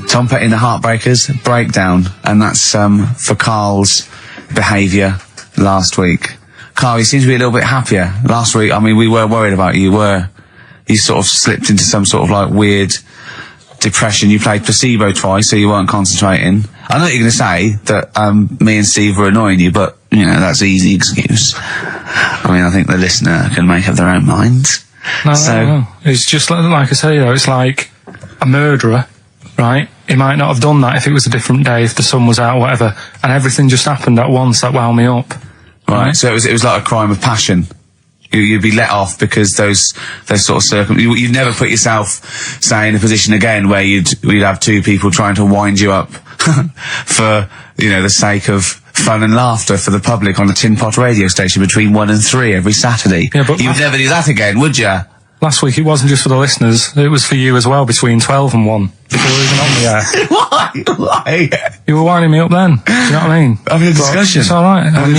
Tom put in the Heartbreakers Breakdown, and that's for Karl's behaviour last week. Karl, you seem to be a little bit happier. Last week, I mean, we were worried about you. You sort of slipped into some sort of like weird depression. You played placebo twice, so you weren't concentrating. I know you're going to say that me and Steve were annoying you, but, you know, that's an easy excuse. I mean, I think the listener can make up their own minds. No. It's just like I say, you know, it's like a murderer, right? He might not have done that if it was a different day, if the sun was out or whatever, and everything just happened at once that wound me up. Right, so it was like a crime of passion. You'd be let off because those sort of you'd never put yourself, say, in a position again where you'd have two people trying to wind you up for, you know, the sake of fun and laughter for the public on a tin pot radio station between 1 and 3 every Saturday. Yeah, but you'd never do that again, would you? Last week it wasn't just for the listeners, it was for you as well, between 12 and 1. Before we were even on the air. Why? You were winding me up then, do you know what I mean? Having a discussion. It's alright, I'm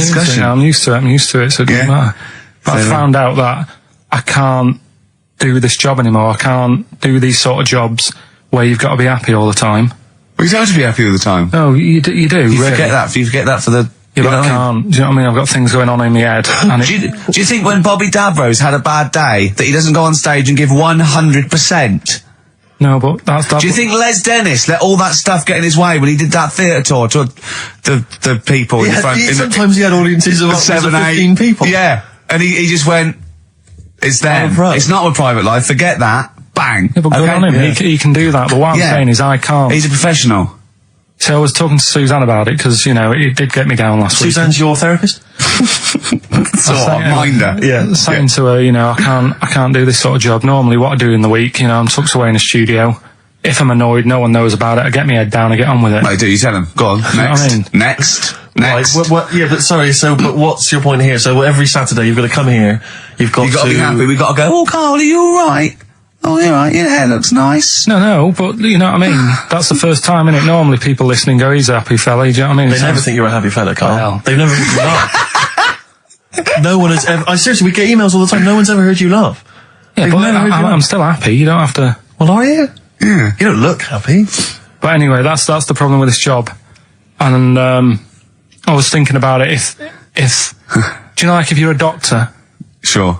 used to it, so it doesn't matter. But I found out that I can't do this job anymore. I can't do these sort of jobs where you've got to be happy all the time. Well, you don't have to be happy all the time. No, you do. You forget that for the... Yeah, but I can't. Do you know what I mean? I've got things going on in my head. And do you think when Bobby Davros had a bad day that he doesn't go on stage and give 100%? No, but that's... Do you think Les Dennis let all that stuff get in his way when he did that theatre tour to the people in front? Sometimes he had audiences of 7, 15 people. Yeah, and he just went, it's them. It's not a private life, forget that. Bang. Yeah, but good on him. Yeah. He can do that, but what I'm saying is I can't. He's a professional. So I was talking to Suzanne about it, because, you know, it did get me down last week. Suzanne's your therapist? Minder. Yeah. Saying to her, you know, I can't do this sort of job. Normally what I do in the week, you know, I'm tucked away in a studio. If I'm annoyed, no one knows about it. I get my head down, I get on with it. Right, do you tell them? Go on, next. You know what I mean? Next. Right, yeah, but sorry, but what's your point here? So every Saturday you've got to come here, you've got to... be happy, we've got to go, oh, Karl, are you alright? Oh, you're right, your hair looks nice. No, but you know what I mean? That's the first time, innit? Normally people listening go, he's a happy fella, do you know what I mean? They never think you're a happy fella, Karl. Well. They've never heard you laugh. No one has ever... seriously, we get emails all the time, no one's ever heard you laugh. Yeah, but I'm still happy, you don't have to... Well, are you? Yeah. You don't look happy. But anyway, that's the problem with this job. And, I was thinking about it, if do you know, like, if you're a doctor... Sure.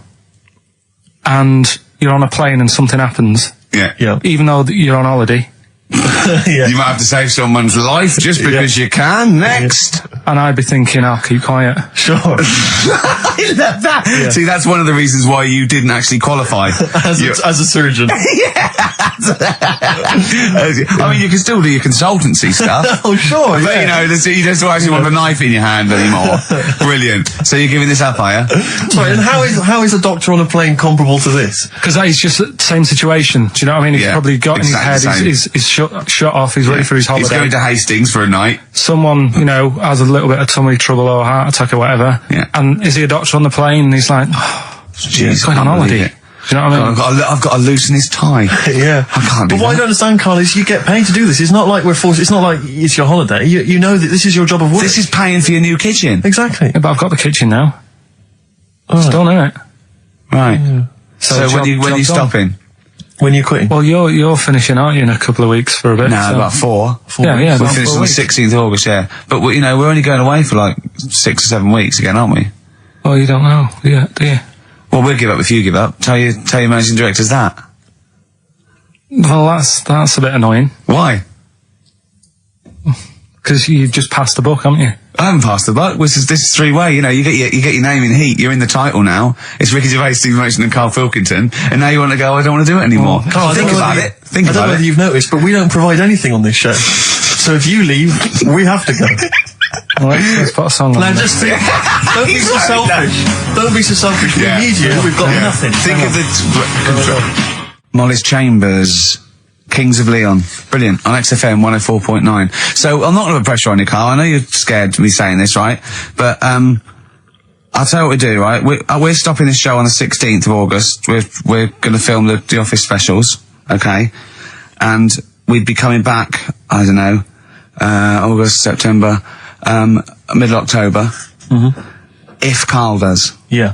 And you're on a plane and something happens... Yeah. Even though you're on holiday... You might have to save someone's life just because you can. Next. And I'd be thinking, I'll keep quiet. Sure. I love that. Yeah. See, that's one of the reasons why you didn't actually qualify. as a surgeon. Yeah. I mean, you can still do your consultancy stuff. Oh, sure. But, you know, you don't actually want a knife in your hand anymore. Brilliant. So you're giving this up, are you? Sorry, and how is a doctor on a plane comparable to this? Because that is just the same situation. Do you know what I mean? He's probably got in his head, he's shut off, he's ready for his holiday. He's going to Hastings for a night. Someone, you know, has a little bit of tummy trouble or heart attack or whatever. Yeah. And is he a doctor on the plane? And he's like, he's going on holiday. Do you know what I mean? I've got to loosen his tie. Yeah. I can't do that. But what I don't understand, Karl, is you get paid to do this. It's not like we're forced, it's not like it's your holiday. You know that this is your job of work. This is paying for your new kitchen. Exactly. Yeah, but I've got the kitchen now. Oh. It's done, isn't it? Right. Yeah. So when are you stopping? When are you quitting? Well, you're finishing, aren't you, in a couple of weeks for a bit? No, about 4. Yeah, we're finishing on the 16th of August, yeah. But, you know, we're only going away for like 6 or 7 weeks again, aren't we? Well, you don't know, do you? Well, we'll give up if you give up. Tell your managing directors that. Well, that's a bit annoying. Why? Because you've just passed the buck, haven't you? I haven't passed the buck. This is 3-way. You know, you get your name in heat. You're in the title now. It's Ricky Gervais, Steve Merchant, and Karl Pilkington. And now you want to go, I don't want to do it anymore. Karl, think about it. I don't know whether you've noticed, but we don't provide anything on this show. So if you leave, we have to go. Well, let's put a song on. Now just think, don't be so selfish. Don't be so selfish. We need you. We've got nothing. Think of the... Molly's Chambers, Kings of Leon. Brilliant. On XFM 104.9. So I'm not going to put pressure on you, Karl. I know you're scared to me saying this, right? But I'll tell you what we do, right? We're stopping this show on the 16th of August. We're going to film the Office specials, okay? And we'd be coming back, I don't know, August, September, mid-October. Mm-hmm. If Karl does. Yeah.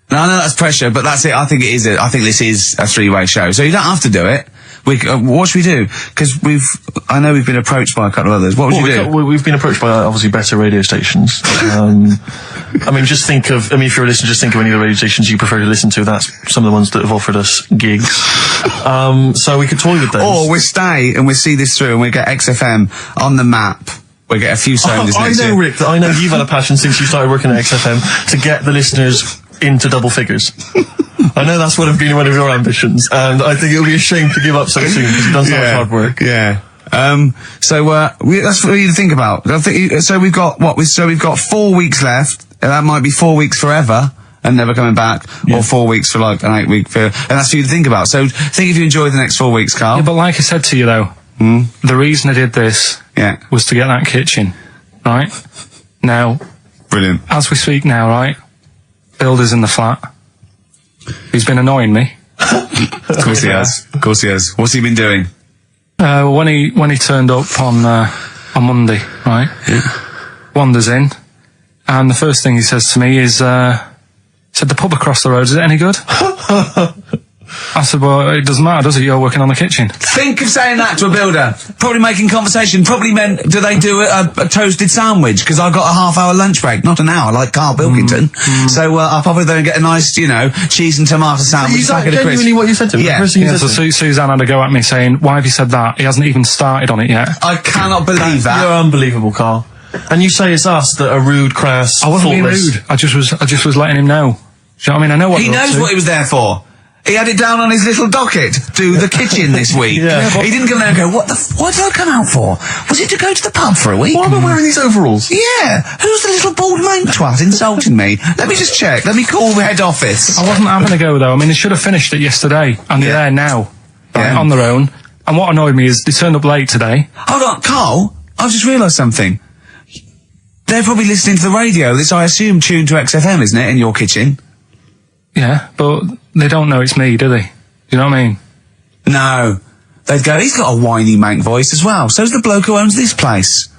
Now, I know that's pressure, but that's it. I think this is a 3-way show. So you don't have to do it, What should we do? Because I know we've been approached by a couple of others. What would you do? We've been approached by obviously better radio stations. I mean, just think of. I mean, if you're a listener, just think of any of the radio stations you prefer to listen to. That's some of the ones that have offered us gigs. So we could toy with those. Or we stay and we see this through and we get XFM on the map. We get a few songs next year. I know, Rick, that I know you've had a passion since you started working at XFM to get the listeners into double figures. I know that's been one of your ambitions, and I think it would be a shame to give up so soon because you've done so much hard work. Yeah. That's for you to think about. So we've got what? We've got 4 weeks left. That might be 4 weeks forever and never coming back, or 4 weeks for like an 8-week period. And that's for you to think about. So think if you enjoy the next 4 weeks, Carl. Yeah, but like I said to you though, the reason I did this was to get that kitchen, right? Now, brilliant. As we speak now, right? Builder's in the flat. He's been annoying me. Of course he has. Of course he has. What's he been doing? When he turned up on Monday, right? Yeah. Wanders in, and the first thing he says to me is, said, the pub across the road, is it any good? I said, well, it doesn't matter, does it? You're working on the kitchen. Think of saying that to a builder. Probably making conversation. Probably meant, do they do a toasted sandwich? Because I've got a half-hour lunch break, not an hour, like Karl Pilkington. So I'll probably then get a nice, cheese and tomato sandwich. Is that genuinely what you said to him? Yeah. So Suzanne had to go at me saying, why have you said that? He hasn't even started on it yet. I cannot believe that. You're unbelievable, Karl. And you say it's us that are rude, crass, I wasn't being thoughtless. rude. I just was letting him know. Do you know what I mean? I know what He they're up knows to. what he was there for. He had it down on his little docket. Do the kitchen this week. He didn't come there and go, what did I come out for? Was it to go to the pub for a week? Why am I wearing these overalls? Yeah. Who's the little bald mate twat insulting me? Let me just check. Let me call the head office. I wasn't having a go though. I mean, they should have finished it yesterday, and they're there now, on their own. And what annoyed me is they turned up late today. Hold on, Carl. I've just realised something. They're probably listening to the radio. This, I assume, tuned to XFM, isn't it, in your kitchen? Yeah, but they don't know it's me, do they? Do you know what I mean? No. They'd go, he's got a whiny mank voice as well. So's the bloke who owns this place.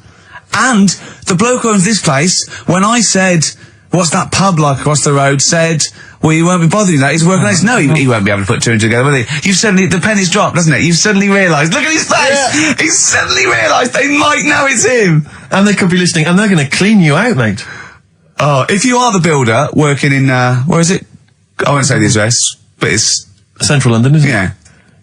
And the bloke who owns this place, when I said, what's that pub like across the road, said, well, you won't be bothering that. He's working on this. No, he won't be able to put two and two together, will he? You've suddenly, the penny's dropped, doesn't it? You've suddenly realised. Look at his face! Yeah. He's suddenly realised they might know it's him. And they could be listening, and they're going to clean you out, mate. Oh, if you are the builder working in, where is it? I won't say the address, but it's Central London, isn't it? Yeah.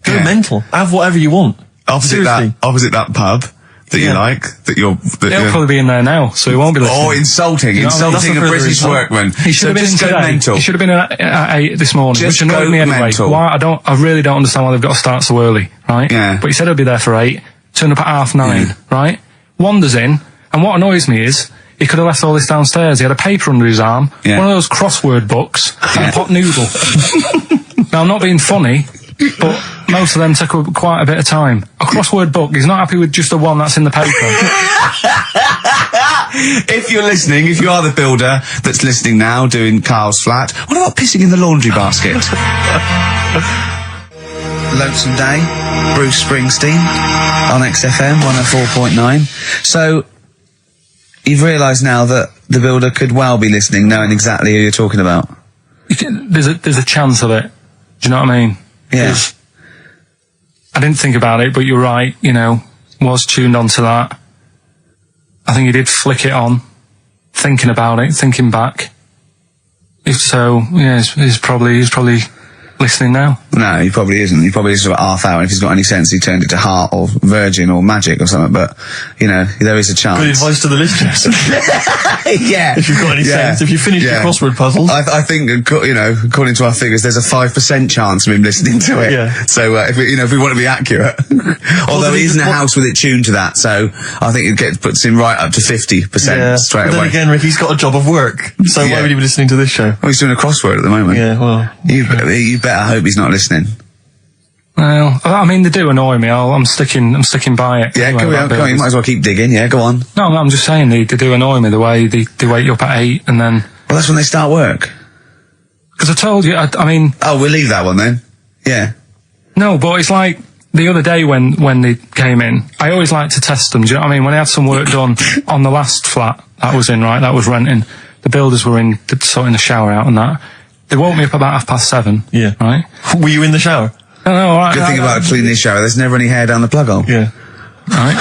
Go mental. Have whatever you want. Opposite that pub that you like, He'll probably be in there now, so he won't be listening. Oh, insulting a British workman. He should have been in today. Mental. He should have been at 8 this morning, Just which annoyed me anyway. mental. Why? I really don't understand why they've got to start so early, right? Yeah. But he said he'll be there for 8, turned up at 9:30, right? Wanders in, and what annoys me is, he could have left all this downstairs. He had a paper under his arm, one of those crossword books, and a pot noodle. Now, I'm not being funny, but most of them take up quite a bit of time. A crossword book, he's not happy with just the one that's in the paper. If you're listening, if you are the builder that's listening now, doing Carl's flat, what about pissing in the laundry basket? Lonesome Day, Bruce Springsteen, on XFM 104.9. So, you've realised now that the builder could well be listening, knowing exactly who you're talking about. There's a chance of it. Do you know what I mean? Yeah. I didn't think about it, but you're right, was tuned onto that. I think he did flick it on, thinking about it, thinking back. If so, yeah, he's probably listening now. No, he probably isn't. He probably is about half hour. If he's got any sense, he turned it to Heart or Virgin or Magic or something. But, there is a chance. Good advice to the listeners. Yeah. If you've got any sense, if you finish your crossword puzzle. I think, according to our figures, there's a 5% chance of him listening to it. Yeah. So, if we want to be accurate. Although he isn't a house with it tuned to that, so I think it puts him right up to 50% straight away. Then again, Rick, he's got a job of work. So why would he be listening to this show? Well, he's doing a crossword at the moment. Yeah, well. You better hope he's not listening. Well, I mean, they do annoy me. I'm sticking by it. Yeah, anyway, go on. You might as well keep digging. Yeah, go on. No, I'm just saying they do annoy me, the way they wake you up at 8 and then... Well, that's when they start work. Because I told you, I mean... Oh, we'll leave that one then. Yeah. No, but it's like the other day when they came in, I always like to test them. Do you know what I mean? When I had some work done on the last flat that was in, right, that was renting, the builders were sorting the shower out and that. They woke me up about 7:30. Yeah. Right? Were you in the shower? No, all right. Good thing about a cleaning shower, there's never any hair down the plug hole. Yeah. Right.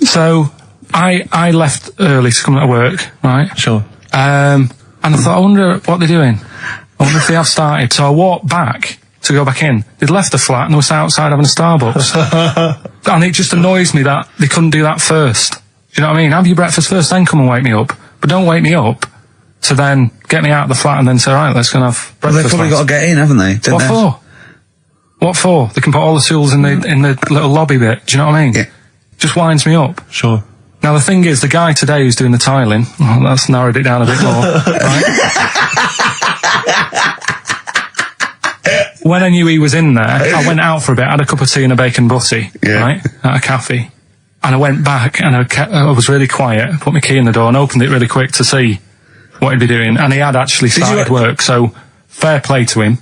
So, I left early to come to work, right? Sure. And I thought, I wonder what they're doing. I wonder if they have started. So I walked back to go back in. They'd left the flat and they were outside having a Starbucks. And it just annoys me that they couldn't do that first. Do you know what I mean? Have your breakfast first, then come and wake me up. But don't wake me up to then get me out of the flat and then say, right, let's go and have breakfast. Well, they've probably got to get in, haven't they? What for? What for? They can put all the tools in the little lobby bit. Do you know what I mean? Yeah. Just winds me up. Sure. Now the thing is, the guy today who's doing the tiling, that's narrowed it down a bit more, right? When I knew he was in there, I went out for a bit, had a cup of tea and a bacon butty, right, at a cafe. And I went back and I was really quiet, put my key in the door and opened it really quick to see what he'd be doing. And he had actually started work, so fair play to him.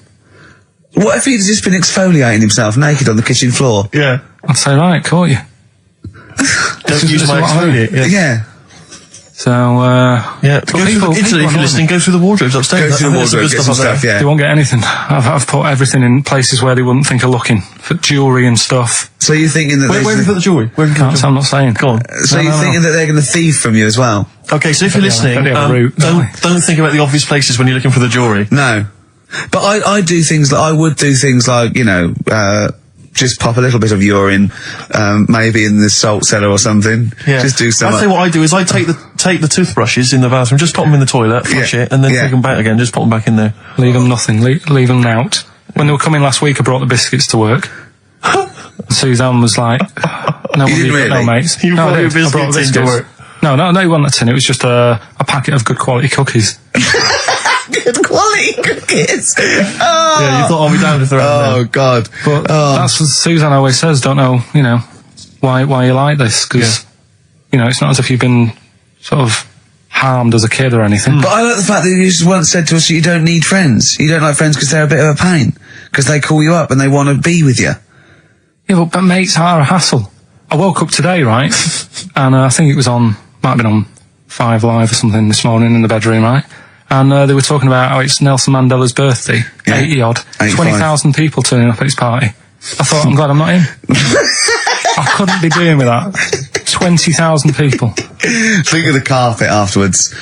What if he'd just been exfoliating himself naked on the kitchen floor? Yeah. I'd say, right, caught you. Don't use my exfoliate. Yeah. So, yeah. If you're listening, go through the wardrobes upstairs. Go through the wardrobe, get some stuff, yeah. They won't get anything. I've put everything in places where they wouldn't think of looking. For jewellery and stuff. So you're thinking that... Where have you put the jewellery? I'm not saying. Go on. So you're thinking that they're going to thieve from you as well? Okay, so if you're listening, don't think about the obvious places when you're looking for the jewellery. No. But I do things like... I would do things like, you know... just pop a little bit of urine, maybe in the salt cellar or something. Yeah. Just do something. I'll tell you what I do is I take the toothbrushes in the bathroom, just pop them in the toilet, flush it, and then take them back again, just pop them back in there. Leave them nothing, leave them out. When they were coming last week, I brought the biscuits to work. Suzanne was like, no, mates. You brought your biscuits into work? No, it wasn't a tin, it was just a packet of good quality cookies. Good quality cookies. Oh. Yeah, you thought I'll be down if they're out there. God. But that's what Suzanne always says, don't know, you know, why you like this, because, you know, it's not as if you've been sort of harmed as a kid or anything. But I like the fact that you just once said to us that you don't need friends. You don't like friends because they're a bit of a pain. Because they call you up and they want to be with you. Yeah, but mates are a hassle. I woke up today, right, and I think it was might have been on 5 Live or something this morning in the bedroom, right? And they were talking about how it's Nelson Mandela's birthday, 80-odd, 20,000 people turning up at his party. I thought, I'm glad I'm not in. I couldn't be doing with that. 20,000 people. Think of the carpet afterwards.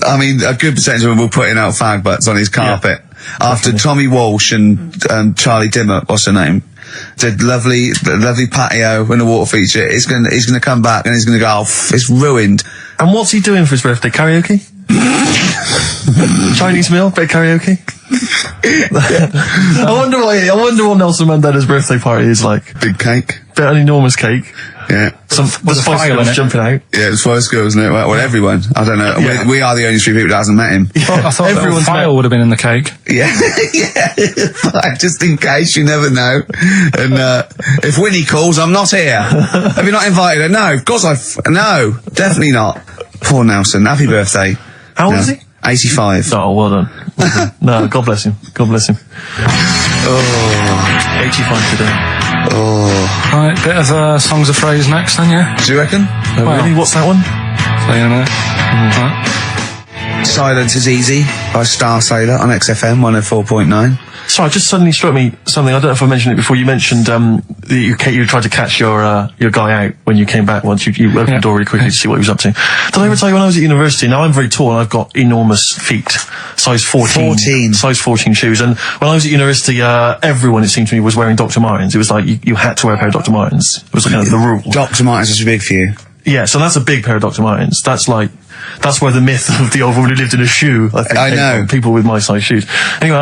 I mean, a good percentage of them were putting out fag butts on his carpet. After Tommy Walsh and Charlie Dimmock, what's her name, did lovely patio and a water feature. He's gonna come back and he's gonna go, it's ruined. And what's he doing for his birthday? Karaoke? Chinese meal? Bit of karaoke? I wonder what Nelson Mandela's birthday party is like. Big cake. Bit an enormous cake. Yeah. The Spice Girls jumping out. Yeah, the Spice Girls, isn't it? Well, everyone. I don't know. Yeah. We are the only 3 people that hasn't met him. I thought everyone's file would have been in the cake. Yeah. Yeah. Just in case, you never know. And if Winnie calls, I'm not here. Have you not invited her? No, of course no, definitely not. Poor Nelson. Happy birthday. How old is he? 85. Oh, well done. No, God bless him. God bless him. Oh, 85 today. Oh. Right, bit of songs of phrase next then, yeah? Do you reckon? Really? What's that one? Say in a minute. Right. Silence is Easy by Star Sailor on XFM 104.9. Sorry, it just suddenly struck me something. I don't know if I mentioned it before. You mentioned you tried to catch your guy out when you came back once. You opened the door really quickly to see what he was up to. Did I ever tell you when I was at university? Now I'm very tall and I've got enormous feet, size 14, size 14 shoes. And when I was at university, everyone, it seemed to me, was wearing Dr. Martens. It was like you had to wear a pair of Dr. Martens. It was like kind of the rule. Dr. Martens is big for you. Yeah, so that's a big pair of Dr. Martens. That's where the myth of the old woman who lived in a shoe, I think, came from. People with my size shoes. Anyway,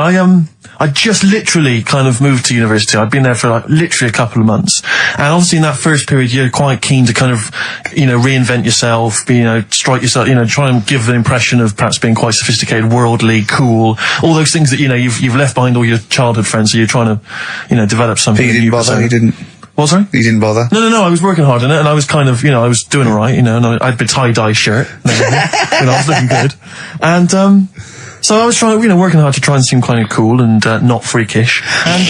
I just literally kind of moved to university. I'd been there for literally a couple of months. And obviously in that first period, you're quite keen to kind of, reinvent yourself, strike yourself, try and give an impression of perhaps being quite sophisticated, worldly, cool, all those things that, you've left behind all your childhood friends, so you're trying to, develop something. He didn't bother, he didn't. What, sorry? You didn't bother? No, I was working hard on it, and I was kind of, I was doing alright, and I had a tie-dye shirt, I was looking good. And, so I was trying, working hard to try and seem kind of cool and, not freakish. And,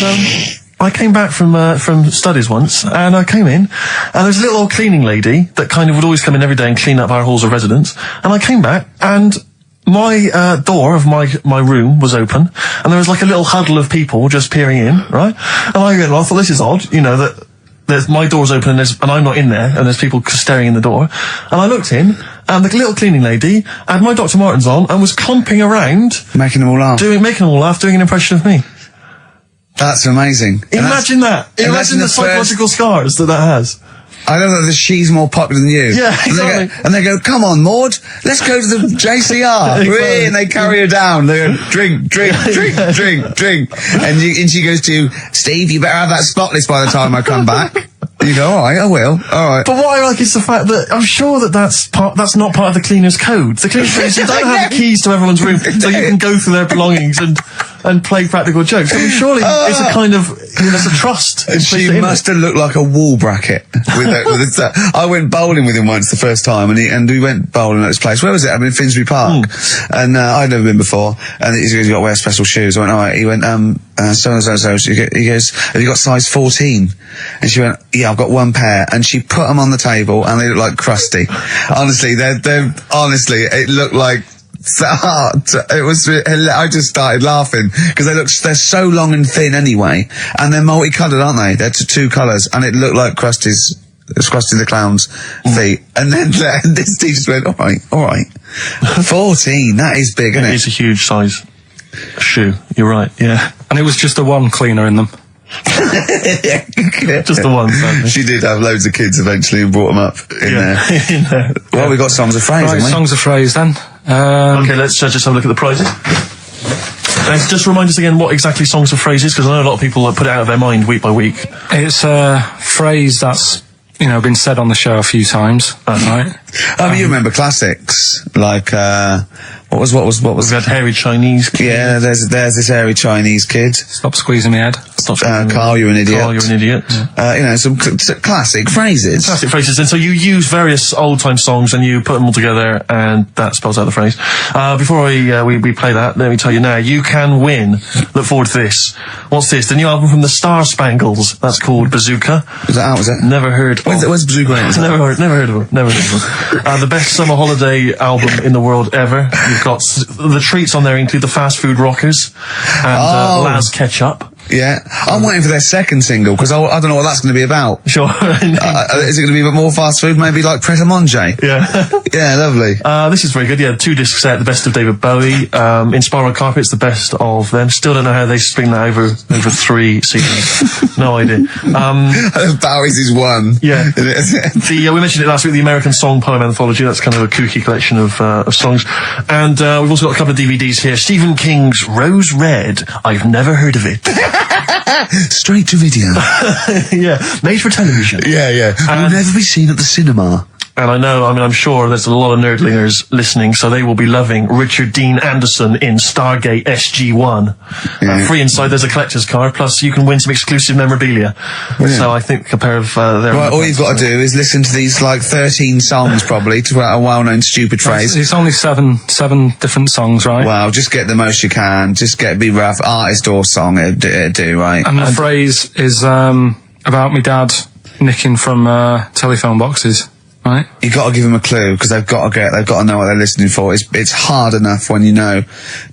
I came back from studies once, and I came in, and there was a little old cleaning lady that kind of would always come in every day and clean up our halls of residence. And I came back, and my door of my room was open, and there was like a little huddle of people just peering in, right? And I thought, this is odd, you know, that there's my door's open and I'm not in there, and there's people staring in the door. And I looked in, and the little cleaning lady had my Dr. Martens on and was clumping around, making them all laugh, doing an impression of me. That's amazing. Imagine that. Imagine the psychological scars that has. I know that she's more popular than you. Yeah, exactly. And they go, come on, Maud, let's go to the JCR. Exactly. And they carry her down. They go, drink. And she goes to, Steve, you better have that spotless by the time I come back. And you go, all right, I will. All right. But what I like is the fact that I'm sure that's not part of the cleaner's code. The cleaner's code is you don't have the keys to everyone's room, so you can go through their belongings and play practical jokes. I mean, surely it's a kind of, it's a trust. And she must have looked like a wall bracket. I went bowling with him once the first time, and we went bowling at this place. Where was it? I mean, Finsbury Park. And I'd never been before. And he goes, you got to wear special shoes. I went, all right. He went, so. He goes, have you got size 14? And she went, yeah, I've got one pair. And she put them on the table, and they look like crusty. Honestly, it looked like. I just started laughing because they're so long and thin anyway, and they're multicoloured, aren't they? They're two colours, and it looked like Krusty the Clown's feet. And then this teacher went, all right, 14, that is big, isn't it? It is a huge size shoe. You're right, yeah. And it was just the one cleaner in them. Just the one, sadly. She did have loads of kids eventually and brought them up in there. Well, we got songs of phrase, haven't we? Songs of phrase then. Okay, let's just have a look at the prizes. Just remind us again what exactly songs of phrases, because I know a lot of people put it out of their mind week by week. It's a phrase that's, been said on the show a few times, right? You remember classics like what was We had hairy Chinese kid. Yeah, there's this hairy Chinese kid. Stop squeezing my head. Carl, you're an idiot. Carl, you're an idiot. Some classic phrases. Classic phrases. And so you use various old-time songs and you put them all together, and that spells out the phrase. Before we play that, let me tell you now, you can win. Look forward to this. What's this? The new album from the Star Spangles. That's called Bazooka. Is that out, is it? Never heard of it. Where's Bazooka? Never heard of it. The best summer holiday album in the world ever. You've got the treats on there include the Fast Food Rockers and Laz Ketchup. Yeah, I'm waiting for their second single because I don't know what that's going to be about. Sure. Is it going to be a bit more fast food? Maybe like Pret a Manger? Yeah. Yeah, lovely. This is very good. Yeah, 2 disc set, the best of David Bowie. Inspiral Carpets, the best of them. Still don't know how they spring that over 3 CDs. No idea. Bowie's is one. Yeah. We mentioned it last week, the American Song Poem Anthology. That's kind of a kooky collection of songs. And we've also got a couple of DVDs here. Stephen King's Rose Red. I've never heard of it. Straight to video. Yeah, made for television. Yeah. Will never be seen at the cinema. And I'm sure there's a lot of nerdlingers listening, so they will be loving Richard Dean Anderson in Stargate SG-1. Yeah. Free inside, there's a collector's card, plus you can win some exclusive memorabilia. Brilliant. So I think a pair of their... Right, all you've got to do is listen to these, 13 songs, probably, to a well-known stupid phrase. It's only seven different songs, right? Well, just get the most you can. Just be rough. Artist or song, it'd do, right? And the phrase is about me dad nicking from telephone boxes. Right. You got to give them a clue because they've got to know what they're listening for. It's hard enough when you know.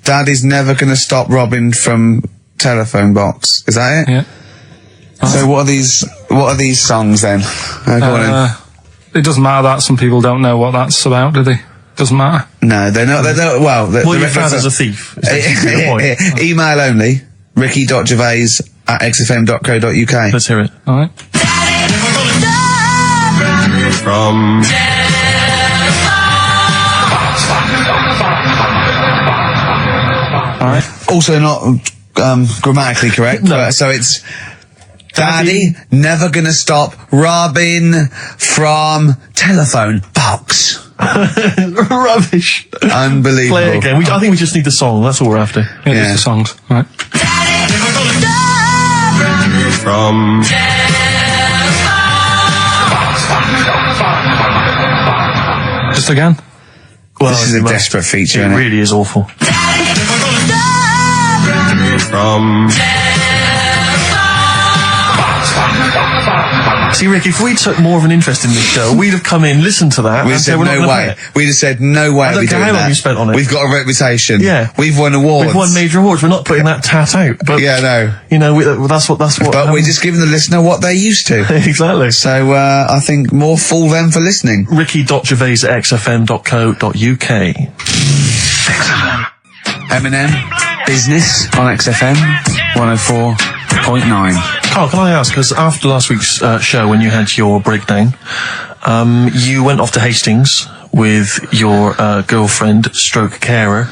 Dad is never going to stop robbing from telephone box. Is that it? Yeah. So what are these songs then? Go on in. It doesn't matter that some people don't know what that's about, do they? Doesn't matter. No, they don't. Well, your father's a thief. Email only. ricky.gervais@xfm.co.uk. Let's hear it. All right. From Alright. Also not grammatically correct. No. So it's Daddy never gonna stop robbing from telephone box. Rubbish. Unbelievable. Play it again. I think we just need the song. That's all we're after. Yeah, just the songs. All right. From Just again? Well, this is a desperate feature, It isn't it? really is awful. From See, Rick, if we took more of an interest in this show, we'd have come in, listened to that, We'd have said, no way. We'd have said, no way. I don't care how long you spent on it. We've got a reputation. Yeah. We've won awards. We've won major awards. We're not putting that tat out. But, yeah, no. You know, that's what. But we're just giving the listener what they're used to. Exactly. So, I think more fool them for listening. Ricky.gervais@xfm.co.uk. XFM. Eminem, Business on XFM 104.9. Carl, can I ask, because after last week's show, when you had your breakdown, you went off to Hastings with your girlfriend, stroke carer,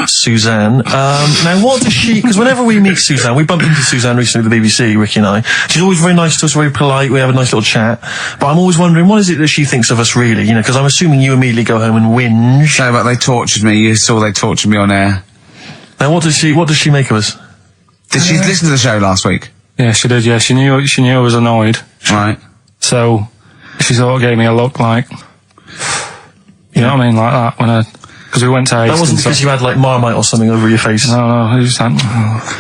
Suzanne. Now, what does she... Because whenever we meet Suzanne, we bumped into Suzanne recently at the BBC, Ricky and I. She's always very nice to us, very polite. We have a nice little chat. But I'm always wondering, what is it that she thinks of us, really? You know, because I'm assuming you immediately go home and whinge. No, but they tortured me. You saw they tortured me on air. Now, what does she make of us? Did she listen to the show last week? Yeah, she did, yeah. She knew I was annoyed. Right. So, she sort of gave me a look like... You know what I mean? Like that, because we went to Hastings. That wasn't because you had, like, Marmite or something over your face. No, it was like...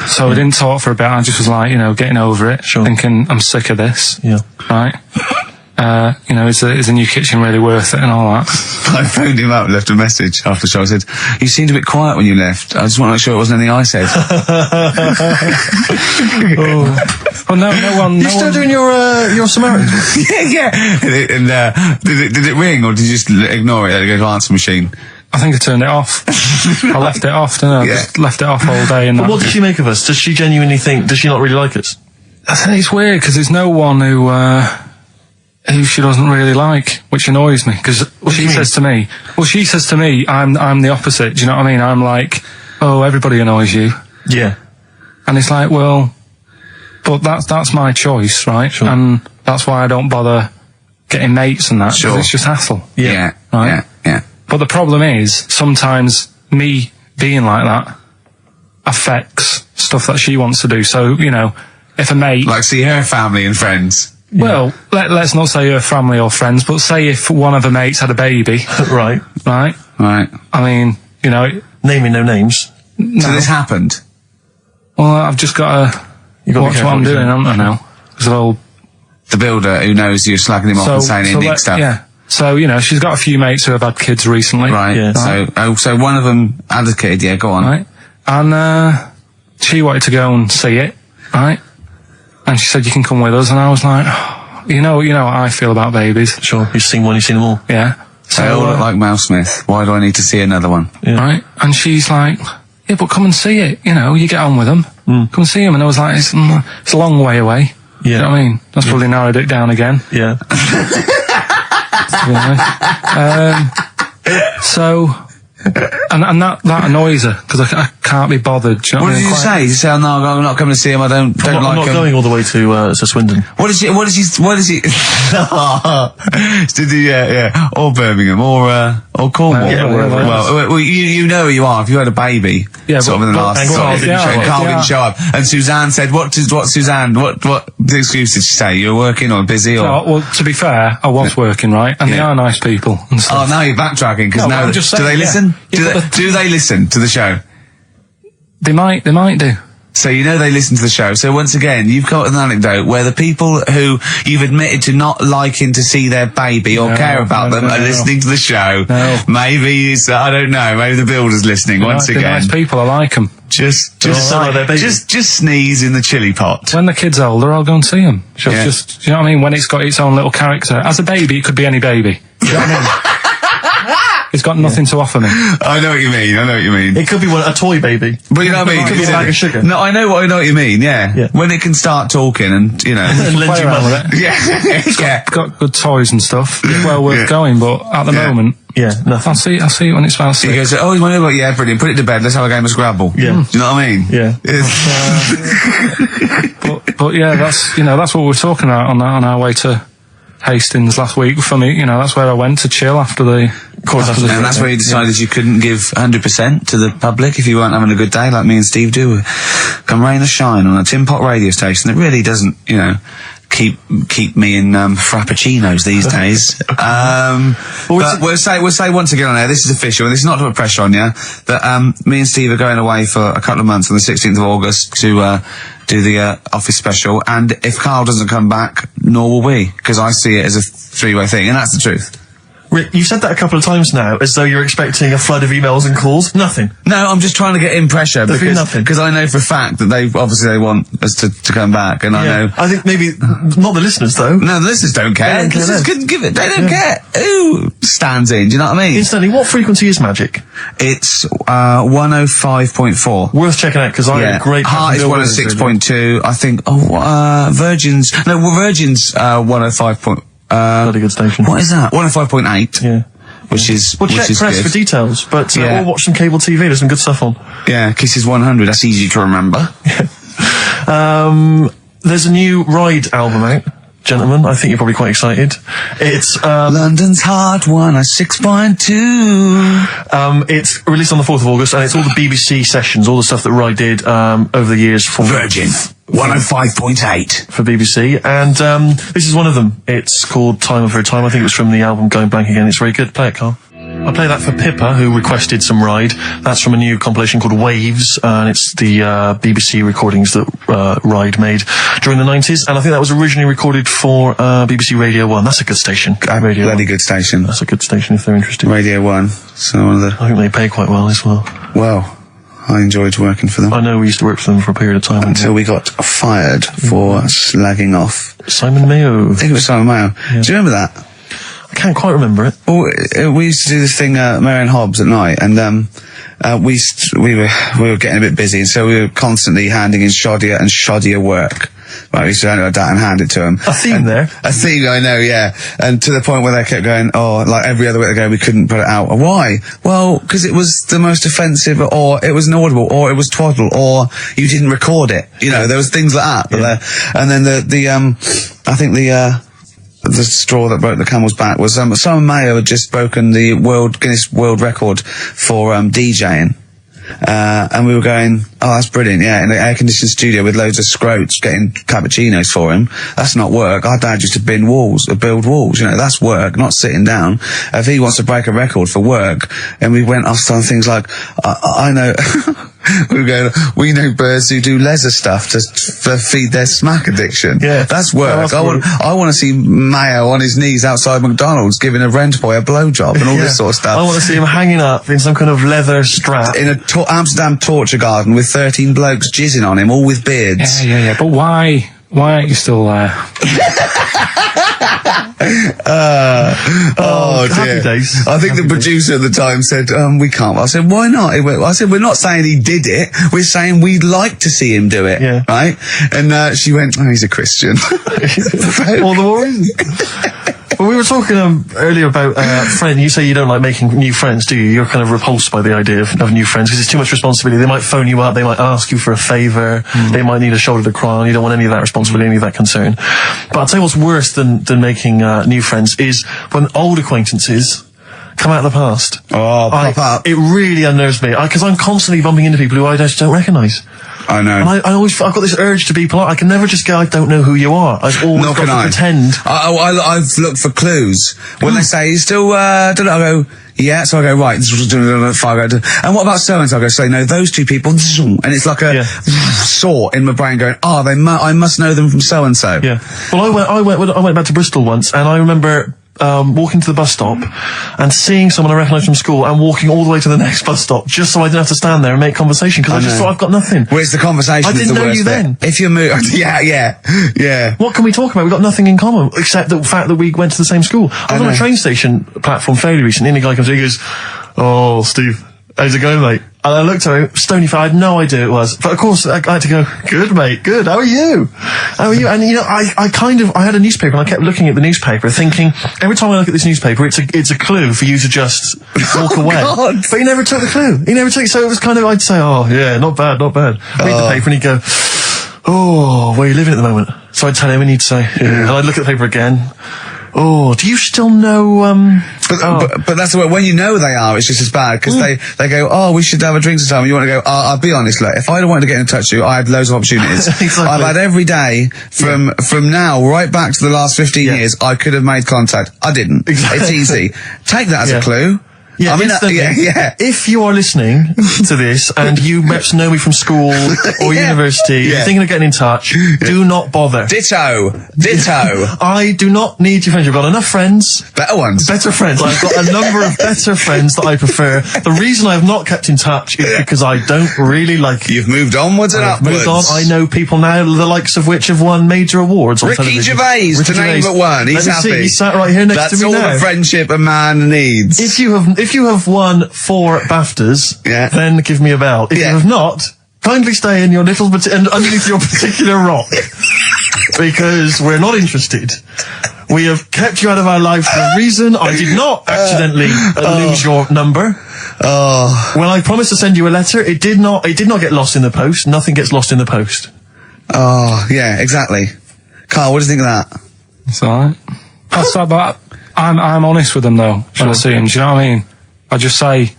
So we didn't talk for a bit. I just was like, you know, getting over it. Sure. Thinking, I'm sick of this. Yeah. Right? You know, is the new kitchen really worth it and all that? I phoned him up, left a message after the show. I said, you seemed a bit quiet when you left. I just want to make sure it wasn't anything I said. Well, no one... You still doing your Samaritan? yeah. And did it ring, or did you just ignore it? Let it go to answer machine? I think I turned it off. I left it off, didn't I? Yeah. Just left it off all day. And But what does she make of us? Does she genuinely think... Does she not really like us? I think it's weird, because there's no one who she doesn't really like, which annoys me, because she says to me, I'm the opposite, do you know what I mean? I'm like, oh, everybody annoys you. Yeah. And it's like, well, but that's my choice, right? Sure. And that's why I don't bother getting mates and that, because Sure. it's just hassle. Yeah. Right? Yeah. But the problem is, sometimes me being like that affects stuff that she wants to do. So, you know, if a mate... Like see her family and friends. Well, let's not say her family or friends, but say if one of her mates had a baby. Right. Right? Right. I mean, you know... Naming no names. No. So this happened? Well, I've just got to watch what I'm doing, haven't I, now? Because the builder who knows you're slagging him off and saying he nicks stuff. Yeah. So, you know, she's got a few mates who have had kids recently. Right. Yeah. So one of them had a kid, yeah, go on. Right. And she wanted to go and see it, right? And she said, you can come with us. And I was like, oh, you know what I feel about babies. Sure. You've seen one, you've seen them all. Yeah. They all look like Mel Smith. Why do I need to see another one? Yeah. Right? And she's like, yeah, but come and see it. You know, you get on with them. Come and see them. And I was like, it's a long way away. Yeah. You know what I mean? That's probably narrowed it down again. Yeah. So, and that annoys her, because I can't be bothered. Do you know What did you say? Did you say, oh, no, I'm not coming to see him, I don't I'm like not him? going all the way to Swindon. What is he, did he, yeah, or Birmingham, or Cornwall. Yeah, wherever well, you know who you are, if you had a baby, Yeah, sort of in the last, and Carl didn't show up, and Suzanne said, what Suzanne, what the excuse did she say? You were working or busy, or? No, well, to be fair, I was working, right? And they are nice people and Oh, stuff. now you're backtracking, because No, now, I'm just do saying, they yeah. listen? Yeah, Do they listen to the show? They might do. So you know they listen to the show. So once again, you've got an anecdote where the people who you've admitted to not liking to see their baby or care about them are listening to the show. No. Maybe it's, I don't know, maybe the builder's listening once They're again. nice people, I like them. Just sneeze in the chilli pot. When the kid's older, I'll go and see them. Yeah. Just, do you know what I mean? When it's got its own little character. As a baby, it could be any baby. Do you know what I mean? It's got nothing to offer me. I know what you mean. It could be a toy baby. But you know what I mean? It could be a bag of sugar. No, I know what you mean, yeah. When it can start talking and, you know. And lend Play you around money. with it. Yeah. Yeah. Got good toys and stuff. It's well worth going, but at the moment, Yeah, nothing. I'll see it when it's about He 6. goes, oh, you want to go? Yeah, brilliant. Put it to bed. Let's have a game of Scrabble. Yeah. Do you know what I mean? Yeah. But yeah, that's what we were talking about on our way to Hastings last week. For me, that's where I went to chill after the. And that's where you decided you couldn't give 100% to the public if you weren't having a good day, like me and Steve do. Come rain or shine on a tin pot radio station that really doesn't, keep me in frappuccinos these days. But we'll say once again on air, this is official, and this is not to put pressure on you, that me and Steve are going away for a couple of months on the 16th of August to do the office special, and if Karl doesn't come back, nor will we, because I see it as a three-way thing, and that's the truth. Rick, you've said that a couple of times now, as though you're expecting a flood of emails and calls. Nothing. No, I'm just trying to get in pressure because I know for a fact that they want us to come back, and I know. I think maybe not the listeners though. No, the listeners don't care. They couldn't give it. They don't care. Who stands in? Do you know what I mean? Instantly, what frequency is Magic? It's 105.4. Worth checking out because I had a great. Heart is 106.2. I think. Virgin's 105. Bloody good station. What is that? 105.8. Yeah. Which is check press good for details, but or watch some cable TV. There's some good stuff on. Yeah, Kisses 100. That's easy to remember. There's a new Ride album out, gentlemen. I think you're probably quite excited. It's London's Heart 106.2. It's released on the 4th of August, and it's all the BBC sessions, all the stuff that Ride did over the years for Virgin 105.8 for BBC, and this is one of them. It's called Time of Her Time. I think it's from the album Going Blank Again. It's very good. Play it, Karl. I play that for Pippa, who requested some Ride. That's from a new compilation called Waves, and it's the BBC recordings that Ride made during the 90s, and I think that was originally recorded for BBC Radio 1. That's a good station. Radio bloody 1. Good station. That's a good station if they're interested. Radio 1. So I think they pay quite well as well. Well, I enjoyed working for them. I know we used to work for them for a period of time. Until we got fired for slagging off Simon Mayo. I think it was Simon Mayo. Yeah. Do you remember that? I can't quite remember it. Well, we used to do this thing, Marion Hobbs at night, and we were getting a bit busy, and so we were constantly handing in shoddier and shoddier work. Right, we used to hand it like that and hand it to them. A theme there. A theme, I know, yeah. And to the point where they kept going, like every other week they go, we couldn't put it out. Why? Well, because it was the most offensive, or it was inaudible, or it was twaddle, or you didn't record it. You know, there was things like that. Yeah. And then I think the straw that broke the camel's back was Simon Mayo had just broken the Guinness World Record for DJing. And we were going, oh, that's brilliant, yeah, in the air-conditioned studio with loads of scrotes getting cappuccinos for him. That's not work. Our dad used to build walls, you know, that's work, not sitting down. If he wants to break a record for work, and we went off on things like, I know, we know birds who do leisure stuff to feed their smack addiction. Yeah. That's work. Oh, I want to see Mayo on his knees outside McDonald's giving a rent boy a blowjob and all this sort of stuff. I want to see him hanging up in some kind of leather strap. In a Amsterdam torture garden with 13 blokes jizzing on him, all with beards. Yeah. But why aren't you still there? Oh dear. Happy days. I think the producer at the time said, we can't. I said, why not? I said, we're not saying he did it. We're saying we'd like to see him do it. Yeah. Right? And she went, oh, he's a Christian. All the more reason. Well, we were talking earlier about friends. You say you don't like making new friends, do you? You're kind of repulsed by the idea of new friends because it's too much responsibility. They might phone you up, they might ask you for a favour, they might need a shoulder to cry on. You don't want any of that responsibility, any of that concern. But I'll tell you what's worse than making new friends is when old acquaintances come out of the past. Oh, pop up. It really unnerves me because I'm constantly bumping into people who I just don't recognise. I know. And I've got this urge to be polite. I can never just go, I don't know who you are. I've always got to pretend. I've looked for clues. When they say, you still, don't know, I go, yeah, so I go, right, and what about so-and-so? I go, say, no, those two people, and it's like a saw in my brain going, I must know them from so-and-so. Yeah. Well, I went back to Bristol once, and I remember walking to the bus stop and seeing someone I recognised from school and walking all the way to the next bus stop just so I didn't have to stand there and make conversation because I just thought I've got nothing. Well, it's the conversation. I didn't know you then. If you move, yeah. What can we talk about? We've got nothing in common except the fact that we went to the same school. I was on a train station platform fairly recently and the guy comes in and he goes, "Oh, Steve, how's it going, mate?" And I looked at him, stony faced, I had no idea who it was. But of course, I had to go, "Good, mate, good, how are you? How are you?" And you know, I had a newspaper and I kept looking at the newspaper thinking, every time I look at this newspaper, it's a clue for you to just walk away. God. But he never took the clue. So it was kind of, I'd say, "Oh, yeah, not bad. Read the paper and he'd go, "Oh, where are you living at the moment?" So I'd tell him and he'd say, "Yeah." And I'd look at the paper again. Oh, do you still know, But that's the way, when you know they are, it's just as bad, because they go, oh, we should have a drink sometime, and you want to go, I'll be honest, look, if I'd wanted to get in touch with you, I had loads of opportunities. Exactly. I've had every day, from now right back to the last 15 years, I could have made contact. I didn't. Exactly. It's easy. Take that as a clue. Yeah, I mean, if you are listening to this and you perhaps know me from school or university, you're thinking of getting in touch, do not bother. Ditto. I do not need your friendship. I've got enough friends. Better ones. Better friends. I've got a number of better friends that I prefer. The reason I have not kept in touch is because I don't really like you. You've moved onwards and upwards. Moved on. I know people now, the likes of which have won major awards on television. Gervais, to name but one. He's happy. He's sat right here next to me now. That's all the friendship a man needs. If you have won 4 BAFTAs, then give me a bell. If you have not, kindly stay in your little underneath your particular rock, because we're not interested. We have kept you out of our life for a reason. I did not accidentally lose your number. When I promised to send you a letter, it did not get lost in the post. Nothing gets lost in the post. Oh, yeah, exactly. Carl, what do you think of that? It's alright. That's that, but I'm honest with them though, when I see them. Do you know what I mean? I just say,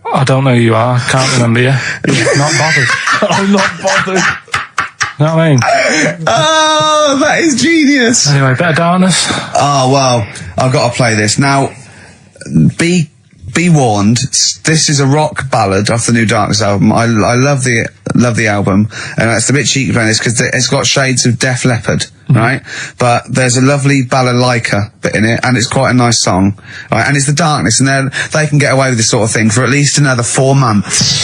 I don't know who you are, can't remember you. Not bothered. I'm not bothered. You know what I mean? Oh, that is genius. Anyway, Bit of Darkness. Oh, well, I've got to play this. Now, be warned, this is a rock ballad off the new Darkness album. I love the album, and it's a bit cheeky playing this because it's got shades of Def Leppard, right? But there's a lovely balalaika bit in it, and it's quite a nice song, right? And it's the Darkness, and they can get away with this sort of thing for at least another 4 months.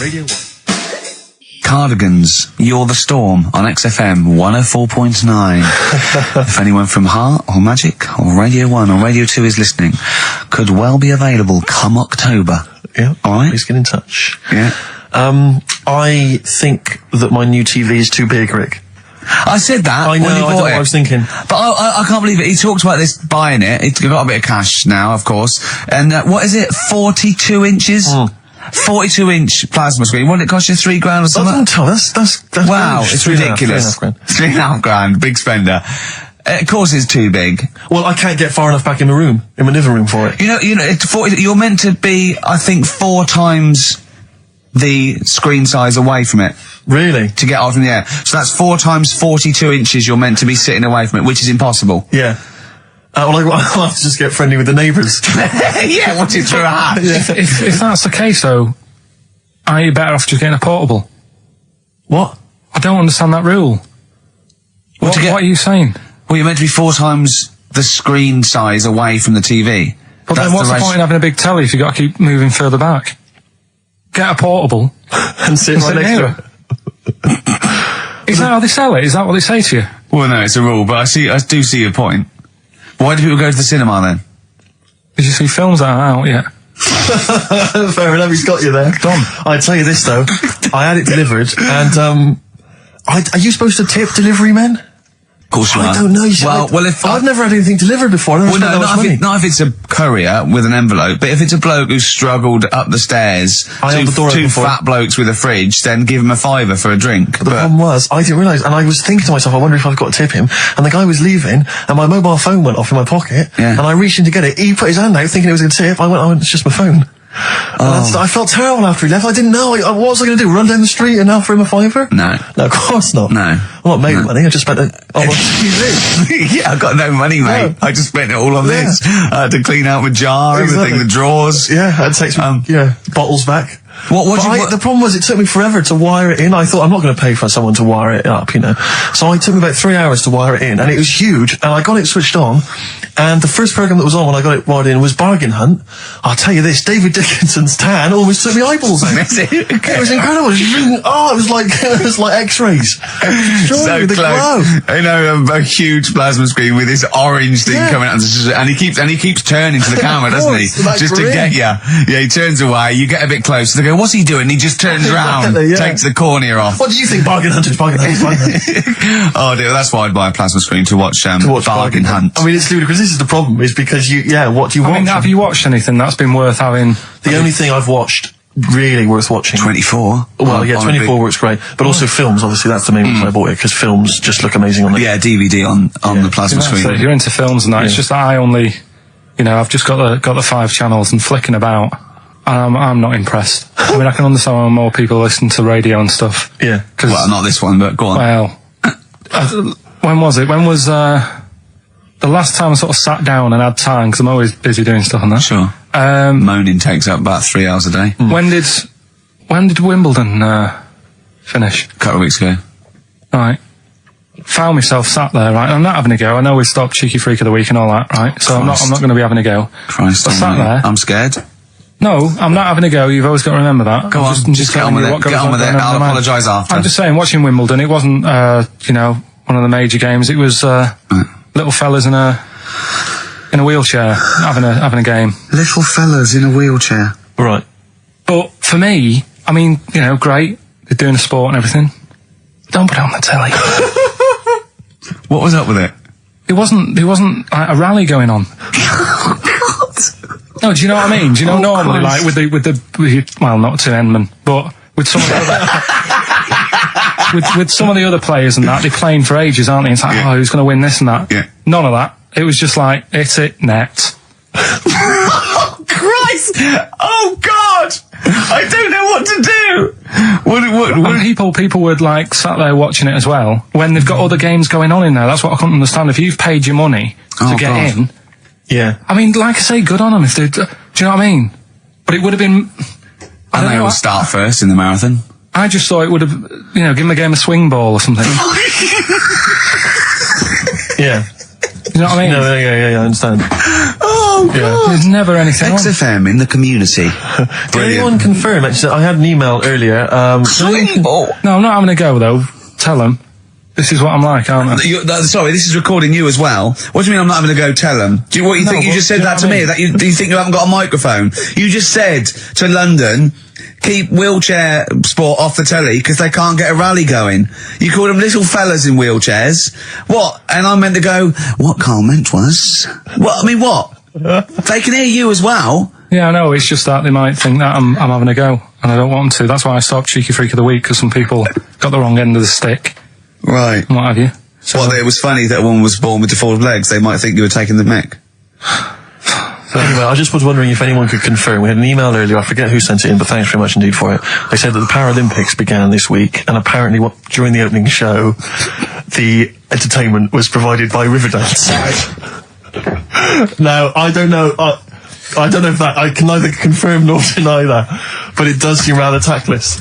Radio 1. Cardigans, You're the Storm on XFM 104.9. If anyone from Heart or Magic or Radio 1 or Radio 2 is listening, could well be available come October. Yeah. Alright? Please get in touch. Yeah. I think that my new TV is too big, Rick. I said that. I know, when you I bought know it. what I was thinking. But I can't believe it. He talked about this buying it. He's got a bit of cash now, of course. And what is it? 42 inches? 42-inch plasma screen. What did it cost you? $3,000 or something? That's wow, it's ridiculous. $3,500. Big spender. Of course, it's too big. Well, I can't get far enough back in my room, in my living room for it. You know, you're meant to be, I think, 4 times the screen size away from it. Really? To get off in the air. So that's 4 times 42 inches you're meant to be sitting away from it, which is impossible. Yeah. Well, I'll have to just get friendly with the neighbours. Yeah, watch it through a hat. If that's the case, though, are you better off just getting a portable? What? I don't understand that rule. What are you saying? Well, you're meant to be 4 times the screen size away from the TV. But then what's the point in having a big telly if you've got to keep moving further back? Get a portable and sit right next to it. Is that how they sell it? Is that what they say to you? Well, no, it's a rule, but I do see your point. Why do people go to the cinema then? Did you see films that are out yet? Fair enough, he's got you there. Done. I tell you this though, I had it delivered, and are you supposed to tip delivery men? Of course you are. I don't know. I've never had anything delivered before. Well, no, not if it's a courier with an envelope, but if it's a bloke who struggled up the stairs, two fat blokes with a fridge, then give him a $5 for a drink. But the problem was, I didn't realise, and I was thinking to myself, I wonder if I've got to tip him, and the guy was leaving, and my mobile phone went off in my pocket, and I reached in to get it. He put his hand out thinking it was a tip. I went, it's just my phone. I felt terrible after he left. I didn't know. What was I going to do? Run down the street and offer him a $5? No, of course not. No, I'm not made money. I just spent it on TV. Yeah, I've got no money, mate. I just spent it all on this. I had to clean out my jar, everything, the drawers. Yeah, I had to take some bottles back. The problem was, it took me forever to wire it in. I thought, I'm not going to pay for someone to wire it up, you know. So it took me about 3 hours to wire it in, and it was huge, and I got it switched on, and the first programme that was on when I got it wired in was Bargain Hunt. I'll tell you this, David Dickinson's tan almost took me eyeballs out. It was incredible. It was like X-rays. So close. You know, a huge plasma screen with this orange thing coming out, and he keeps turning to the camera, doesn't he? Just to get you. Yeah, he turns away, you get a bit close, they go, what's he doing? He just turns around, takes the cornea off. What do you think? Bargain Hunt. Oh dear, that's why I'd buy a plasma screen to watch Bargain Hunt. I mean, it's ludicrous. This is the problem, is because what do you watch? I mean, have you watched anything that's been worth having? The only thing I've watched really worth watching. 24. Well, yeah, 24 works great. But also films, obviously, that's the main reason I bought it, because films just look amazing on it. Yeah, DVD on the plasma screen. So if you're into films and that, it's just that I only, I've just got the 5 channels and flicking about, and I'm not impressed. I mean, I can understand why more people listen to radio and stuff. Yeah. Well, not this one, but go on. Well, when was it? When was the last time I sort of sat down and had time, because I'm always busy doing stuff on that. Sure. Moaning takes up about 3 hours a day. When did Wimbledon finish? A couple of weeks ago. Right. Found myself sat there, right? I'm not having a go. I know we stopped Cheeky Freak of the Week and all that, right? So I'm not going to be having a go. Christ, I sat there. I'm scared. No, I'm not having a go. You've always got to remember that. Go on, just get on with it. Get on with it. I'll apologise after. I'm just saying, watching Wimbledon, it wasn't, one of the major games. It was little fellas in a wheelchair having a game. Little fellas in a wheelchair. Right. But for me, I mean, great. They're doing a sport and everything. Don't put it on the telly. What was up with it? There wasn't like, a rally going on. No, do you know what I mean? Do you know normally, like with well, not to Enman, but with some of the other, with some of the other players and that, they're playing for ages, aren't they? It's like, who's going to win this and that? Yeah. None of that. It was just like, hit it, net. Oh, Christ! Oh, God! I don't know what to do! And people would like sat there watching it as well, when they've got other games going on in there. That's what I couldn't understand. If you've paid your money to get in... Yeah. I mean, like I say, good on them if they... Do you know what I mean? But it would have been... I don't know, will start first in the marathon. I just thought it would have, give them a game of swing ball or something. Yeah. You know what I mean? No, yeah, I understand. Oh, God. Yeah. There's never anything XFM in the community. Did anyone confirm, actually, I had an email earlier, swing ball? No, I'm not having a go, though. Tell them. This is what I'm like, aren't I? Sorry, this is recording you as well. What do you mean I'm not having a go? Tell them. Do you think you just said that to me? That do you think you haven't got a microphone? You just said to London, keep wheelchair sport off the telly because they can't get a rally going. You called them little fellas in wheelchairs. What? And I meant to go, what Carl meant was... What? I mean, what? They can hear you as well. Yeah, I know. It's just that they might think that I'm having a go, and I don't want to. That's why I stopped Cheeky Freak of the Week, because some people got the wrong end of the stick. Right. And what have you. So it was funny that a woman was born with deformed legs. They might think you were taking the mick. So anyway, I just was wondering if anyone could confirm. We had an email earlier, I forget who sent it in, but thanks very much indeed for it. They said that the Paralympics began this week, and apparently during the opening show, the entertainment was provided by Riverdance. Now, I don't know if that, I can neither confirm nor deny that, but it does seem rather tactless.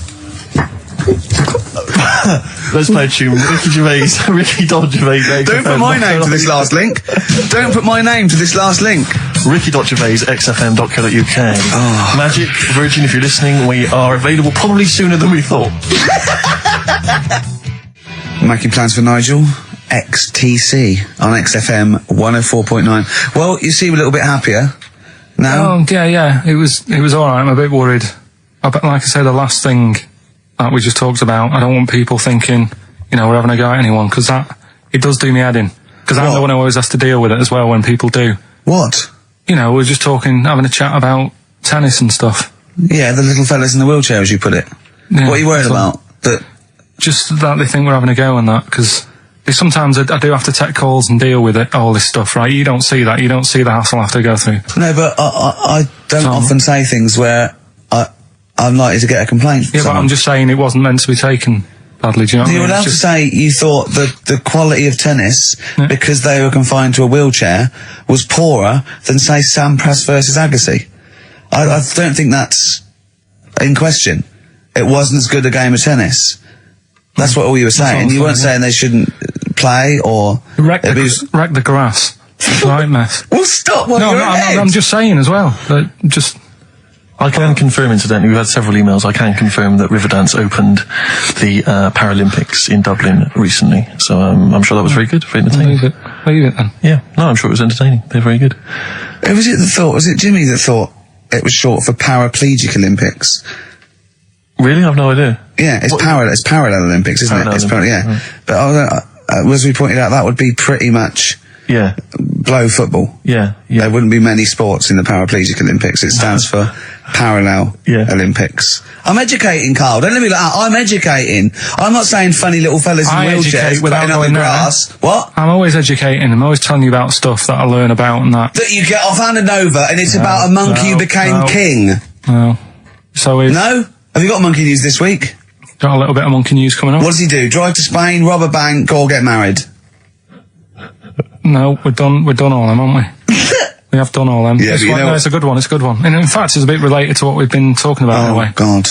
Let's play a tune. Ricky Gervais. Don't put my name to this last link. Don't put my name to this last link. Ricky.Gervais, xfm.co.uk. Oh. Magic, Virgin, if you're listening, we are available probably sooner than we thought. Making plans for Nigel. XTC on XFM 104.9. Well, you seem a little bit happier now. Oh, yeah. It was alright. I'm a bit worried. Like I say, the last thing that we just talked about, I don't want people thinking, we're having a go at anyone, because it does do me head in. Because I'm the one who always has to deal with it as well when people do. What? We're just having a chat about tennis and stuff. Yeah, the little fellas in the wheelchair, as you put it. Yeah, what are you worried about? Just that they think we're having a go on that, because sometimes I do have to take calls and deal with all this stuff, right? You don't see that. You don't see the hassle I have to go through. No, but I don't often say things where I'm likely to get a complaint. Yeah, but I'm just saying it wasn't meant to be taken badly, do you know what I mean? You're allowed to say you thought the quality of tennis, because they were confined to a wheelchair, was poorer than, say, Sampras versus Agassi. I don't think that's in question. It wasn't as good a game of tennis. That's what all you were saying. You weren't saying they shouldn't play or... Wreck the grass. Right, mess. Well, stop. I'm just saying as well. I can confirm, incidentally, we've had several emails, I can confirm that Riverdance opened the Paralympics in Dublin recently. So I'm sure that was very good, very entertaining. Leave it then. Yeah, no, I'm sure it was entertaining. They're very good. Who was it that thought? Was it Jimmy that thought it was short for Paraplegic Olympics? Really? I've no idea. Yeah, it's Parallel Olympics, isn't it? It's yeah. Right. But as we pointed out, that would be pretty much Yeah. blow football. Yeah. There wouldn't be many sports in the Paraplegic Olympics. It stands for Parallel Olympics. I'm educating, Carl. Don't let me like that. I'm educating. I'm not saying funny little fellas in wheelchairs playing up the grass. What? I'm always educating. I'm always telling you about stuff that I learn about and that. That you get off hand and over, and it's about a monkey who became king. No. So is... No? Have you got monkey news this week? Got a little bit of monkey news coming up. What does he do? Drive to Spain, rob a bank, or get married? No, we're done all them, aren't we? We have done all them. Yeah, it's a good one. It's a good one. And in fact, it's a bit related to what we've been talking about in a way. Oh, God.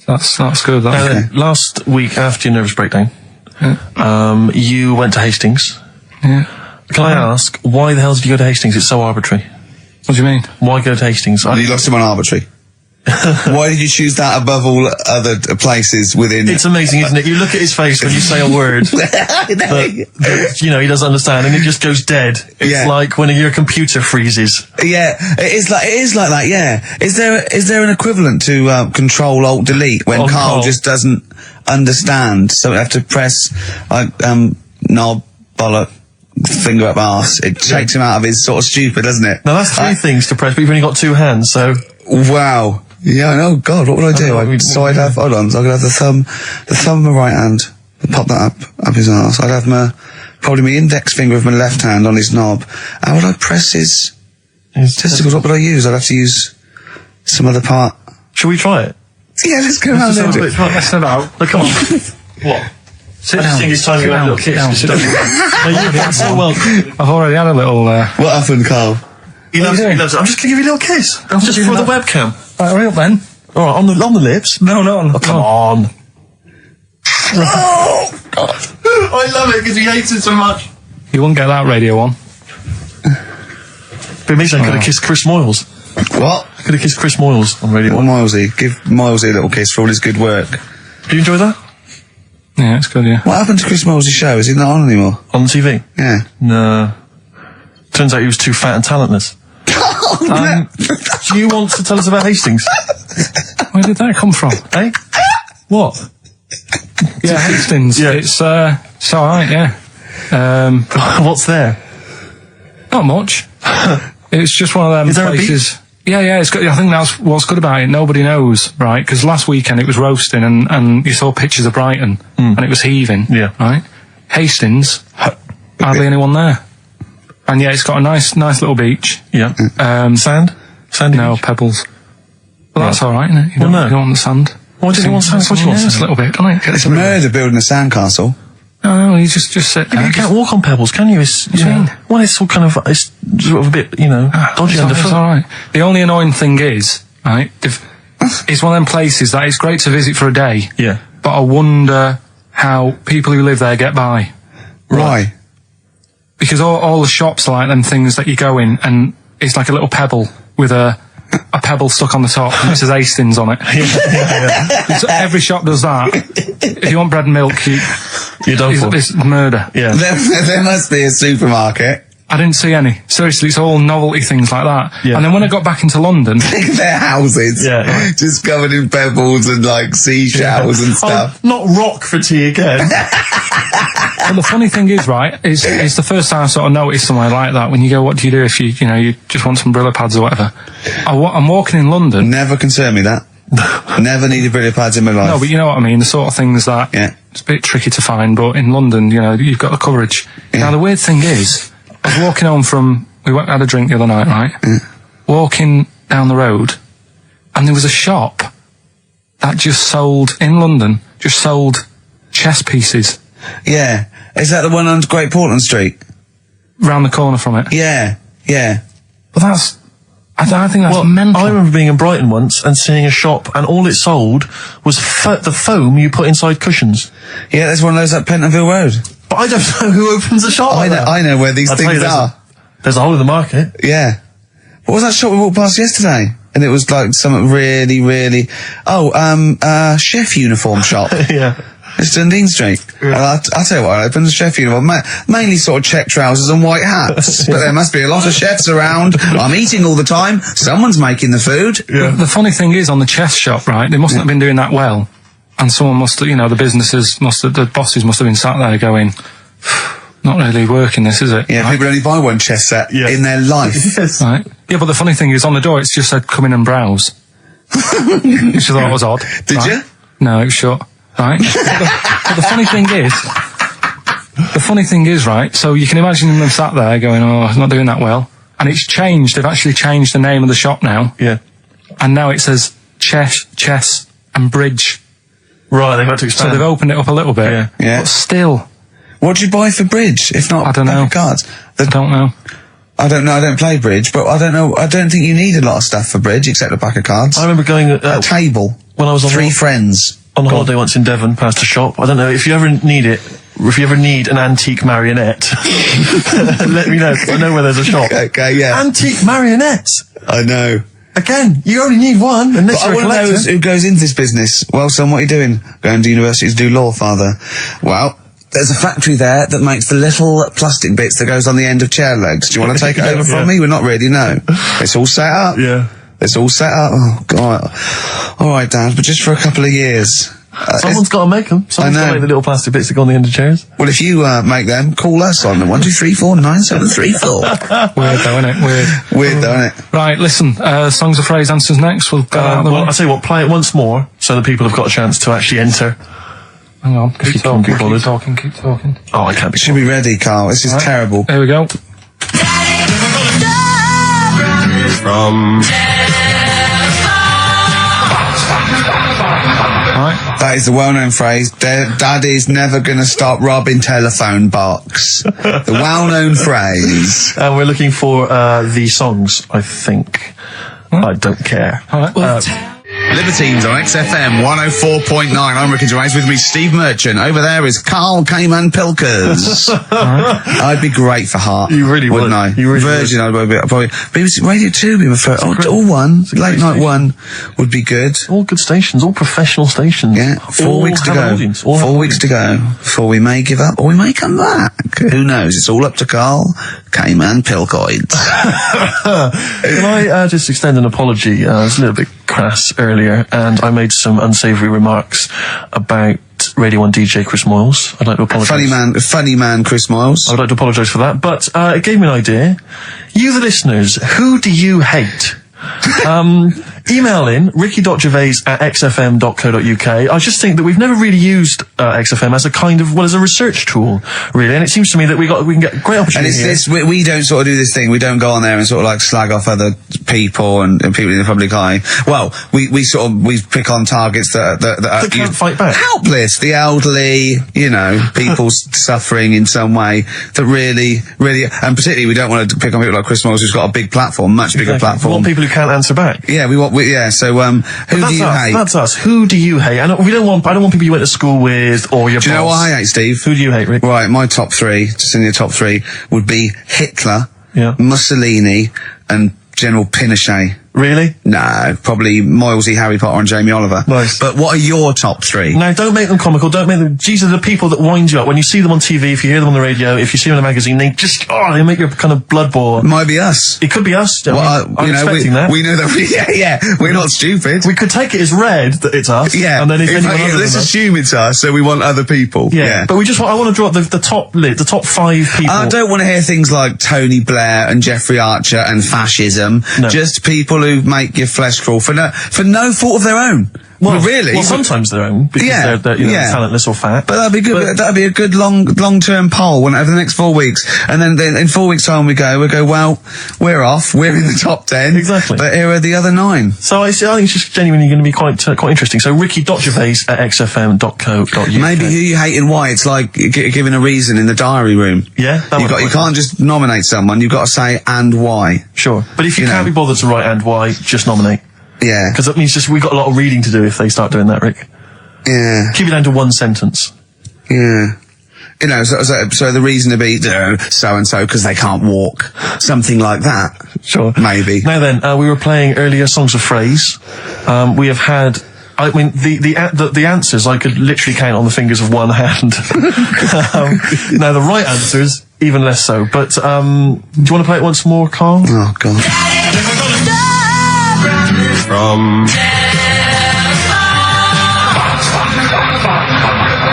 That's good. Last week, after your nervous breakdown, you went to Hastings. Yeah. Can I ask, why the hell did you go to Hastings? It's so arbitrary. What do you mean? Why go to Hastings? You lost him on arbitrary. Why did you choose that above all other places within... It's amazing, isn't it? You look at his face when you say a word that, you know, he doesn't understand, and it just goes dead. It's like when your computer freezes. Yeah, it is like that, yeah. Is there an equivalent to Control-Alt-Delete when Carl just doesn't understand, so we have to press, like, knob, bollock, finger up arse. It takes him out of his sort of stupid, doesn't it? Now, that's three things to press, but you've only got two hands, so... Wow. Yeah, I know. God, what would I do? I'd have, hold on, so I could have the thumb of my right hand, pop that up his arse. I'd have probably my index finger of my left hand on his knob. How would I press his testicles? What would I use? I'd have to use some other part. Shall we try it? Yeah, let's go around there. Let's set out. Look, come on. What? Sit I down. think it's time to have a little kiss. You've done so well. I've already had a little... What happened, Carl? He loves it. I'm just going to give you a little kiss. Just for the webcam. Right, hurry up then. All right, on the lips. No, not on. Oh, come on. Oh, God. I love it because he hates it so much. You wouldn't get that radio on. But it means I could have kissed Chris Moyles. What? I could have kissed Chris Moyles on Radio 1. Milesy. Give Milesy a little kiss for all his good work. Do you enjoy that? Yeah, it's good, yeah. What happened to Chris Moyles' show? Is he not on anymore? On TV? Yeah. No. Turns out he was too fat and talentless. Do you want to tell us about Hastings? Where did that come from? Eh? What? Yeah, Hastings. Yeah. It's alright, yeah. What's there? Not much. It's just one of them Is there places. Yeah, it's good. I think that's what's good about it. Nobody knows, right? Because last weekend it was roasting and you saw pictures of Brighton and it was heaving. Yeah. Right? Hastings, hardly anyone there. And yeah, it's got a nice little beach. Yeah. Sand? Sandy No, beach? pebbles. Well, that's alright, isn't it? You don't want the sand. Why does he want sand? What do you want Just a sand? little bit, don't it? It's murder building a sandcastle. No, you just sit there. You can't walk on pebbles, can you? It's, What do you mean? Well, it's all kind of, it's sort of a bit, you know, dodgy underfoot. It's alright. The only annoying thing is, right, it's one of them places that it's great to visit for a day. Yeah. But I wonder how people who live there get by. Why? Because all the shops are like them things that you go in and it's like a little pebble with a pebble stuck on the top and it says Hastings on it. So every shop does that. If you want bread and milk, You're done for. it's murder. Yeah. There must be a supermarket. I didn't see any. Seriously, it's all novelty things like that. Yeah. And then when I got back into London... Their houses. Yeah. Just covered in pebbles and like seashells and stuff. Oh, not rock for tea again. Well, the funny thing is, right, it's the first time I sort of noticed somewhere like that when you go, what do you do if you just want some Brillo pads or whatever? I'm walking in London. Never concerned me that. Never needed Brillo pads in my life. No, but you know what I mean, the sort of things that it's a bit tricky to find, but in London, you've got the coverage. Yeah. Now, the weird thing is, I was walking home we had a drink the other night, right? Yeah. Walking down the road, and there was a shop that just sold chess pieces. Yeah. Is that the one on Great Portland Street? Round the corner from it. Yeah. But I think that's mental. I remember being in Brighton once and seeing a shop, and all it sold was the foam you put inside cushions. Yeah, there's one of those at Pentonville Road. But I don't know who opens the shop. I know where these things are. There's a hole in the market. Yeah. What was that shop we walked past yesterday? And it was like something really, really... chef uniform shop. Yeah. It's Dundee Street. Yeah. I'll tell you what, I opened a chef uniform. Mainly sort of check trousers and white hats. But there must be a lot of chefs around. I'm eating all the time. Someone's making the food. Yeah. The funny thing is, on the chess shop, right, they mustn't have been doing that well. And someone must have, the bosses must have been sat there going, not really working, this, is it? Yeah, right? people only buy one chess set in their life. Yes. Right. Yeah, but the funny thing is, on the door, it's just said, come in and browse. Which I thought was odd. Did you? No, it was shut. Right. But the funny thing is, right, so you can imagine them sat there going, oh, it's not doing that well. And it's changed. They've actually changed the name of the shop now. Yeah. And now it says chess and bridge. Right, they've had to expand. So they've opened it up a little bit. Yeah. But still. What do you buy for bridge, if not I don't know. cards? I don't know. I don't know, I don't play bridge, but I don't know, I don't think you need a lot of stuff for bridge except a pack of cards. I remember going a table. When I was on three friends. On holiday once in Devon, past a shop. I don't know, if you ever need it, or if you ever need an antique marionette, let me know, 'cause I know where there's a shop. Okay, yeah. Antique marionettes! I know. Again, you only need one, unless But I you're a want to know collector. who goes into this business. Well, son, what are you doing? Going to university to do law, father. Well, there's a factory there that makes the little plastic bits that goes on the end of chair legs. Do you want to take it over from me? We're not really, no. It's all set up. Yeah. It's all set up. Oh, God. All right, Dad, but just for a couple of years. Someone's got to make them. Someone's got to make the little plastic bits that go on the end of chairs. Well, if you make them, call us on the 123497734. Weird though, isn't it? Weird though, isn't it? Right, listen, songs of phrase answers next. We'll go out of the Well, way. I'll tell you what, play it once more, so that people have got a chance to actually enter. Hang on, If you can be bothered. keep talking. Oh, I can't be Should be ready, Carl. This is terrible. Here we go. That is the well-known phrase, Daddy's never gonna stop robbing telephone box. The well-known phrase. And we're looking for the songs, I think. I don't care. All right. Libertines on XFM 104.9. I'm Ricky Gervais, with me Steve Merchant. Over there is Karl Pilkington. I'd be great for Heart. You really would. Wouldn't I? You really Virgin, I'd probably. BBC Radio 2 would be my first. All one. Late night one would be good. All good stations, all professional stations. Yeah, 4 All weeks to have an go. audience, all have 4 an weeks to go before we may give up or we may come back. Who knows? It's all up to Karl Pilkington. Can I just extend an apology? I was a little bit crass earlier, and I made some unsavoury remarks about Radio 1 DJ Chris Moyles. I'd like to apologise. Funny man Chris Moyles. I would like to apologise for that, but it gave me an idea. You, the listeners, who do you hate? Email in ricky.gervais@xfm.co.uk. I just think that we've never really used XFM as a kind of, as a research tool, really, and it seems to me that we can get great opportunity. And it's this, we don't sort of do this thing, we don't go on there and sort of like slag off other people and people in the public eye. Well, we pick on targets that can't fight back. Helpless, the elderly, people suffering in some way that really, and particularly we don't want to pick on people like Chris Moyles, who's got a big platform, much bigger platform. We want people who can't answer back. Yeah, so, who do you hate? That's us. Who do you hate? I don't want people you went to school with or your boss. Do you know what I hate, Steve? Who do you hate, Rick? Right, my top three, just in your top three, would be Hitler, Mussolini, and General Pinochet. Really? No, probably Moylesy, Harry Potter and Jamie Oliver. Nice. But what are your top three? Now, don't make them comical, don't make them... These are the people that wind you up. When you see them on TV, if you hear them on the radio, if you see them in a magazine, they just... they make your kind of blood boil. It might be us. It could be us. Well, I'm expecting that. We know that... we're not stupid. We could take it as read that it's us. Yeah. And then if anyone other let's than us, assume it's us, so we want other people. Yeah. But I want to draw up the top five people. I don't want to hear things like Tony Blair and Jeffrey Archer and fascism. No. Just people who make your flesh crawl for no fault of their own. Well, really? Well, sometimes their own, because they're talentless or fat. But that'd be good. That'd be a good long-term poll over the next 4 weeks. And then in 4 weeks' time we go, well, we're off. We're in the top 10. Exactly. But here are the other 9. So I think it's just genuinely going to be quite interesting. So ricky.gervais@xfm.co.uk. Maybe who you hate and why. It's like giving a reason in the diary room. Yeah. You can't just nominate someone. You've got to say and why. Sure. But if you can't be bothered to write and why, just nominate. Yeah. Because that means we've got a lot of reading to do if they start doing that, Rick. Yeah. Keep it down to one sentence. Yeah. So the reason to be so-and-so because they can't walk. Something like that. Sure. Maybe. Now then, we were playing earlier songs of phrase. We have had... the answers I could literally count on the fingers of one hand. Now the right answers, even less so. But, do you want to play it once more, Karl? Oh, God.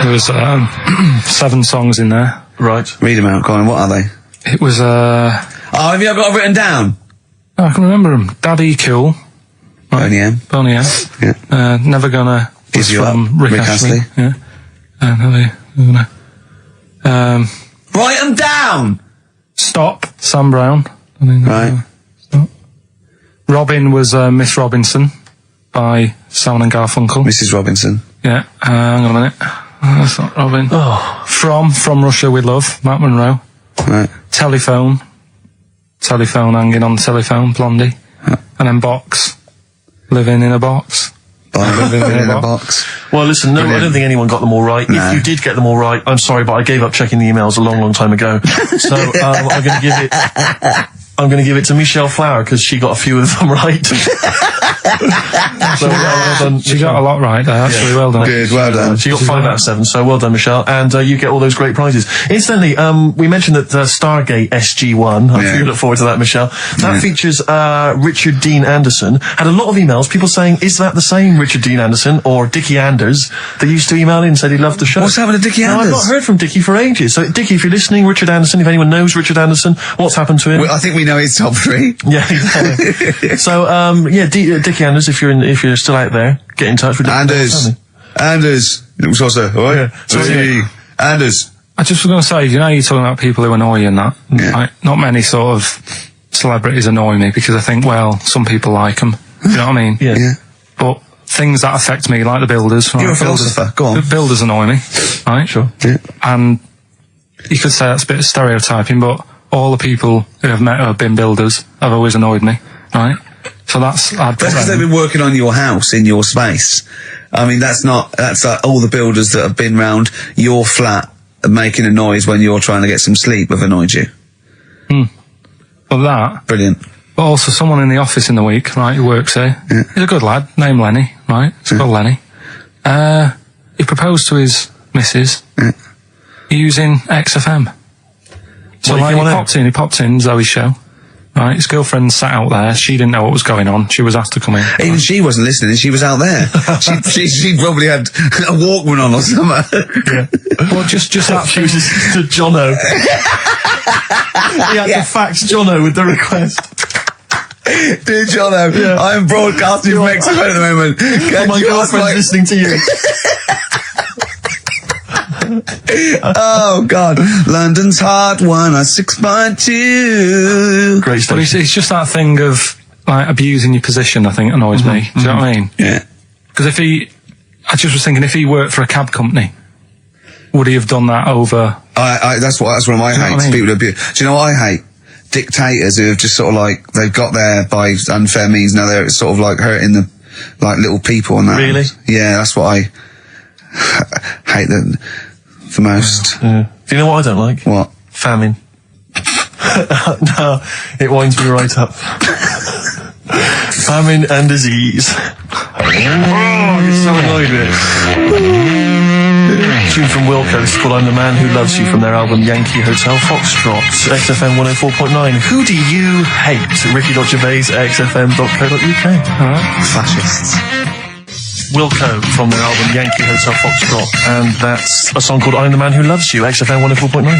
There was 7 songs in there. Right. Read them out, go on. What are they? It was, Oh, have you got it written down? Oh, I can remember them. Daddy Cool. Right. Boney M. Boney M. Yeah. Never Gonna. Gives You Up. Rick Astley. Yeah. Never Gonna. Write them down! Stop, Sam Brown. Right. Stop. Robin was Miss Robinson by Simon and Garfunkel. Mrs. Robinson. Yeah. Hang on a minute. That's not Robin. Oh. From Russia with Love, Matt Monro. Right. Telephone hanging on the telephone, Blondie. And then Box, Living in a Box. Living in a box. Well, listen, no, I don't think anyone got them all right. No. If you did get them all right, I'm sorry, but I gave up checking the emails a long, long time ago. So I'm going to give it to Michelle Flower because she got a few of them right. So well done. She got a lot right there, actually. Well done. Good, well done. She got 5 out of 7, so well done, Michelle. And you get all those great prizes. Incidentally, we mentioned that Stargate SG-1, I'm sure you look forward to that, Michelle. That features Richard Dean Anderson. Had a lot of emails, people saying, is that the same Richard Dean Anderson or Dickie Anders that used to email in and said he loved the show? What's happened to Dickie No, Anders? I've not heard from Dickie for ages. So, Dickie, if you're listening, Richard Anderson, if anyone knows Richard Anderson, what's happened to him? I think we know his top 3. Yeah, exactly. So, Dickie Anders, if you're still out there, get in touch with Anders. It was also, oh yeah. Hey, Anders. I just was going to say, you're talking about people who annoy you and that. Yeah. Not many sort of celebrities annoy me because I think, well, some people like them. You know what I mean? Yeah. But things that affect me, like the builders. You're a philosopher. Go on. The builders annoy me, right? Sure. Yeah. And you could say that's a bit of stereotyping, but all the people who I've met who have been builders have always annoyed me, right? So that's because they've been working on your house in your space. I mean, that's like all the builders that have been round your flat making a noise when you're trying to get some sleep have annoyed you. Well, that. Brilliant. But also someone in the office in the week, right, who works here. Yeah. He's a good lad, named Lenny, right? It's called Lenny. He proposed to his missus using XFM. So he popped in Zoe's show. Right, his girlfriend sat out there. She didn't know what was going on. She was asked to come in. Even she wasn't listening. She was out there. she probably had a Walkman on or something. Yeah. Well, just that. She was just to Jono. He had to fax Jono with the request. Dear Jono, I'm broadcasting from XFM at the moment. Can my girlfriend's listening to you. Oh God, London's Hot 106.2. Great stuff. But it's just that thing of like abusing your position. I think annoys me. Do you know what I mean? Yeah. Because I just was thinking, if he worked for a cab company, would he have done that over? That's one of my hates. People who abuse. Do you know what I hate? Dictators who have just sort of like they've got there by unfair means. Now they're sort of like hurting the little people and that. Really? Yeah, that's what I hate the most. Yeah. Do you know what I don't like? What? Famine. No, it winds me right up. Famine and disease. Oh, I get so annoyed with it. Tune from Wilco's called I'm the Man Who Loves You from their album Yankee Hotel Foxtrot, XFM 104.9. Who do you hate? Ricky.Gervais, xfm.co.uk. Fascists. Wilco from their album Yankee Hotel Foxtrot, and that's a song called I'm the Man Who Loves You, XFM 104.9.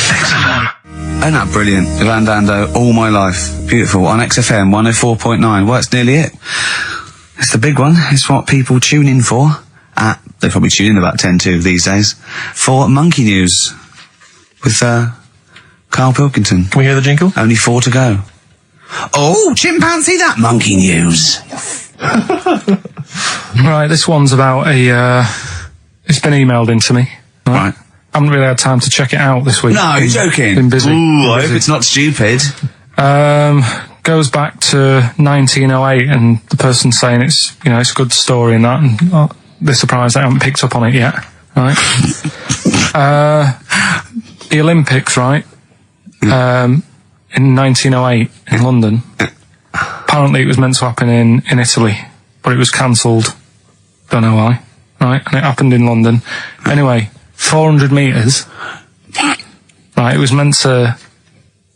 XFM. Isn't that brilliant? Van Dando, All My Life. Beautiful. On XFM 104.9. Well, that's nearly it. It's the big one. It's what people tune in for. They probably tune in about 10-2 these days. For Monkey News. With, Karl Pilkington. Can we hear the jingle? Only 4 to go. Oh, chimpanzee, that Monkey News. Right, this one's about it's been emailed into me. Right. I haven't really had time to check it out this week. No, you're joking. Been busy. Ooh, I hope it's not stupid. Goes back to 1908, and the person's saying it's a good story and that, and they're surprised I haven't picked up on it yet. Right. The Olympics, right? In 1908 in London. Apparently it was meant to happen in Italy, but it was cancelled. Don't know why. Right, and it happened in London. Anyway, 400 metres. Right, it was meant to...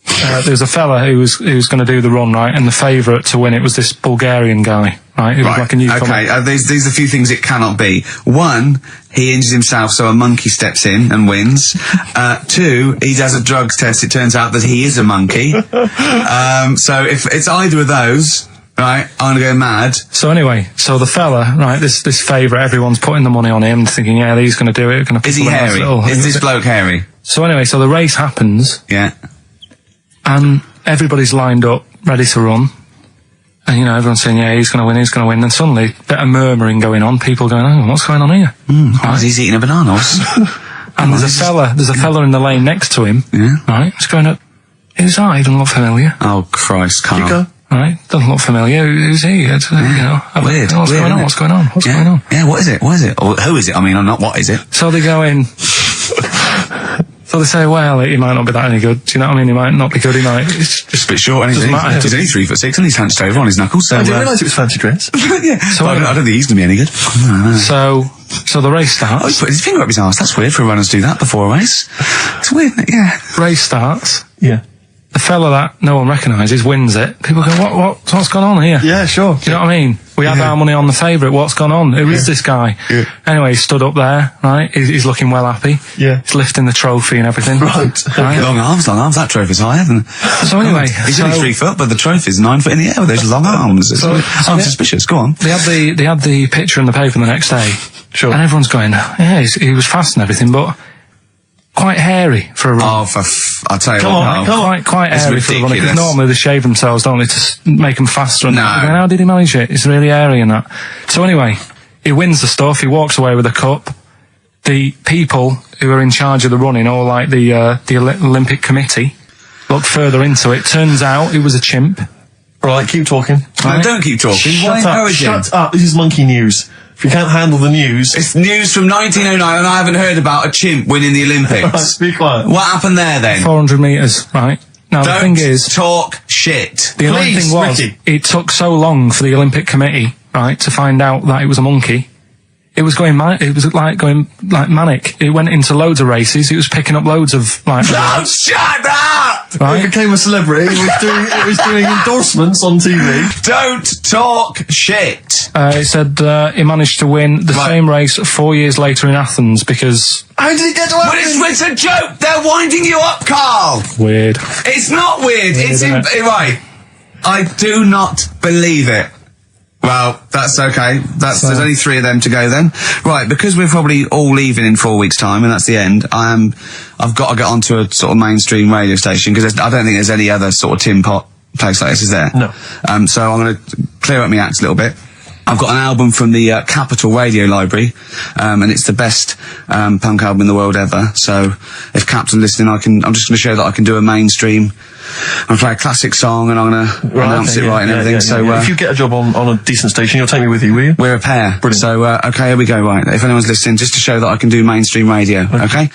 there was a fella who was going to do the run, right, and the favourite to win it was this Bulgarian guy, right? It was like a newcomer. Okay, these are a few things it cannot be. One, he injures himself, so a monkey steps in and wins. Two, he does a drugs test. It turns out that he is a monkey. So if it's either of those, right, I'm gonna go mad. So anyway, so the fella, right, this favourite, everyone's putting the money on him, thinking, yeah, he's going to do it. Is he hairy? Is this bloke hairy? So anyway, so the race happens. Yeah. And everybody's lined up, ready to run. And, you know, everyone's saying, yeah, he's going to win, he's going to win. And suddenly, a bit of murmuring going on. People going, oh, what's going on here? Right. He's eating a banana. And there's a fella in the lane next to him. Yeah. Right? He's going up, who's that? He doesn't look familiar. Oh, Christ, Carl. You go. Right? Doesn't look familiar. Who's he? It's, you know, weird. What's going on? What's going on? What's going on? Yeah, what is it? What is it? Or who is it? I mean, not what is it? So they go in. So they say, well, he might not be that any good. Do you know what I mean? He might not be good. He might. It's just a bit short, isn't he? He's only 3'6", and he's hunched over on his knuckles. So I didn't realise it was fancy dress. Yeah. So I don't think he's going to be any good. So the race starts. Oh, he put his finger up his arse. That's weird for runners to do that before a race. It's weird, isn't it? Yeah. Race starts. Yeah. The fella that no one recognises wins it. People go, what's gone on here? Yeah, sure. Do you know what I mean? We had our money on the favourite. What's gone on? Who is this guy? Yeah. Anyway, he stood up there, right? He's looking well happy. Yeah. He's lifting the trophy and everything. Right. Long arms. That trophy's higher than... So anyway... He's only 3 foot, but the trophy's 9 foot in the air with those long arms. I'm suspicious. Go on. They had the picture in the paper the next day. Sure. And everyone's going, yeah, he was fast and everything, but... quite hairy for a run. I'll tell you what. Quite hairy for a run. Because normally they shave themselves, don't they, to make them faster. And how did he manage it? It's really hairy and that. So anyway, he wins the stuff. He walks away with a cup. The people who are in charge of the running, or like the Olympic Committee, look further into it. Turns out it was a chimp. Right, keep talking. No, don't keep talking. Shut up. This is monkey news. If you can't handle the news... It's news from 1909 and I haven't heard about a chimp winning the Olympics. Right, be quiet. What happened there then? 400 metres, right? Now Don't the thing is... talk shit. The only thing was, Ricky. it took so long for the Olympic Committee, right, to find out that it was a monkey. It was going manic. It went into loads of races. It was picking up loads of, like... Oh, shut up! He became a celebrity. It was doing endorsements on TV. Don't talk shit. It said he managed to win the same race 4 years later in Athens because... How did he get to Athens? But it's a joke. They're winding you up, Carl. Weird. It's not weird. Right. I do not believe it. Well, that's okay. There's only 3 of them to go then. Right, because we're probably all leaving in 4 weeks' time, and that's the end, I've got to get onto a sort of mainstream radio station, because I don't think there's any other sort of tin pot place like this, is there? No. So I'm going to clear up my act a little bit. I've got an album from the Capitol Radio Library, and it's the best punk album in the world ever. So if Cap's listening, I'm just going to show that I can do a mainstream. I'm play a classic song, and I'm going to announce it right and everything. So if you get a job on a decent station, you'll take me with you, will you? We're a pair. Brilliant. So okay, here we go. Right, if anyone's listening, just to show that I can do mainstream radio. Okay.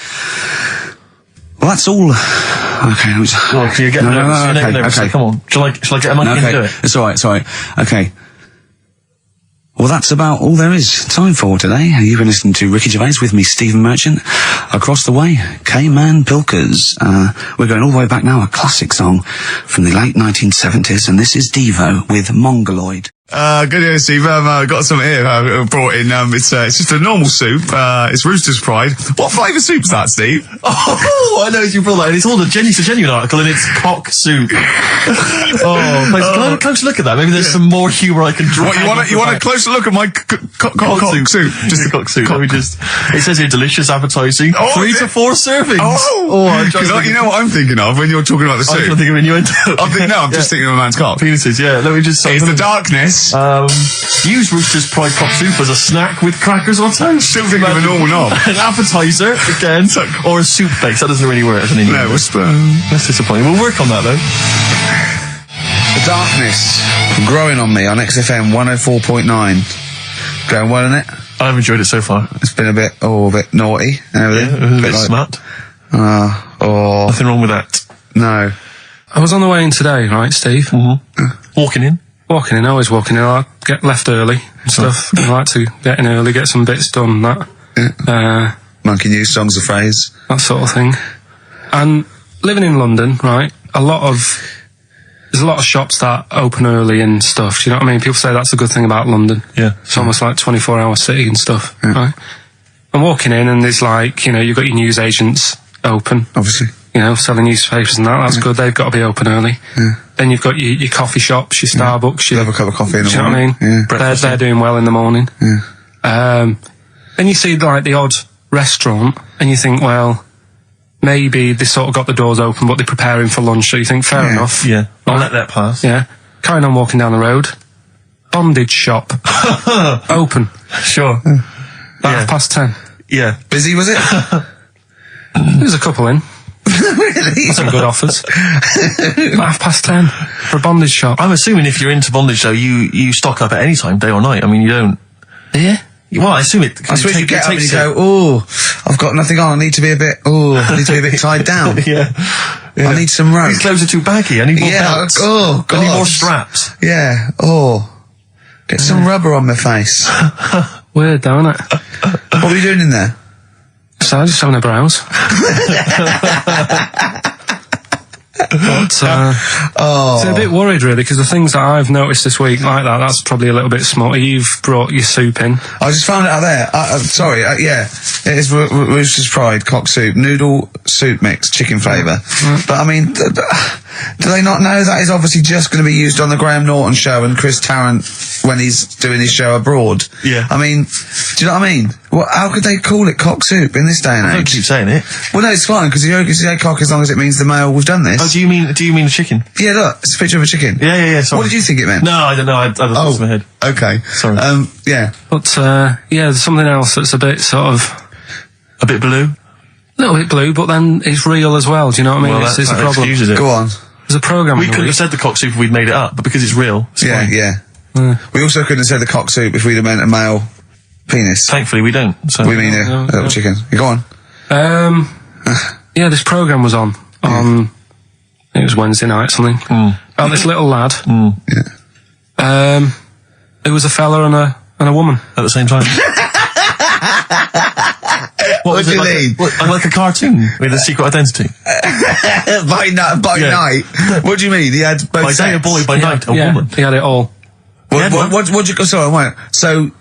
Well, that's all. Okay. You're getting nervous. Okay. Come on. Shall I get a monkey and do it? It's all right. Okay. Well, that's about all there is time for today. You've been listening to Ricky Gervais with me, Stephen Merchant. Across the way, K-Man Pilkers. We're going all the way back now, a classic song from the late 1970s, and this is Devo with Mongoloid. Good evening, Steve. I've got some here brought in. It's just a normal soup. It's Rooster's Pride. What flavour soup's that, Steve? Oh, I know you brought that. And it's all it's a genuine article, and it's cock soup. Can I have a closer look at that? Maybe there's some more humour I can draw. What, you want a closer look at my cock soup? Just a cock soup. It says here, delicious, appetising. 3 to 4 servings. You know what I'm thinking of when you're talking about the soup? I'm thinking of innuendo. I'm just thinking of a man's cock. Penises, yeah. Let me just... It's the darkness. Use Rooster's Pride cock soup as a snack with crackers or toast. Still thinking of a normal knob. An appetiser, again, or a soup base. That doesn't really work as an Indian. No, that's disappointing. We'll work on that, though. The darkness growing on me on XFM 104.9. Going well, isn't it? I've enjoyed it so far. It's been a bit naughty and everything. Yeah, a bit smart. Nothing wrong with that. No. I was on the way in today, right, Steve? Mm-hmm. Walking in, always walking in. I get left early and stuff. I like to get in early, get some bits done, Monkey News, songs of phrase. That sort of thing. And living in London, right, there's there's a lot of shops that open early and stuff. Do you know what I mean? People say that's a good thing about London. Yeah. It's almost like 24-hour city and stuff, right? I'm walking in and there's like, you know, you've got your news agents open. Obviously. You know, selling newspapers and that's good. They've got to be open early. Yeah. Then you've got your coffee shops, your Starbucks. You'll have a cup of coffee in the morning. morning. Do you know what I mean? They're doing well in the morning. Yeah. Then you see like the odd restaurant and you think, well, maybe they sort of got the doors open but they're preparing for lunch, so you think, fair enough. Yeah, I'll Right. let that pass. Yeah. Carrying on walking down the road. Bondage shop. Open. Sure. About 10:30. Yeah. Busy, was it? There's a couple in. Really? Some good offers. 10:30 for a bondage shop. I'm assuming if you're into bondage, though, you stock up at any time, day or night. I mean, you don't... Yeah. Well, I assume it... I suppose you get up and you go, oh, I've got nothing on, I need to be a bit tied down. Yeah. I need some rope. These clothes are too baggy. I need more belts. Oh, God. I need more straps. Yeah, get some rubber on my face. Weird, don't it? What were you doing in there? So just having a browse. But, so a bit worried really, because the things that I've noticed this week like that's probably a little bit small. You've brought your soup in. I just found it out there. Sorry, yeah. It is Rooster's Pride, cock soup, noodle soup mix, chicken flavour. But I mean, do they not know that is obviously just going to be used on the Graham Norton show and Chris Tarrant when he's doing his show abroad? Yeah. I mean, do you know what I mean? How could they call it cock soup in this day and age? Don't keep saying it. Well, no, it's fine, because you can say cock as long as it means the male, we've done this. Oh, do you mean the chicken? Yeah, look, it's a picture of a chicken. Yeah, sorry. What did you think it meant? No, I don't know. I thought it was in my head. Okay. Sorry. Yeah. But, there's something else that's a bit sort of... A bit blue? A little bit blue, but then it's real as well, do you know what I mean? Well, it's a that problem. excuses it. Go on. There's a programme We couldn't have said the cock soup if we'd made it up, but because it's real, it's fine. Yeah. We also couldn't have said the cock soup if we'd have meant a male penis. Thankfully, we don't. So. We mean a little chicken. You go on. This programme was on. It was Wednesday night or something. About this little lad. Yeah. It was a fella and a woman. At the same time. What do you mean? Like a cartoon with a secret identity? By night? What do you mean? He had both By day a boy, by night a woman. He had it all. What you... Sorry, wait. So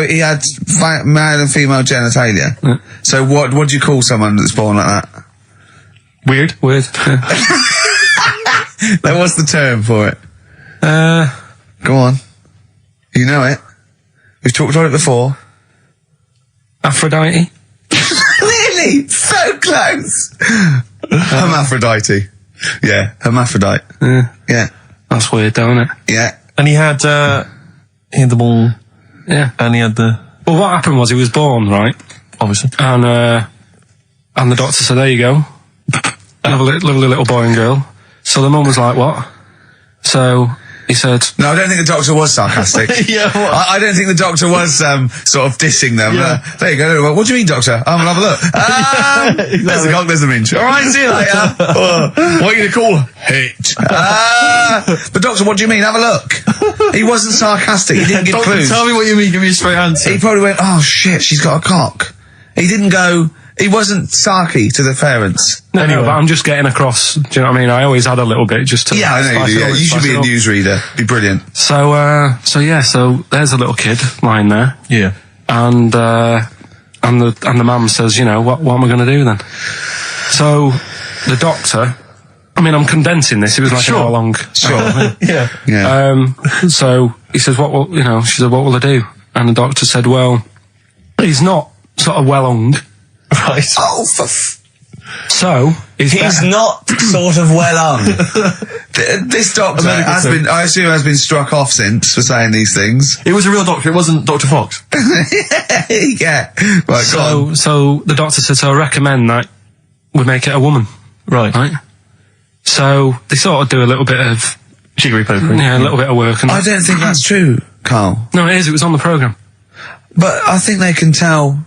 he had male and female genitalia. Yeah. So what do you call someone that's born like that? Weird. Like, what's the term for it? Go on. You know it. We've talked about it before. Aphrodite. Really? So close. Hermaphrodite. Yeah, hermaphrodite. Yeah. That's weird, don't it? Yeah. And he had the ball. Yeah. And he had the... Well, what happened was he was born, right? Obviously. And the doctor said, there you go. Lovely little boy and girl. So the mum was like, what? So he said... No, I don't think the doctor was sarcastic. Yeah, what? I don't think the doctor was sort of dissing them. Yeah. There you go. What do you mean, doctor? We'll have a look. There's the cock, there's the minge. All right, see you later. What are you going to call it? But doctor, what do you mean? Have a look. He wasn't sarcastic. He didn't give Doctor, clues. tell me what you mean. Give me a straight answer. He probably went, oh shit, she's got a cock. He didn't go... He wasn't sarky to the parents. No, but I'm just getting across. Do you know what I mean? I always had a little bit just to... Yeah, I know you do. Yeah. You should be a newsreader. Be brilliant. So there's a little kid lying there. Yeah. And the mum says, you know, what am I going to do then? So the doctor... I mean, I'm condensing this. It was like an hour long. Sure. Yeah. So he says, she said, what will I do? And the doctor said, well, he's not sort of well hung. Right. Oh, so he's not sort of well on. This doctor I assume has been struck off since for saying these things. It was a real doctor. It wasn't Dr. Fox. Yeah. Right. So the doctor said, so I recommend that we make it a woman. Right. So they sort of do a little bit of jiggery pokery. Yeah, a little bit of work. I don't think that's true, Carl. No, it is. It was on the programme. But I think they can tell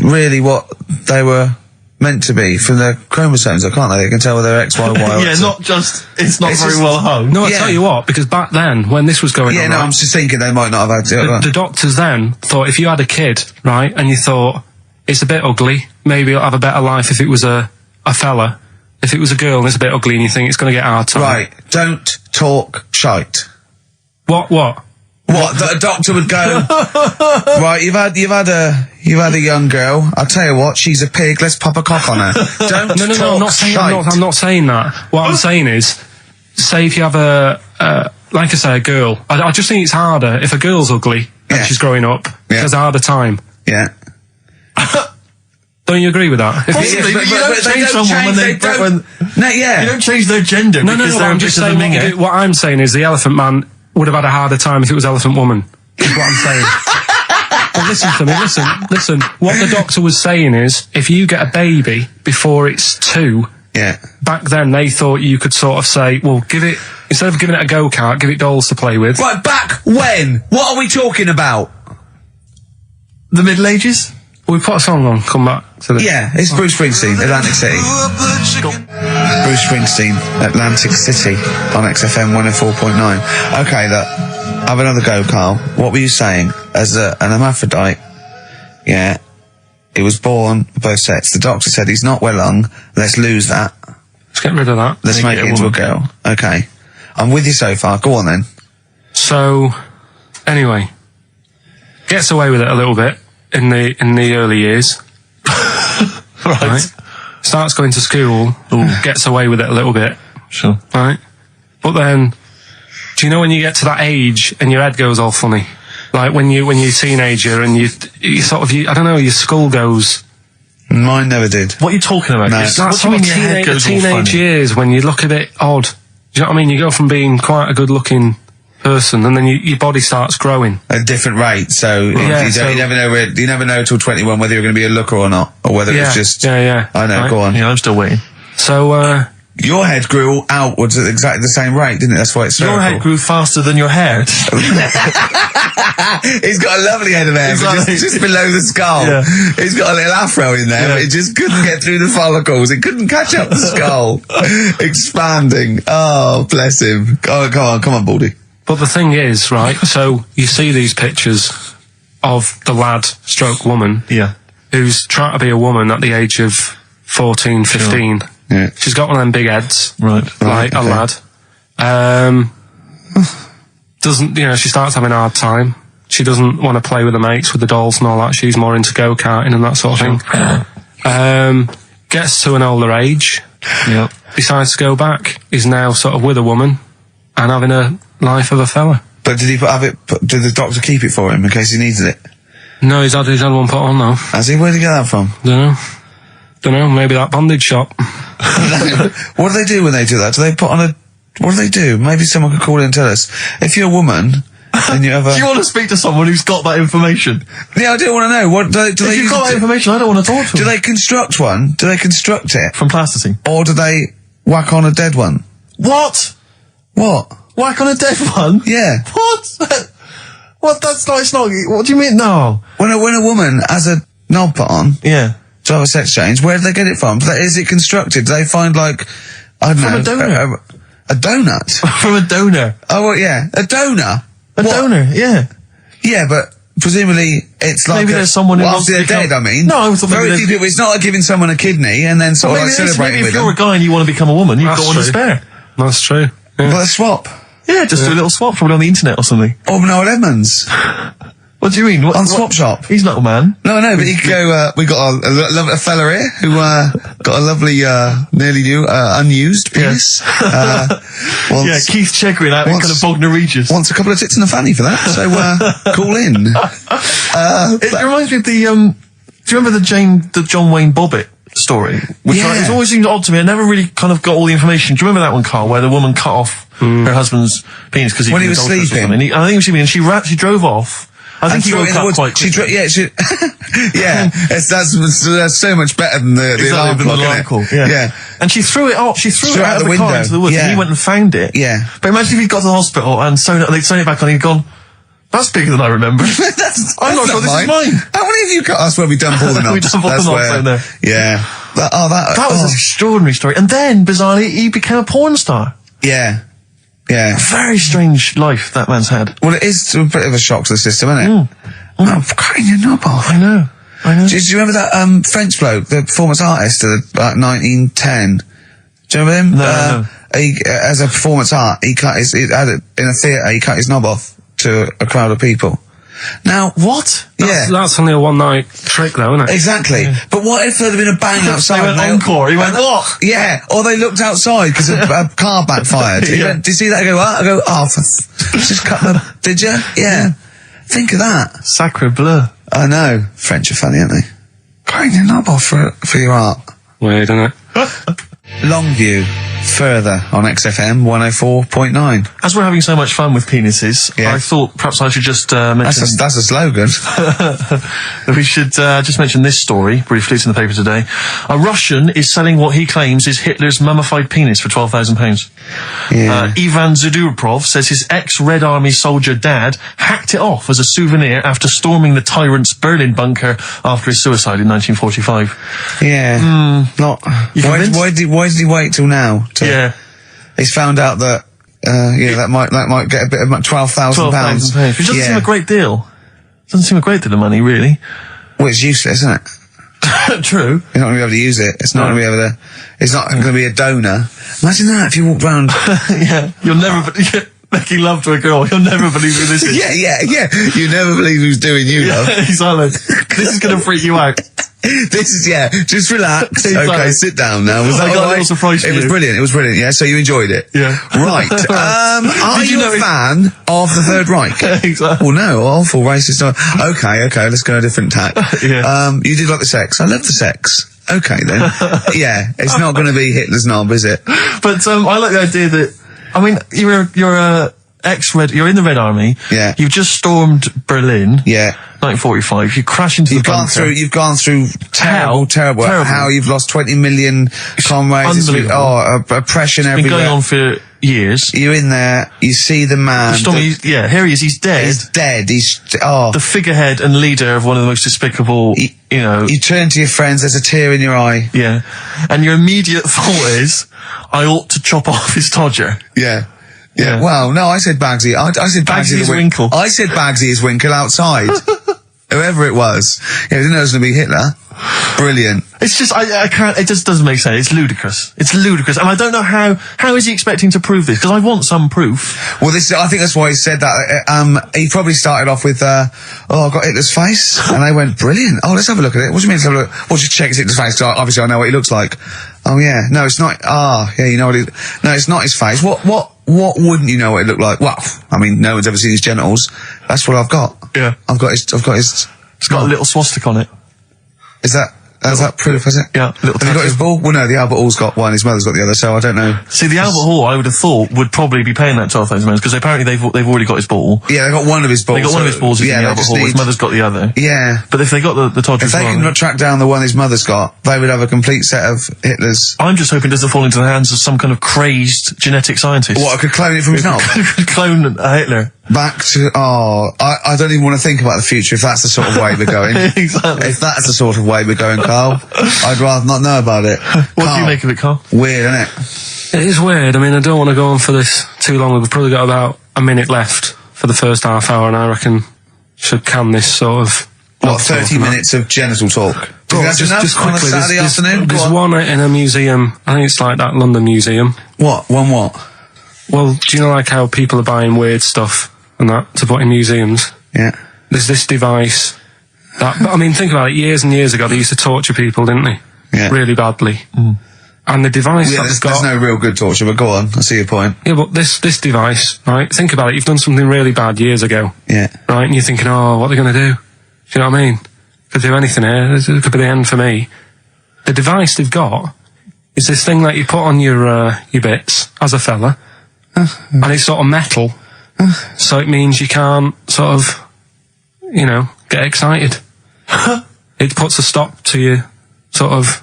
really what they were meant to be from their chromosomes, can't they? They can tell whether they're X, Y, Y. Yeah, it's not very well hung. No, I tell you what, because back then, when this was going on... Yeah, no, I'm just thinking they might not have had it. The doctors then thought if you had a kid, right, and you thought, it's a bit ugly, maybe it'll have a better life if it was a fella, If it was a girl and it's a bit ugly and you think it's going to get hard time. Right, don't talk shite. What? What? That a doctor would go, right, you've had a young girl, I'll tell you what, she's a pig, let's pop a cock on her. Don't No, talk I'm not saying, shite. I'm not saying that. What I'm saying is, say if you have like I say, a girl, I just think it's harder if a girl's ugly and she's growing up, she has a harder time. Yeah. Don't you agree with that? Possibly, but you don't change someone when they don't. You don't change their gender. No, I'm just saying what I'm saying is the Elephant Man would have had a harder time if it was Elephant Woman. Is what I'm saying. But listen to me, listen. What the doctor was saying is, if you get a baby before it's 2, back then they thought you could sort of say, well, instead of giving it a go-kart, give it dolls to play with. Right, back when? What are we talking about? The Middle Ages? We put a song on, come back to this. Yeah, it's Bruce Springsteen, Atlantic City. Bruce Springsteen, Atlantic City, on XFM 104.9. Okay, look, have another go, Carl. What were you saying? As an hermaphrodite, he was born both sets. The doctor said he's not well lung, let's lose that. Let's get rid of that. Let's make it into a girl. Okay. I'm with you so far, go on then. So, anyway, gets away with it a little bit. In the early years, right? Starts going to school, gets away with it a little bit, sure, right? But then, do you know when you get to that age and your head goes all funny, like when you're a teenager and you sort of I don't know, your skull goes. Mine never did. What are you talking about? No. That's what teenage years when you look a bit odd. Do you know what I mean? You go from being quite a good-looking person, and then your body starts growing at a different rate. So you never know till 21 whether you're going to be a looker or not, or whether it's just. I know. Right? Go on. Yeah, I'm still waiting. So your head grew outwards at exactly the same rate, didn't it? That's why it's your head grew faster than your hair. He's got a lovely head of hair, just below the skull. Yeah. He's got a little afro in there, but it just couldn't get through the follicles. It couldn't catch up the skull, expanding. Oh, bless him. Oh, come on, Baldy. But the thing is, right, so you see these pictures of the lad stroke woman who's trying to be a woman at the age of 14, 15. Sure. Yeah. She's got one of them big heads. Right. Like a lad. She starts having a hard time. She doesn't want to play with the mates, with the dolls and all that. She's more into go-karting and that sort of thing. Gets to an older age. Yep. Decides to go back. Is now sort of with a woman and having a life of a fella. But did the doctor keep it for him in case he needed it? No, he's had one put on though. Has he? Where'd he get that from? Don't know, maybe that bondage shop. What do they do when they do that? Do they put on what do they do? Maybe someone could call in and tell us. If you're a woman, and you have a... Do you want to speak to someone who's got that information? Yeah, I do want to know. What do they if you've got that information, I don't want to talk to them. Do they construct one? Do they construct it? From plasticine? Or do they whack on a dead one? What? Whack on a dead one? Yeah. What? What? That's not, it's not, what do you mean? No. When a woman has a knob put on. Yeah. To have a sex change, where do they get it from? Is it constructed? Do they find, like, I don't know. From a donor. A donut? From a donor. Oh, well, yeah. A donor? Donor, yeah. Yeah, but presumably it's like... Maybe there's someone who wants after they're dead, I mean. No, I thought very few people. It's not like giving someone a kidney and then sort of like celebrating with them. Maybe if you're a guy and you want to become a woman, you've got one to spare. That's true. Yeah. Well, a swap. Yeah, just do a little swap, probably on the internet or something. Or Noel Edmonds. What do you mean? On Swap Shop. He's not a man. No, but you could go, we got a fella here who, got a lovely, nearly new, unused penis. Keith Chegrin out in kind of Bognor Regis. Wants a couple of tits and a fanny for that, so, call in. It reminds me of the, do you remember the John Wayne Bobbitt story? Which it's always seemed odd to me. I never really kind of got all the information. Do you remember that one, Carl, where the woman cut off her husband's penis because he was sleeping? I think he was sleeping and she drove off. I think he woke up quite quickly. That's so much better than the alarm clock. Yeah. And she threw it off. She threw it out of the car into the woods and he went and found it. Yeah. But imagine if he'd got to the hospital and they'd sewn it back on and he'd gone, that's bigger than I remember. I'm not sure this is mine. How many of you got us where we dump all the knobs? We dump all the knobs in there. Yeah. That was an extraordinary story. And then, bizarrely, he became a porn star. Yeah. Yeah. Very strange life that man's had. Well, it is a bit of a shock to the system, isn't it? I'm cutting your knob off. I know. Do you remember that French bloke, the performance artist of like 1910? Do you remember him? No. He, as a performance art, in a theatre, he cut his knob off to a crowd of people. Now, what? That's only a one-night trick, though, isn't it? Exactly. Yeah. But what if there'd been a bang outside? They went encore. He went, oh! Yeah. Or they looked outside because a car backfired. He went, did you see that? I go, what? I go, just cut the... Did you? Yeah. Think of that. Sacre bleu. I know. French are funny, aren't they? Cutting your knob off for your art. Weird, isn't it? Longview. Further on XFM 104.9. As we're having so much fun with penises, I thought perhaps I should just mention... That's a slogan. We should just mention this story, briefly. It's in the paper today. A Russian is selling what he claims is Hitler's mummified penis for £12,000. Yeah. Ivan Zadurprov says his ex-Red Army soldier dad hacked it off as a souvenir after storming the tyrant's Berlin bunker after his suicide in 1945. Yeah. Why did he wait till now? He's found out that that might get a bit of £12,000. Which doesn't seem a great deal. Doesn't seem a great deal of money, really. Well, it's useless, isn't it? True. You're not going to be able to use it. It's not going to be able to. It's not going to be a donor. Imagine that if you walked round. You'll never. Making love to a girl, you'll never believe who this is. Yeah. You never believe who's doing you, love. Exactly. This is going to freak you out. This is, just relax. Exactly. Okay, sit down now. Was that all right? It was brilliant. It was brilliant, yeah? So you enjoyed it? Yeah. Right. Are you a fan of the Third Reich? Exactly. Well, no, awful racist. Okay, let's go a different tack. You did like the sex. I love the sex. Okay, then. It's not going to be Hitler's knob, is it? But, I like the idea that, I mean, you're in the Red Army. Yeah. You've just stormed Berlin. Yeah. 1945. You crash into the bunker. You've gone through terrible. How you've lost 20 million comrades. Unbelievable. Oppression everywhere. It's been going on for years. You're in there. You see the man. Here he is. He's dead. He's dead. The figurehead and leader of one of the most despicable. You turn to your friends. There's a tear in your eye. Yeah. And your immediate thought is, I ought to chop off his todger. Yeah. Well, no, I said Bagsy. I said Bagsy's Winkle. I said Bagsy's Winkle outside. Whoever it was. I didn't know it was going to be Hitler. Brilliant. It's just, I can't, it just doesn't make sense. It's ludicrous. And I don't know how is he expecting to prove this? Because I want some proof. Well, I think that's why he said that. He probably started off with, I've got Hitler's face. And they went, brilliant. Oh, let's have a look at it. What do you mean let's have a look? Well, just check his Hitler's face. Obviously I know what he looks like. Oh yeah. No, it's not. You know what no, it's not his face. What wouldn't you know what it looked like? Well, I mean, no one's ever seen his genitals. That's what I've got. Yeah. I've got his. It's got a little swastika on it. Is that proof, is it? Yeah. Have you got his ball? Well, no, the Albert Hall's got one, his mother's got the other, so I don't know. See, the Albert Hall, I would have thought, would probably be paying that £12,000, because apparently they've already got his ball. Yeah, they got one of his balls. They got one of his balls in the Albert Hall, his mother's got the other. Yeah. But if they got the Todger as well... If they can track down the one his mother's got, they would have a complete set of Hitler's... I'm just hoping it doesn't fall into the hands of some kind of crazed genetic scientist. What, I could clone it from his knob? Could clone Hitler. Back to... I don't even want to think about the future if that's the sort of way we're going. Exactly. If that's the sort of way we're going, Carl, I'd rather not know about it. What do you make of it, Carl? Weird, isn't it? It is weird. I mean, I don't want to go on for this too long. We've probably got about a minute left for the first half hour, and I reckon should can this sort of... 30 minutes of genital talk? Just quickly, Saturday afternoon? There's one in a museum. I think it's like that London Museum. What? One what? Well, do you know like how people are buying weird stuff and that to put in museums? Yeah. There's this device that, I mean, think about it, years and years ago they used to torture people, didn't they? Yeah. Really badly. Mm. And the device there's no real good torture, but go on, I see your point. Yeah, but this device, right, think about it, you've done something really bad years ago. Yeah. Right, and you're thinking, what are they going to do? Do you know what I mean? Could do anything here, it could be the end for me. The device they've got is this thing that you put on your bits, as a fella, and it's sort of metal, so it means you can't sort of, get excited. It puts a stop to you, sort of...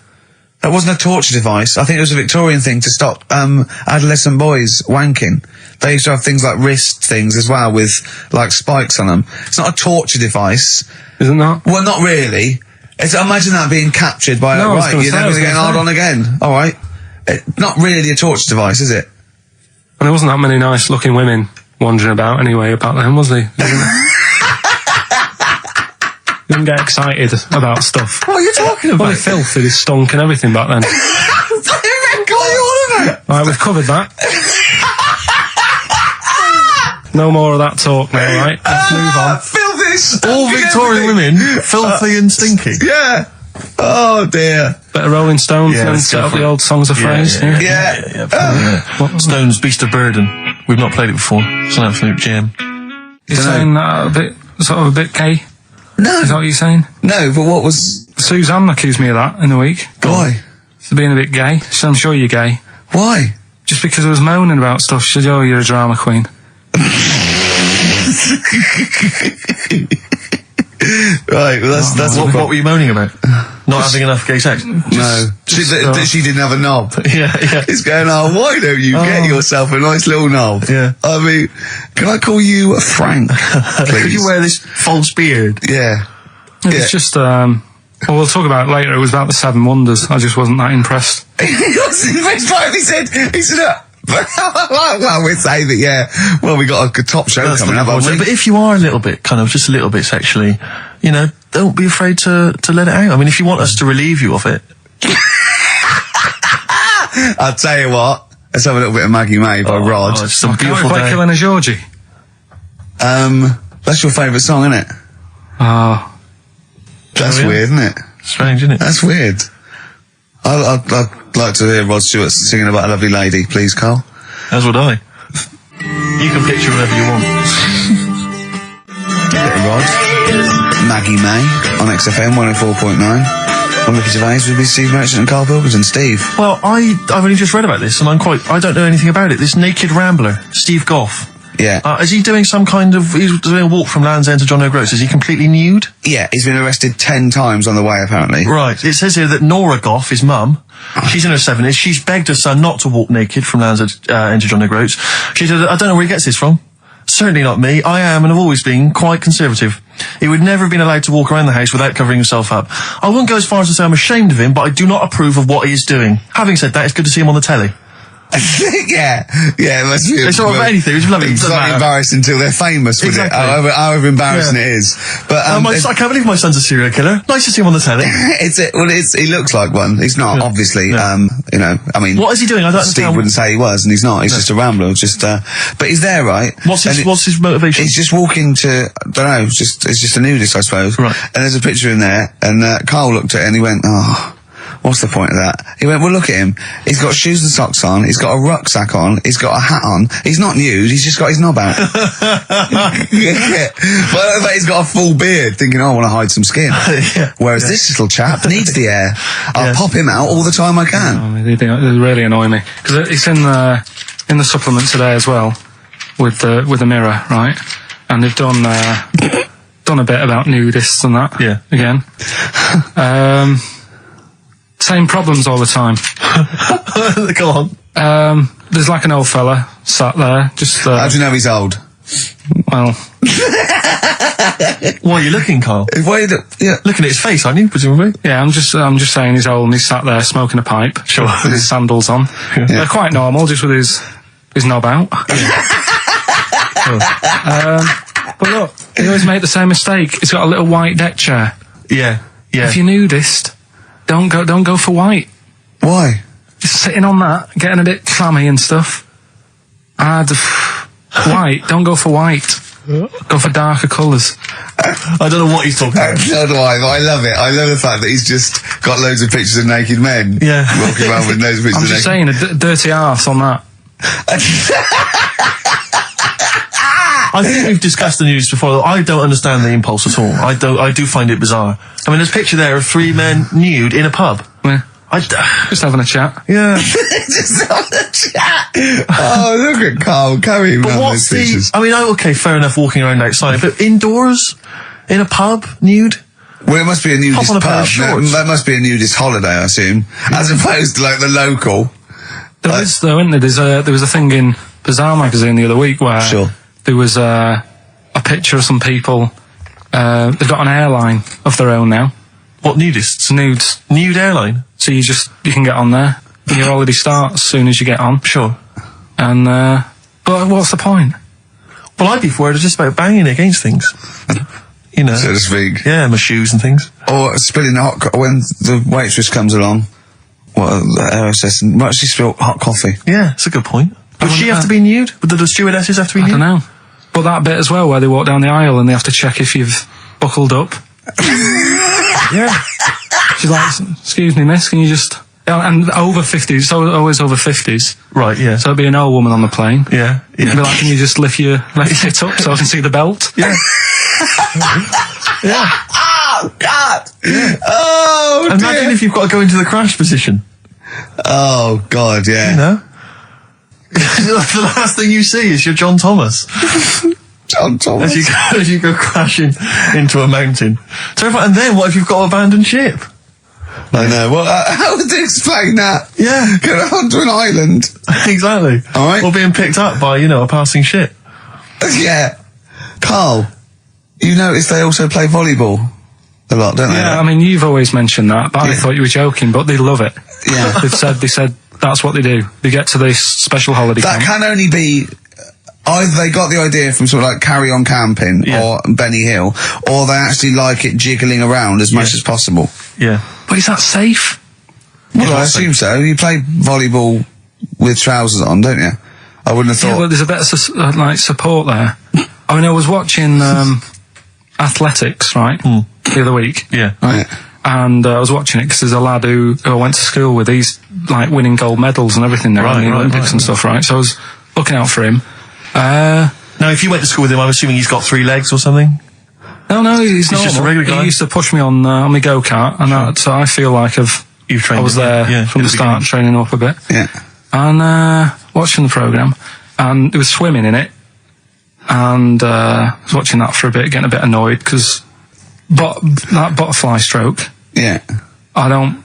That wasn't a torture device. I think it was a Victorian thing to stop adolescent boys wanking. They used to have things like wrist things as well with like spikes on them. It's not a torture device. Isn't that? Well, not really. Imagine that being captured by you're never going to get hard on again. All right. Not really a torture device, is it? And there wasn't that many nice looking women wandering about anyway about them, was there? You didn't get excited about stuff. What are you talking about? Well, they filthy, they stunk and everything back then. What are you on Right, we've covered that. No more of that talk now, right? Let's move on. Filthy. All Victorian women, filthy and stinky. Yeah. Oh dear. Bit of Rolling Stones and let's set go up for the it. old songs of phrase. Yeah. Stones, Beast of Burden. We've not played it before. It's an absolute gem. You're saying that a bit, sort of a bit gay? No. Is that what you're saying? No, but what was... Suzanne accused me of that in the week. Why? For being a bit gay. She said, I'm sure you're gay. Why? Just because I was moaning about stuff. She said, oh, you're a drama queen. Right, well that's What were you moaning about? Not having enough gay sex? No. She didn't have a knob. Yeah. It's going, oh, why don't you get yourself a nice little knob? Yeah. I mean, can I call you Frank, please? Could you wear this false beard? Yeah. It's just, well, we'll talk about it later. It was about the Seven Wonders. I just wasn't that impressed. He wasn't impressed by it. He said, well, we'd say that, yeah, well, we got a top show coming up, haven't we? But if you are a little bit, kind of, just a little bit sexually, you know, don't be afraid to let it out. I mean, if you want us to relieve you of it. I'll tell you what, let's have a little bit of Maggie May by Rod. Oh, it's some Can't we beautiful play day. Killing a Georgie? That's your favourite song, isn't it? Oh. That's yeah. weird, isn't it? Strange, isn't it? That's weird. I'd like to hear Rod Stewart singing about a lovely lady, please, Carl. As would I. You can picture whatever you want. Bit of Rod. Maggie May on XFM 104.9. On Ricky Gervais with me, Steve Merchant and Karl Pilkington. Steve. Well, I've only just read about this, and I don't know anything about it. This naked rambler, Steve Goff. Yeah. Is he doing he's doing a walk from Land's End to John O'Groats? Is he completely nude? Yeah, he's been arrested 10 times on the way, apparently. Right. It says here that Nora Goff, his mum, she's in her 70s, she's begged her son not to walk naked from Land's End to John O'Groats. She said, I don't know where he gets this from. Certainly not me. I am and have always been quite conservative. He would never have been allowed to walk around the house without covering himself up. I wouldn't go as far as to say I'm ashamed of him, but I do not approve of what he is doing. Having said that, it's good to see him on the telly. yeah, it must be. It's not about anything. It's lovely. It's not embarrassed until they're famous with Exactly. it. However embarrassing it is. But I can't believe my son's a serial killer. Nice to see him on the telly. he looks like one. He's not, obviously. Yeah. You know, I mean, What is he doing? I don't Steve understand. wouldn't say he was, and he's not. He's just a rambler. But he's there, right? What's his motivation? He's just walking to, I don't know, it's just a nudist, I suppose. Right. And there's a picture in there, and Carl looked at it and he went, oh, what's the point of that? He went, well, look at him. He's got shoes and socks on. He's got a rucksack on. He's got a hat on. He's not nude. He's just got his knob out. Yeah. But he's got a full beard, thinking, oh, I want to hide some skin. Whereas this little chap needs the air. I'll pop him out all the time I can. I mean, they really annoy me. Because it's in the supplement today as well, with the Mirror, right? And they've done a bit about nudists and that. Yeah. Again. Same problems all the time. Go on. There's like an old fella sat there, just. How do you know he's old? Well. Why are you looking, Carl? Looking Looking at his face, aren't you, presumably? Yeah, I'm just saying he's old and he's sat there smoking a pipe. Sure. With his sandals on. Yeah. They're quite normal, just with his knob out. But look, he always made the same mistake. He's got a little white deck chair. Yeah. If you're nudist, don't go for white. Why? Just sitting on that, getting a bit clammy and stuff. White, don't go for white. Go for darker colours. I don't know what he's talking about. So do I, but I love it. I love the fact that he's just got loads of pictures of naked men. Yeah. Walking around with loads of pictures I'm of just naked saying, a dirty arse on that. I think we've discussed the news before. I don't understand the impulse at all. I do find it bizarre. I mean, there's a picture there of 3 men nude in a pub. Yeah. Just having a chat. Yeah. Just on the chat. Oh, look at Carl. Carry him But around what's those pictures. I mean, okay, fair enough walking around outside, but indoors? In a pub? Nude? Well, it must be a nudist Hop on a pair pub. of shorts. That must be a nudist holiday, I assume. As opposed to, like, the local. There is, though, isn't there? There was a thing in Bazaar magazine the other week where there was a picture of some people. They've got an airline of their own now. What, nudists? Nudes. Nude airline? So you can get on there. And your holiday starts as soon as you get on. Sure. And, but what's the point? Well, I'd be worried just about banging against things. You know. So to speak. Yeah, my shoes and things. Or spilling the hot when the waitress comes along. What, air hostess, might she spilt hot coffee? Yeah, that's a good point. Does she have to be nude? Do the stewardesses have to be nude? I don't know. But that bit as well, where they walk down the aisle and they have to check if you've buckled up. Yeah. She's like, excuse me, miss, can you just... And over 50s, it's always over 50s. Right, yeah. So it'd be an old woman on the plane. Yeah, yeah. It'd be like, can you just lift your left hip up so I can see the belt? Yeah. Yeah. Oh, God! Yeah. Oh, Imagine dear. if you've got to go into the crash position. Oh, God, yeah. You know? The last thing you see is your John Thomas. John Thomas. As you go crashing into a mountain. Terrifying. And then what if you've got to abandon ship? I know. Well, how would they explain that? Yeah. Go onto an island. Exactly. All right. Or being picked up by, a passing ship. Yeah. Carl, you notice they also play volleyball a lot, don't they? Yeah, I mean, you've always mentioned that, but I thought you were joking, but they love it. Yeah. They said that's what they do. They get to this special holiday That camp. can only be... Either they got the idea from sort of like Carry On Camping or Benny Hill, or they actually like it jiggling around as much as possible. Yeah. But is that safe? Well, I assume so. You play volleyball with trousers on, don't you? I wouldn't have thought... Yeah, but there's a bit of support there. I mean, I was watching athletics, right, the other week. Yeah. Right? Yeah. And I was watching it because there's a lad who I went to school with. He's like winning gold medals and everything there in the Olympics and stuff, right? So I was looking out for him. Now, if you went to school with him, I'm assuming he's got 3 legs or something? No, he's normal. just a regular guy? He used to push me on my go-kart, and so I feel like You've I was there from the start, training up a bit. Yeah. And watching the programme, and there was swimming in it, and I was watching that for a bit, getting a bit annoyed, because that butterfly stroke, Yeah. I don't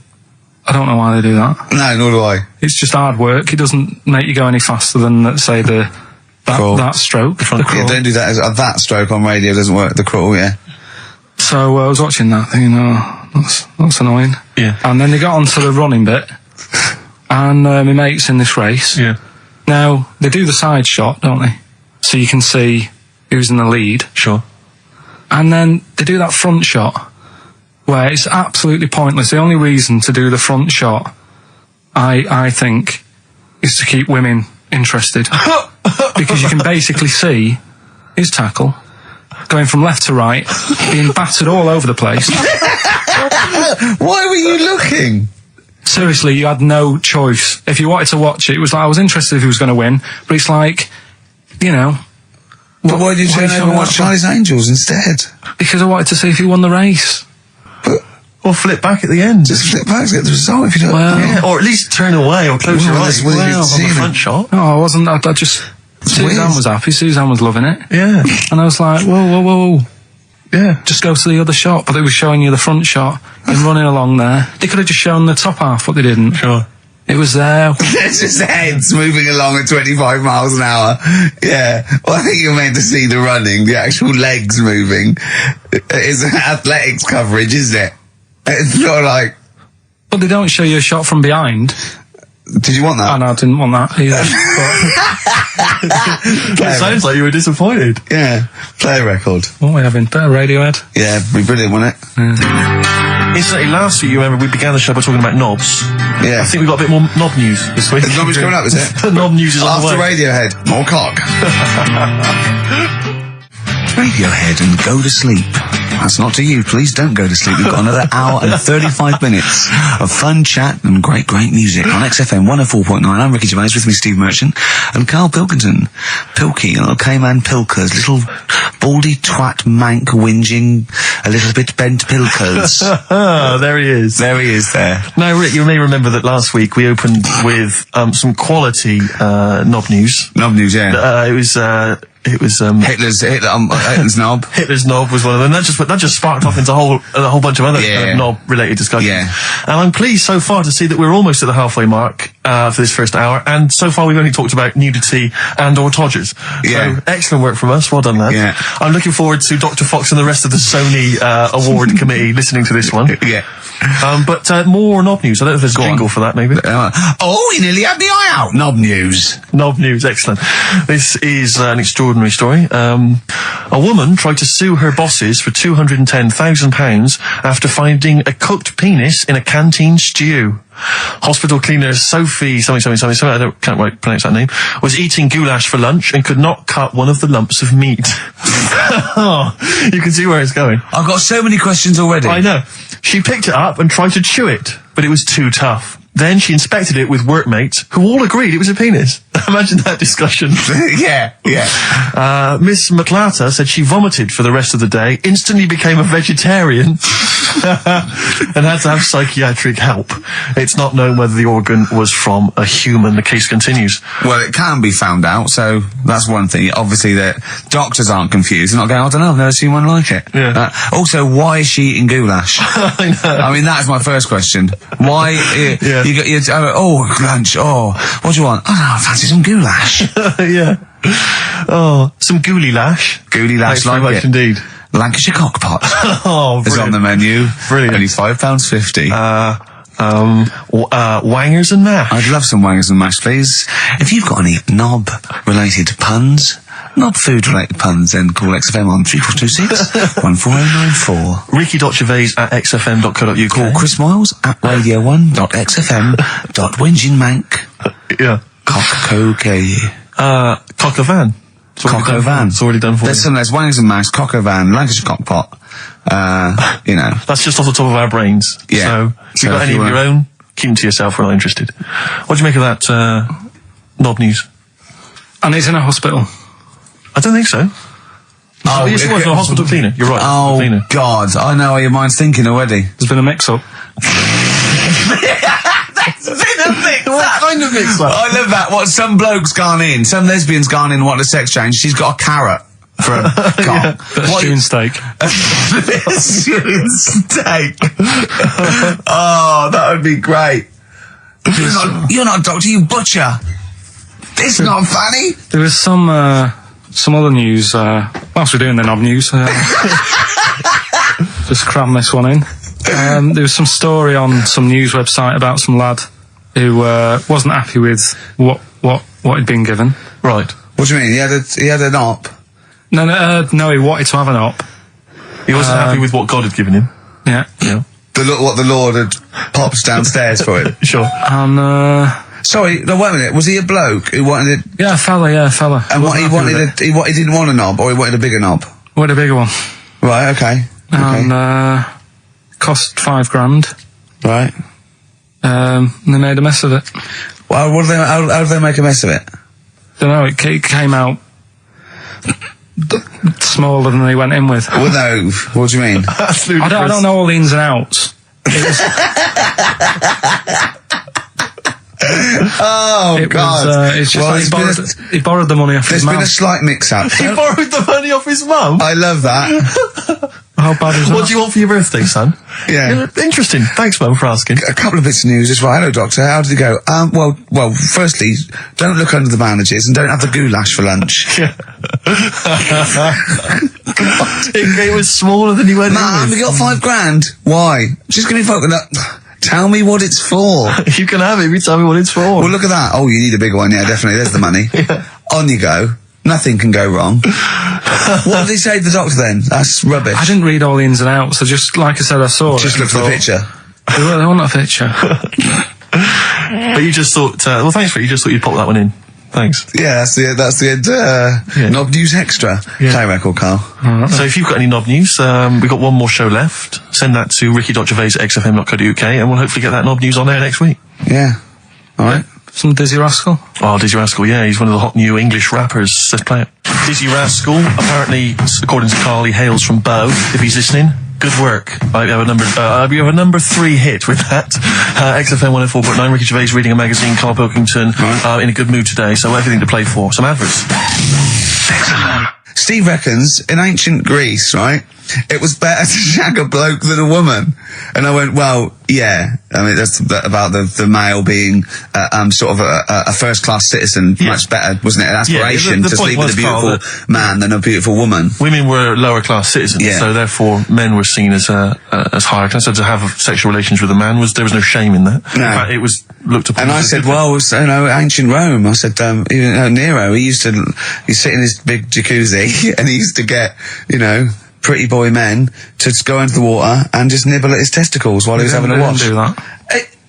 know why they do that. No, nor do I. It's just hard work. It doesn't make you go any faster than, let's say, that stroke. The crawl. Yeah, don't do that. That stroke on radio doesn't work. The crawl, yeah. So I was watching that, thinking, that's annoying. Yeah. And then they got onto the running bit, and my mate's in this race. Yeah. Now, they do the side shot, don't they? So you can see who's in the lead. Sure. And then they do that front shot, where it's absolutely pointless. The only reason to do the front shot, I think, is to keep women interested. Because you can basically see his tackle going from left to right, being battered all over the place. Why were you looking? Seriously, you had no choice. If you wanted to watch it, it was like, I was interested if he was going to win, but it's like, But why did you turn over and watch Charlie's Angels instead? because I wanted to see if he won the race. Or flip back at the end. Just flip back to get the result if you don't... Well, Yeah, or at least turn away or close your eyes well, on the well, front shot. No, I wasn't. I just... Suzanne was happy. Suzanne was loving it. Yeah. And I was like, whoa. Yeah. Just go to the other shot. But they were showing you the front shot and running along there. They could have just shown the top half, but they didn't. Sure. It was there. It's just heads moving along at 25 miles an hour. Yeah. Well, I think you're meant to see the running, the actual legs moving. It's athletics coverage, isn't it? It's not like... But they don't show you a shot from behind. Did you want that? Oh, no, I didn't want that either. It sounds like you were disappointed. Yeah. Play a record. What are we having? Better Radiohead? Yeah, it'd be brilliant, wouldn't it? Incidentally, last week, you remember, we began the show by talking about knobs. Yeah. I think we've got a bit more knob news this week. There's not much coming up, is it? The knob news is on the After way. Radiohead, more cock. Radiohead and go to sleep. That's not to you. Please don't go to sleep. We've got another hour and 35 minutes of fun chat and great music on XFM 104.9. I'm Ricky Gervais, with me Steve Merchant and Karl Pilkington. Pilky, little K-Man Pilkers, little baldy twat mank whinging, a little bit bent Pilkers. There he is. There he is there. Now, Rick, you may remember that last week we opened with some quality knob news. Knob news, yeah. It was Hitler's knob. Hitler's knob was one of them. That just sparked off into a whole bunch of other knob-related discussions. Yeah. And I'm pleased so far to see that we're almost at the halfway mark for this first hour, and so far we've only talked about nudity and/or todgers. Yeah. So excellent work from us. Well done, lad. Yeah. I'm looking forward to Dr. Fox and the rest of the Sony award committee listening to this one. Yeah. But more knob news. I don't know if there's a jingle for that, maybe. We nearly had the eye out. Knob news. Knob news, excellent. This is an extraordinary story. A woman tried to sue her bosses for £210,000 after finding a cooked penis in a canteen stew. Hospital cleaner Sophie, something, I can't quite pronounce that name, was eating goulash for lunch and could not cut one of the lumps of meat. Oh, you can see where it's going. I've got so many questions already. I know. She picked it up and tried to chew it, but it was too tough. Then she inspected it with workmates, who all agreed it was a penis. Imagine that discussion. Yeah. Miss McClarta said she vomited for the rest of the day, instantly became a vegetarian, and had to have psychiatric help. It's not known whether the organ was from a human. The case continues. Well, it can be found out, so that's one thing. Obviously, the doctors aren't confused. They're not going, I don't know, I've never seen one like it. Yeah. Also, why is she eating goulash? I know. I mean, that's my first question. Why... Yeah. Lunch. Oh, what do you want? Oh, no, I fancy some goulash. Yeah. Oh, some gooly lash. Gooly lash, Thanks very much indeed. Lancashire cockpot Oh, is on the menu. Brilliant. Only £5.50. Wangers and mash. I'd love some wangers and mash, please. If you've got any knob-related puns, knob-food-related puns, then call XFM on 3426 14094. Ricky.Gervais at xfm.co.uk. Call Chris Miles at radio1.xfm.winginmank. Yeah. Cock a van. Cock o' van. It's already done for There's wangers and mash, cock o' van, Lancashire cockpot. You know. That's just off the top of our brains. Yeah. So, if you've got any of your own, keep them to yourself. We're not interested. What do you make of that, knob news? And he's in a hospital. I don't think so. Oh, yes, it was a hospital cleaner. You're right. Oh, cleaner. God. I know how your mind's thinking already. There's been a mix-up. That's been a mix-up. What kind of mix-up? I love that. What, some bloke's gone in, some lesbian's gone in, wanted a sex change. She's got a carrot for a cock. Yeah. Stewing steak. Stewing steak. Oh, that would be great. You're not a doctor, you butcher. It's not funny. There was some other news, whilst we're doing the knob news, just cram this one in. There was some story on some news website about some lad who wasn't happy with what he'd been given. Right. What do you mean? He had an op? No, he wanted to have an op. He wasn't happy with what God had given him. Yeah. What the Lord had popped downstairs for him. Sure. And sorry, no, wait a minute. Was he a bloke who wanted it? Yeah, a fella. And what he wanted, he didn't want a knob, or he wanted a bigger knob? Wanted a bigger one. Right. Okay. And cost £5,000. Right. And they made a mess of it. Well, how did they make a mess of it? Don't know. It came out smaller than they went in with. Well, no. What do you mean? I don't know all the ins and outs. God. It's just he borrowed the money off his mum. There's been a slight mix-up. He borrowed the money off his mum? I love that. How bad is that? What do you want for your birthday, son? Yeah. Interesting. Thanks, Mum, for asking. A couple of bits of news as well. Hello, Doctor. How did it go? Well, firstly, don't look under the bandages and don't have the goulash for lunch. It was smaller than you went in Mum, with. we got £5,000. Why? Just give me tell me what it's for. You can have it if you tell me what it's for. Well, look at that. Oh, you need a bigger one. Yeah, definitely. There's the money. Yeah. On you go. Nothing can go wrong. What did he say to the doctor then? That's rubbish. I didn't read all the ins and outs. So just like I said, I saw Just it. look at the picture. They want a picture. But you just thought, well, thanks for it. You just thought you'd pop that one in. Thanks. Yeah, that's the end. Knob News Extra. Yeah. Play record, Carl. So if you've got any knob news, we've got one more show left. Send that to ricky.gervais at xfm.co.uk and we'll hopefully get that knob news on there next week. Yeah. All right. Some Dizzy Rascal. Oh, Dizzy Rascal, yeah, he's one of the hot new English rappers. Let's play it. Dizzy Rascal, apparently, according to Carl, he hails from Bow. If he's listening, good work. You have a number 3 hit with that. XFM 104.9, Ricky Gervais reading a magazine, Karl Pilkington, in a good mood today, so everything to play for. Some adverts. Steve reckons, in ancient Greece, right, it was better to shag a bloke than a woman. And I went, well, yeah. I mean, that's about the male being sort of a first-class citizen. Much better, wasn't it? An aspiration to sleep with a beautiful man than a beautiful woman. Women were lower-class citizens, so therefore men were seen as higher class. So to have sexual relations with a man there was no shame in that. No. In fact, it was looked upon. And I said, well, ancient Rome. I said, Nero, he'd sit in his big jacuzzi and he used to get, pretty boy men to go into the water and just nibble at his testicles while he was having a wash. He didn't do that.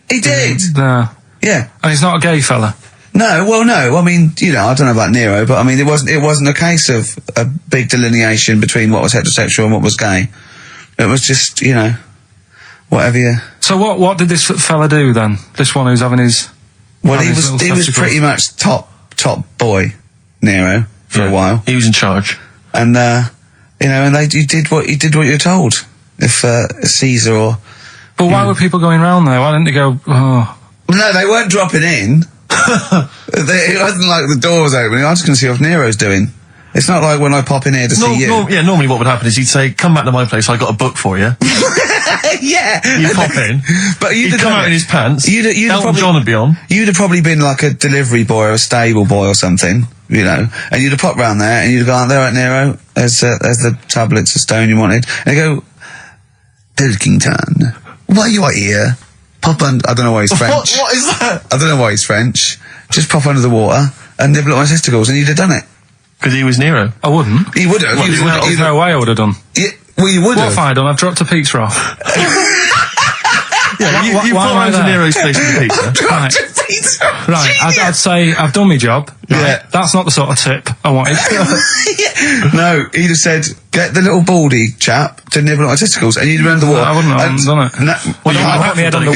He did. No. Yeah. And he's not a gay fella. No, well, no. I mean, I don't know about Nero, but I mean, it wasn't a case of a big delineation between what was heterosexual and what was gay. It was just, whatever you... So what did this fella do then? This one who's having his... Well, he was pretty much top boy, Nero, for a while. He was in charge. And, you did what you're told. If Caesar or... But why were people going round there? Why didn't they go, oh... No, they weren't dropping in. It wasn't like the door was opening. I was just going to see what Nero's doing. It's not like when I pop in here to see you. Normally what would happen is he'd say, come back to my place, I got a book for you. Yeah. You'd pop in. But he'd come out in his pants. Elton John would be on. You'd have probably been like a delivery boy or a stable boy or something, and you'd have popped round there and you'd have gone, there, right, Nero, there's the tablets of stone you wanted. And you go, Pilkington, why you are here? Pop under, I don't know why he's French. What is that? I don't know why he's French. Just pop under the water and nibble at my testicles and you'd have done it. Because he was Nero. I wouldn't. He would have. There's no way I would have done. Yeah, well, you would have. What have I done? I've dropped a pizza off. You pop into Nero's place with the pizza. Right, I'd say I've done my job. Right? Yeah. That's not the sort of tip I wanted. No, he'd have said, get the little baldy chap to nibble at my testicles, and you'd run the water. I wouldn't have done it. I wouldn't have done it.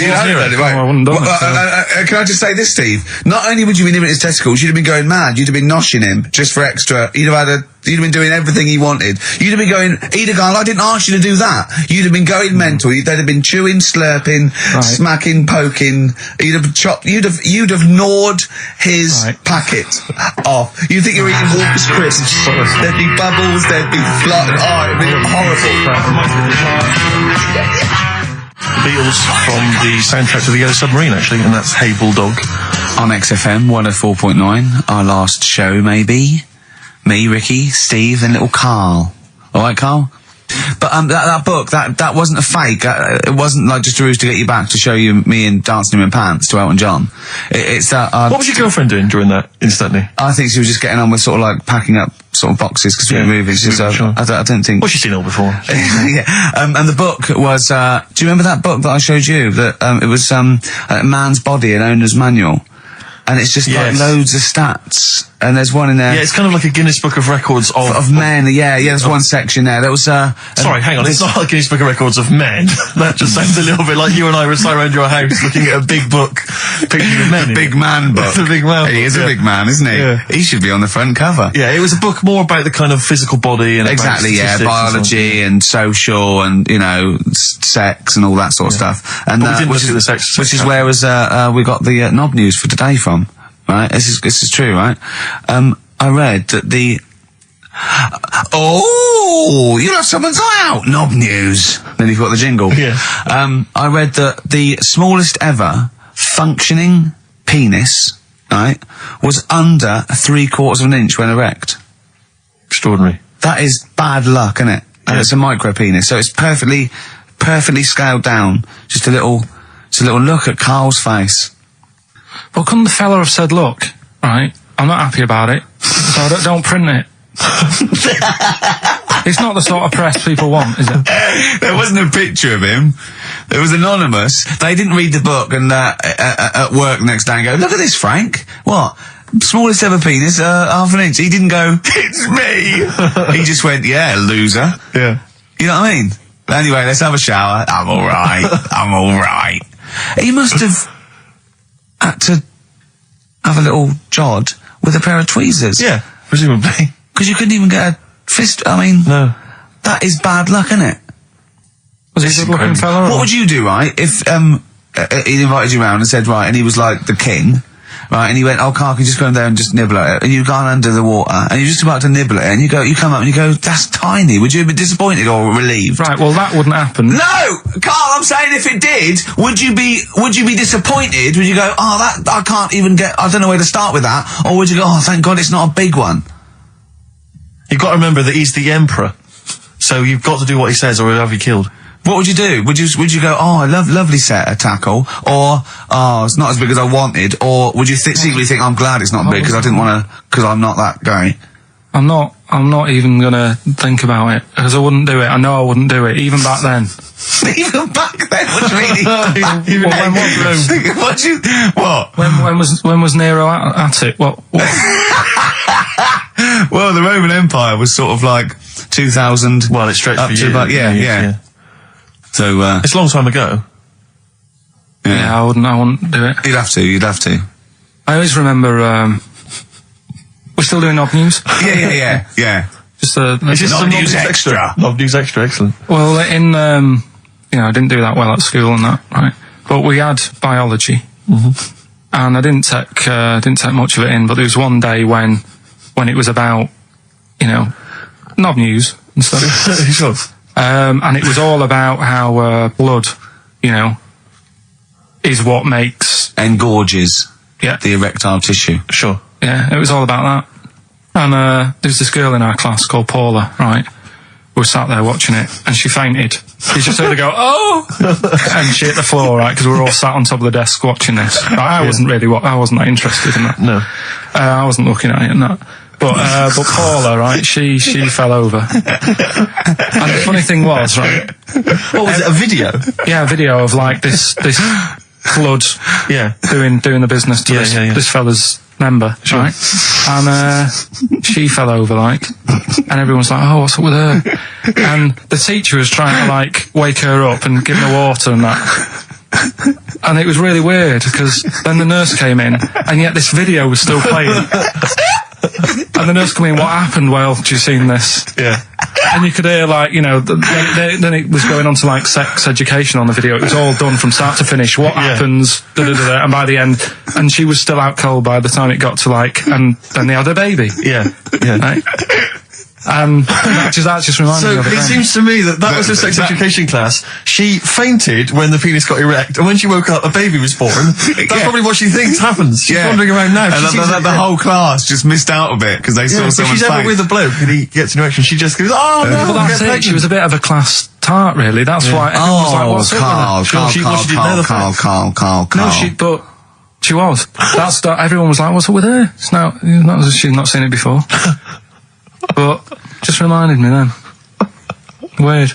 Can I just say this, Steve? Not only would you be nibbling his testicles, you'd have been going mad. You'd have been noshing him just for extra. You'd have been doing everything he wanted. You'd have been going, he'd have gone, I didn't ask you to do that. You'd have been going mental. They'd have been chewing, slurping, smacking, poking. You'd have chopped, you'd have gnawed his packet off. You'd think you were eating Walker's crisps. There'd be bubbles, there'd be flood. Oh, it'd be horrible. The Beatles from the soundtrack to The Yellow Submarine, actually, and that's Hey Bulldog. On XFM 104.9, our last show, maybe. Me, Ricky, Steve, and little Karl. Alright, Karl? But that book, that wasn't a fake. It wasn't like just a ruse to get you back to show you me and dancing in my pants to Elton John. It's that... what was your girlfriend doing during that, instantly? I think she was just getting on with sort of like packing up sort of boxes because we were moving. So sure. I don't think... Well, she's seen it all before. Yeah. And the book was... do you remember that book that I showed you? That it was Man's Body, an Owner's Manual. And it's just like loads of stats. And there's one in there. Yeah, it's kind of like a Guinness Book of Records of men. Yeah, there's one section there. There was sorry, hang on. It's not like Guinness Book of Records of men. That just sounds a little bit like you and I were sat around your house looking at a big book, pictures of men. The big man book. The big man book. He is a big man, isn't he? Yeah. He should be on the front cover. Yeah, it was a book more about the kind of physical body and exactly, biology and social and sex and all that sort of stuff. And which is where we got the knob news for today from. Right, this is true, right? I read that you'll have someone's eye out, knob news. Then you've got the jingle. Yeah. I read that the smallest ever functioning penis, right, was under 3/4 of an inch when erect. Extraordinary. That is bad luck, isn't it? And it's a micro penis, so it's perfectly scaled down. Just a little look at Karl's face. Well, couldn't the fella have said, look, right, I'm not happy about it, so don't print it. It's not the sort of press people want, is it? There wasn't a picture of him. It was anonymous. They didn't read the book and at work next day and go, look at this, Frank. What? Smallest ever penis, half an inch. He didn't go, it's me. He just went, yeah, loser. Yeah. You know what I mean? Anyway, let's have a shower. I'm alright. He must have had to have a little jod with a pair of tweezers. Yeah, presumably. Because you couldn't even get a fist. I mean, no. That is bad luck, isn't it? Was he a good-looking fella? What would you do, right, if he invited you round and said, right, and he was like the king, right? And he went, "Oh, Karl, can you just go in there and just nibble at it?" And you've gone under the water, and you're just about to nibble at it, and you come up and you go, "That's tiny." Would you be disappointed or relieved? Right, well, that wouldn't happen. No! Karl, I'm saying if it did, would you be disappointed? Would you go, "Oh, that, I can't even I don't know where to start with that," or would you go, "Oh, thank God it's not a big one"? You've got to remember that he's the emperor, so you've got to do what he says, or he'll have you killed. What would you do? Would you go, "Oh, lovely set of tackle," or, "Oh, it's not as big as I wanted," or would you secretly think, "I'm glad it's not big because I didn't want to, because I'm not that guy"? I'm not even gonna think about it, because I wouldn't do it. I know I wouldn't do it, even back then. Even back then? What do you mean? Even Well, when was Nero at it? What? Well, the Roman Empire was sort of like 2000. Well, it stretched up for to years. about, yeah. So, it's a long time ago. Yeah, I wouldn't do it. You'd have to. I always remember, we're still doing Knob News? Yeah. Just, Is this Knob some News Extra? Knob News Extra, excellent. Well, I didn't do that well at school and that, right? But we had biology. Mm-hmm. And I didn't take much of it in, but there was one day when it was about, Knob News and stuff. Sure. And it was all about how, blood, is what makes... Engorges Yeah. the erectile tissue. Sure. Yeah, it was all about that. And there was this girl in our class called Paula, right? We were sat there watching it, and she fainted. You just heard her go, "Oh!" and she hit the floor, right? Because we were all sat on top of the desk watching this. Right, I wasn't that interested in that. No. I wasn't looking at it and that. But Paula, right? She fell over. And the funny thing was, right? What was it? A video? Yeah, a video of like this blood. Yeah. Doing the business to this fella's member, Sure. right? And she fell over, like, and everyone's like, "Oh, what's up with her?" And the teacher was trying to like wake her up and give her water and that. And it was really weird because then the nurse came in, and yet this video was still playing. And the nurse came in, "What happened? Well, do you seen this?" Yeah. And you could hear, like, then it was going on to, like, sex education on the video. It was all done from start to finish. What happens, da-da-da-da, and by the end, and she was still out cold by the time it got to, like, and then they had a baby. Yeah. Right? That just reminded me of it. So it seems to me that was a sex education class. She fainted when the penis got erect, and when she woke up, a baby was born. That's probably what she thinks happens. She's wandering around now. And the whole class just missed out a bit because they saw someone. If she's ever with a bloke and he gets an erection, she just goes, "Oh no!" Well, that's it. She was a bit of a class tart, really. That's why everyone was like, "What's up with her?" Karl. No, but she was. Everyone was like, "What's up with her?" She's not seen it before. But just reminded me then. Weird.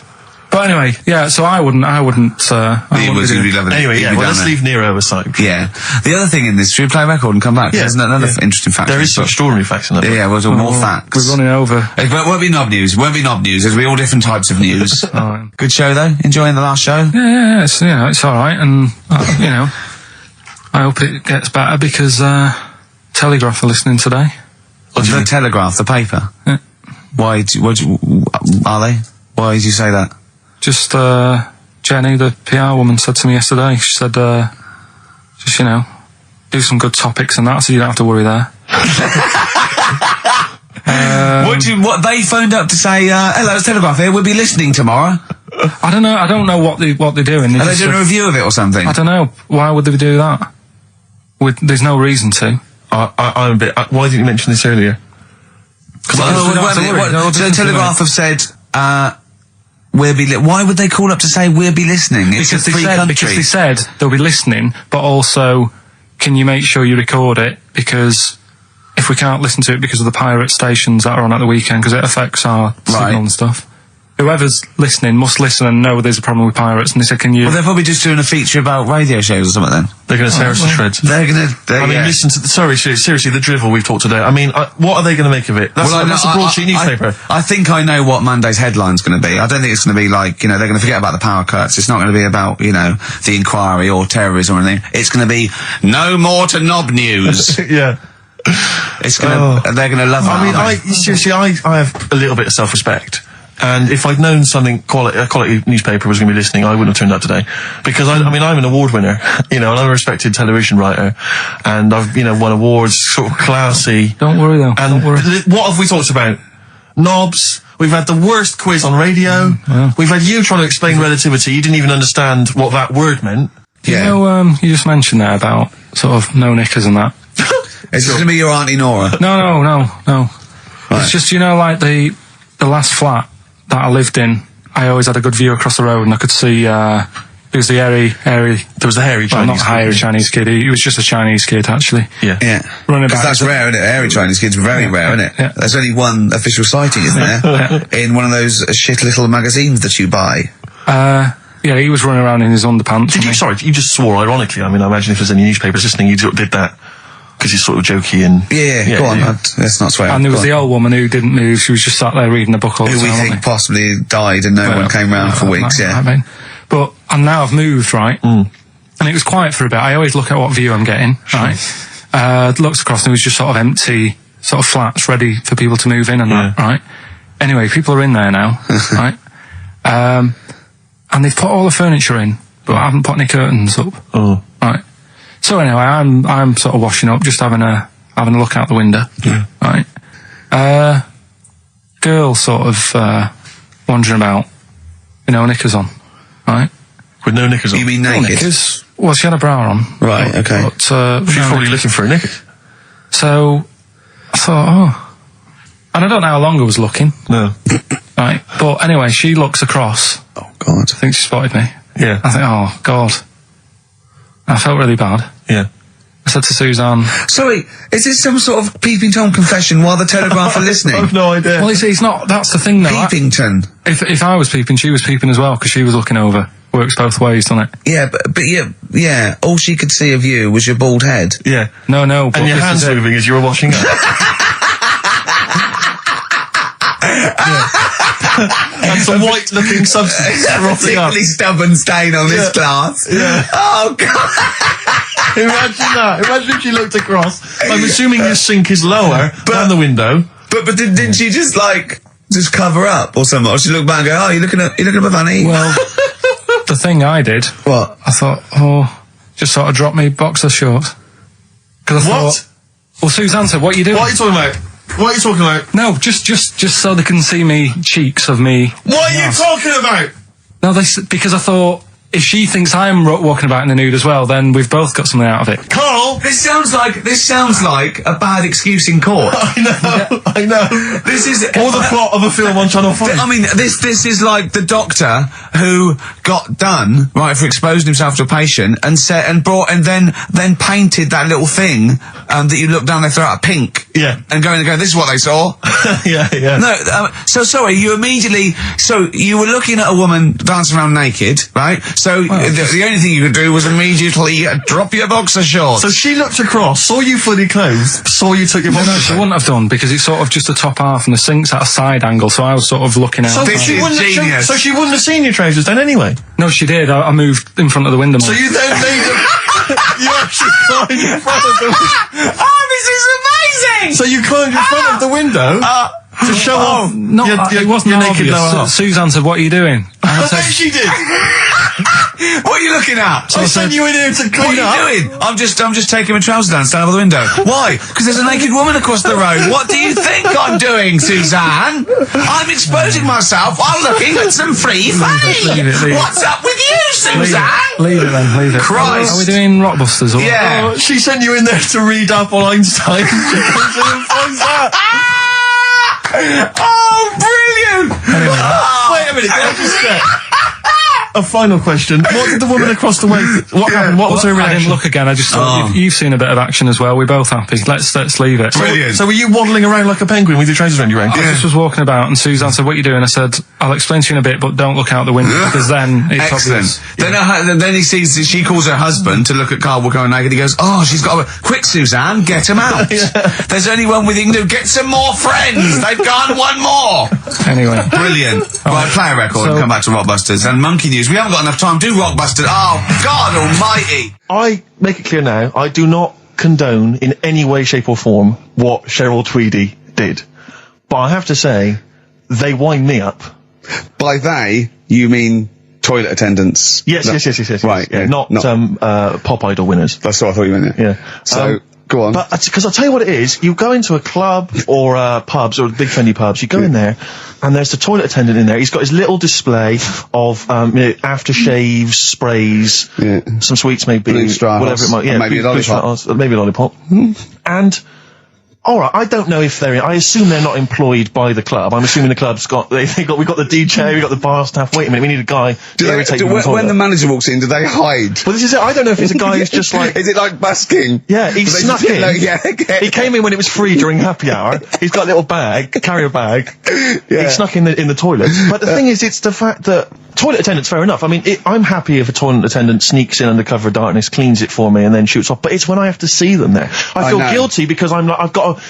But anyway, yeah. So I wouldn't. Anyway, let's leave Nero aside. Yeah. The other thing in this, should we play a record and come back? Yeah. There's another interesting fact. There is some extraordinary facts in that. Yeah, well, more facts. We're running over. It won't be knob news. There'll be all different types of news. Right. Good show though. Enjoying the last show. Yeah. It's all right, and I hope it gets better because Telegraph are listening today. The Telegraph, the paper. Yeah. Why? Are they? Why did you say that? Just Jenny, the PR woman, said to me yesterday. She said, just do some good topics and that, so you don't have to worry there. What they phoned up to say? Hello, it's Telegraph here. We'll be listening tomorrow. I don't know what they're doing. Are they doing a review of it or something? I don't know. Why would they do that? There's no reason to. I'm a bit. Why didn't you mention this earlier? So Telegraph have said, why would they call up to say we'll be listening? It's a free country. Because they said they'll be listening, but also, can you make sure you record it? Because if we can't listen to it because of the pirate stations that are on at the weekend, because it affects our signal and stuff. Whoever's listening must listen and know there's a problem with pirates, and they said, "Can you?" Well, they're probably just doing a feature about radio shows or something. Then they're going to tear us to shreds. Listen to seriously, the drivel we've talked today. I mean, what are they going to make of it? That's a broadsheet newspaper. I think I know what Monday's headline's going to be. I don't think it's going to be like they're going to forget about the power cuts. It's not going to be about the inquiry or terrorism or anything. It's going to be no more to knob news. Yeah. It's gonna. They're going to love it. I mean, I have a little bit of self-respect. And if I'd known a quality newspaper was going to be listening, I wouldn't have turned up today. Because I mean, I'm an award winner, and I'm a respected television writer, and I've, won awards, sort of classy. Don't worry though. And don't worry. What have we talked about? Knobs. We've had the worst quiz on radio. We've had you trying to explain relativity. You didn't even understand what that word meant. You just mentioned there about sort of no knickers and that. Is this going to be your Auntie Nora? No. Right. It's just, like the last flat that I lived in, I always had a good view across the road and I could see, it was the hairy... There was the hairy Chinese kid. Not hairy Chinese kid, he was just a Chinese kid, actually. Yeah. Running Because about. that's rare, isn't it? Hairy Chinese kids are very rare, isn't it? Yeah. There's only one official sighting, isn't there? In one of those shit little magazines that you buy. Yeah, he was running around in his underpants. Sorry, you just swore ironically. I mean, I imagine if there's any newspapers listening, you did that. Because he's sort of jokey and... Yeah, go on, let's not swear. And there was the old woman who didn't move, she was just sat there reading a book all the time. Who we think possibly died and no one came round for weeks, I mean. But, and now I've moved, right? And it was quiet for a bit. I always look at what view I'm getting, right? Looked across and it was just sort of empty, sort of flats ready for people to move in and that, right? Anyway, people are in there now, right? And they've put all the furniture in, but I haven't put any curtains up. Oh. Right. So anyway, I'm sort of washing up, just having a look out the window. Yeah. Right. Girl sort of wandering about, knickers on. Right. With no knickers on? You mean No naked? knickers. Well, she had a bra on. Right, okay. But, She's probably looking for a knickers. So I thought, and I don't know how long I was looking. No. Right. But anyway, she looks across. Oh, God. I think she spotted me. Yeah. I think, oh, God. I felt really bad. Yeah. I said to Suzanne... Sorry, is this some sort of Peeping Tom confession while the Telegraph are listeting? I've no idea. Well, it's not... That's the thing, though. Peepington. If I was peeping, she was peeping as well, because she was looking over. Works both ways, doesn't it? Yeah, but yeah, all she could see of you was your bald head. Yeah. No. But And your hands moving as you were washing up. And some white-looking substance rotting up. Particularly stubborn stain on this glass. Yeah. Oh, God. Imagine that. Imagine if she looked across. I'm assuming your sink is lower than the window. But didn't she just cover up or something? Or she looked back and go, oh, you looking at my bunny? Well, the thing I did... What? I thought, just sort of drop me boxer shorts. Because I thought... Well, Suzanne said, what are you doing? What are you talking about? What are you talking about? No, just so they can see me cheeks of me. What are you talking about? No, because I thought, if she thinks I'm walking about in the nude as well, then we've both got something out of it. Carl! This sounds like a bad excuse in court. I know. This is... Or the plot of a film on Channel 5. I mean, this is like the doctor who got done, right, for exposing himself to a patient and then painted that little thing that you look down their throat pink. Yeah. And going, this is what they saw. Yeah. No, so sorry, you were looking at a woman dancing around naked, right? So the only thing you could do was immediately drop your boxer shorts. So she looked across, saw you fully clothed, saw you took your boxer No, she wouldn't have done, because it's sort of just the top half and the sink's at a side angle, so I was sort of looking out. So she wouldn't have seen your trousers then anyway? No, she did. I moved in front of the window more. So you then made you actually climbed in front of the window. Oh, this is amazing! So you climbed in front of the window to show off it wasn't your naked obvious. lower half. Susan said, what are you doing? I bet she did. What are you looking at? I sent you in here to clean up. What are you doing? I'm just taking my trousers down, stand over the window. Why? Because there's a naked woman across the road. What do you think I'm doing, Suzanne? I'm exposing myself while looking at some free fame. Leave it. What's up with you, Suzanne? Leave it then, leave it. Christ. Are we doing Rockbusters? Or Yeah. Oh, she sent you in there to read up on Einstein. She comes in and finds that. Oh, brilliant! Anyway. Wait a minute, can I just check? A final question. What did the woman across the way... What happened? What was her I reaction? didn't look again. I just thought, you've seen a bit of action as well. We're both happy. Let's leave it. Brilliant. So were you waddling around like a penguin with your trousers around your ankles? I just was walking about and Suzanne said, what are you doing? I said, I'll explain to you in a bit, but don't look out the window because then it's Excellent. obvious. Then he sees, she calls her husband to look at Carl walking around naked. He goes, oh, she's got a... Quick, Suzanne, get him out. There's only one we can do. Get some more friends. They've gone one more. Anyway. Brilliant. Right, play a record and come back to Rockbusters. And Monkey News. We haven't got enough time. Do Rockbusters. Oh, God almighty. I make it clear now, I do not condone in any way, shape or form what Cheryl Tweedy did. But I have to say, they wind me up By they, you mean toilet attendants? Yes. Right. Yeah, not Pop Idol winners. That's what I thought you meant. Yeah. So, go on. But, because I'll tell you what it is, you go into a club or pubs or big trendy pubs, you go in there, and there's the toilet attendant in there. He's got his little display of aftershaves, sprays, some sweets maybe, whatever it might, maybe a lollipop. Maybe a lollipop. And alright, I don't know if I assume they're not employed by the club. I'm assuming the club's we've got the DJ, we've got the bar staff. Wait a minute, we need a guy. When the manager walks in, do they hide? Well, this is it. I don't know if it's a guy who's just like... Is it like busking? Yeah, he snuck in. He came in when it was free during happy hour. He's got a little carrier bag. Yeah. He snuck in the toilet. But the thing is, it's the fact that toilet attendants, fair enough. I mean, I'm happy if a toilet attendant sneaks in under cover of darkness, cleans it for me, and then shoots off. But it's when I have to see them there. I feel guilty because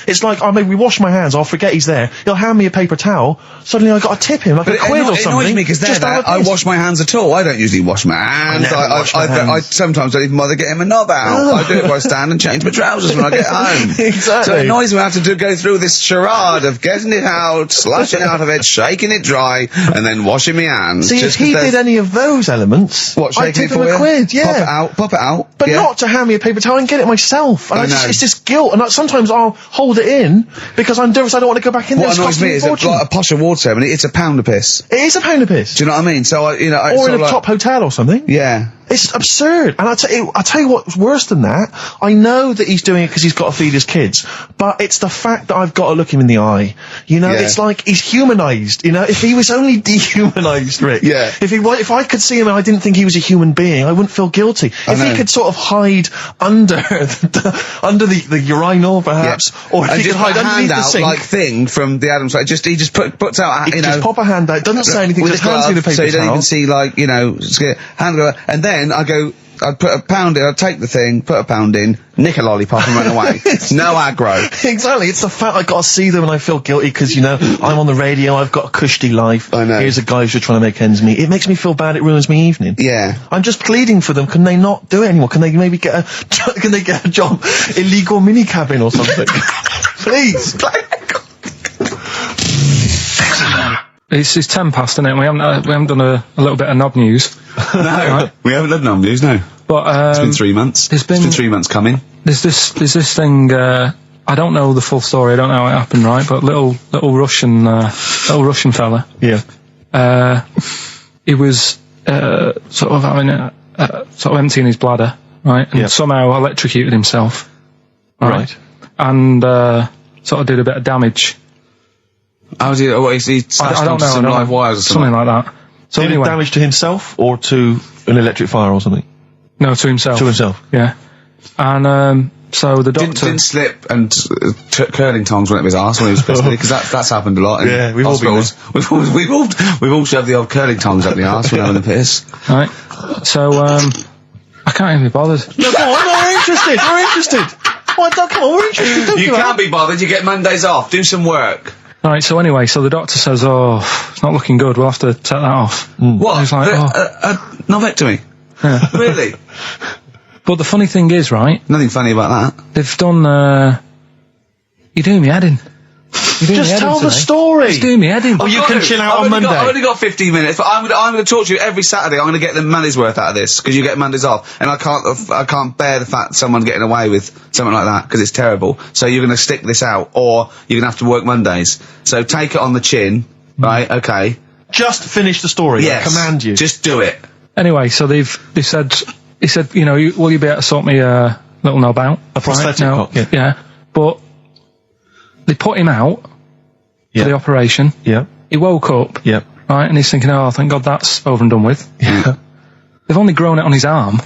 it's like I maybe wash my hands, I'll forget he's there. He'll hand me a paper towel. Suddenly I got to tip him like a quid or something. It annoys me because I wash my hands at all. I don't usually wash my hands. I sometimes don't even bother getting my knob out. I do it by stand and change my trousers when I get home. Exactly. So it annoys me I have to go through this charade of getting it out, slashing out of it, shaking it dry, and then washing my hands. See, if he did any of those elements, I'd tip him a quid, yeah. Pop it out. But not to hand me a paper towel and get it myself. And it's just guilt. And sometimes I'll hold it in because I'm nervous I don't want to go back in there. What annoys me is like a posh award ceremony, it's a pound a piss. It is a pound a piss. Do you know what I mean? So or in a top hotel or something. Yeah. It's absurd. And I'll tell you what's worse than that. I know that he's doing it because he's got to feed his kids, but it's the fact that I've got to look him in the eye. You know, it's like he's humanised. You know, if he was only dehumanised, Rick. Yeah. If I could see him and I didn't think he was a human being, I wouldn't feel guilty. If he could sort of hide under the urinal, perhaps, or if he could hide underneath the sink, like Thing from the Addams Family. He just puts out, just pop a hand out. Doesn't say anything. Just hands me the paper so you don't towel. even see hand go, and then I'd put a pound in, I'd take the thing, put a pound in, nick a lollipop and run away. No aggro. Exactly. It's the fact I got to see them and I feel guilty because, I'm on the radio, I've got a cushy life. I know. Here's a guy who's just trying to make ends meet. It makes me feel bad, it ruins my evening. Yeah. I'm just pleading for them. Can they not do it anymore? Can they maybe get a job? Illegal mini cabin or something? Please. It's 10 past, isn't it? We haven't done a little bit of knob news. No, right? We haven't done knob news, no. But it's been 3 months. It's been 3 months coming. There's this thing. I don't know the full story. I don't know how it happened, right? But little Russian fella. Yeah. He was sort of having sort of emptying his bladder, right? And somehow electrocuted himself. Right. And sort of did a bit of damage. How's he? He smashed onto some live wires or something like that. So did anyway, damage to himself or to an electric fire or something? No, to himself. To himself. Yeah. And so the doctor didn't slip and curling tongs went up his arse when he was pissed because that's happened a lot. Yeah, we've all been there. We've all shoved the old curling tongs up the arse when having a piss. Right. So I can't even be bothered. No, come on, we're interested. We're interested. Well, come on, we're interested. You can't be bothered. You get Mondays off. Do some work. Right, so anyway, the doctor says, it's not looking good, we'll have to take that off. What? He's like, Novectomy? Yeah. Really? But the funny thing is, right? Nothing funny about that. They've done, you're doing me head in. Just tell the story. He's doing me head in. Well, you can chill out on Monday. I've only got 15 minutes, but I'm going to talk to you every Saturday. I'm going to get the money's worth out of this, because you get Mondays off. And I can't bear the fact someone's getting away with something like that, because it's terrible. So you're going to stick this out, or you're going to have to work Mondays. So take it on the chin, right? Okay. Just finish the story. Yes. I command you. Just do it. Anyway, so he said, will you be able to sort me a little knob out? A prosthetic cock? Yeah. But they put him out for the operation. Yeah. He woke up. Yeah. Right, and he's thinking, thank God that's over and done with. Yeah. They've only grown it on his arm.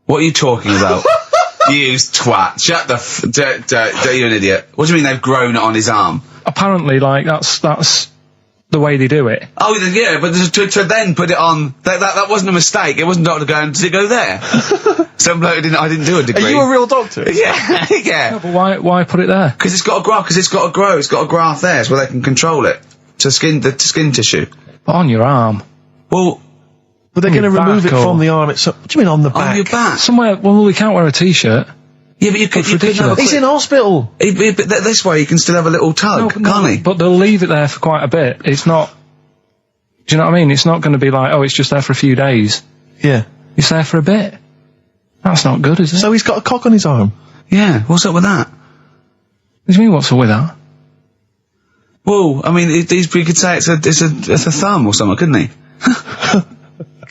What are you talking about? You twat. Shut the you're an idiot. What do you mean they've grown it on his arm? Apparently, that's the way they do it. Oh, yeah, but to then put it on, that wasn't a mistake. It wasn't doctor going, did it go there? Some bloke I didn't do a degree. Are you a real doctor? Yeah, yeah. No, but why put it there? Because it's got to grow, it's got a graft there, so they can control it. To skin tissue. But on your arm. Well, but they're going to remove it from the arm itself. What do you mean on the back? On your back? Somewhere, well, we can't wear a t-shirt. Yeah, but you could have He's in hospital. But this way you can still have a little tug, can't he? But they'll leave it there for quite a bit. It's not... Do you know what I mean? It's not going to be like, oh, it's just there for a few days. Yeah. It's there for a bit. That's not good, is it? So he's got a cock on his arm? Yeah, what's up with that? What do you mean, what's up with that? Well, I mean, he could say it's a thumb or something, couldn't he?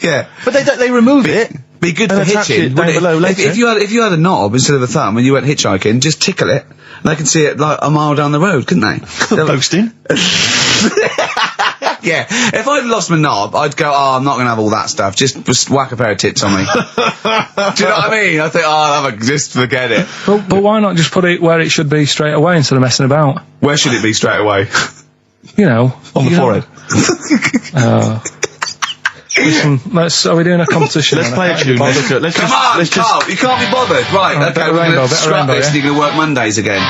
Yeah. But they remove it. Be good And for attach hitching. it down below later. If you had a knob instead of a thumb and you went hitchhiking, just tickle it. And they can see it like a mile down the road, couldn't they? Posting. Yeah. If I'd lost my knob, I'd go, oh, I'm not going to have all that stuff. Just whack a pair of tits on me. Do you know what I mean? I think, oh, just forget it. But why not just put it where it should be straight away instead of messing about? Where should it be straight away? You know. On the forehead. Listen, are we doing a competition? Let's play a tune. Come on, Carl, you can't be bothered. Right, okay, we're going to scrap this and you're going to work Mondays again.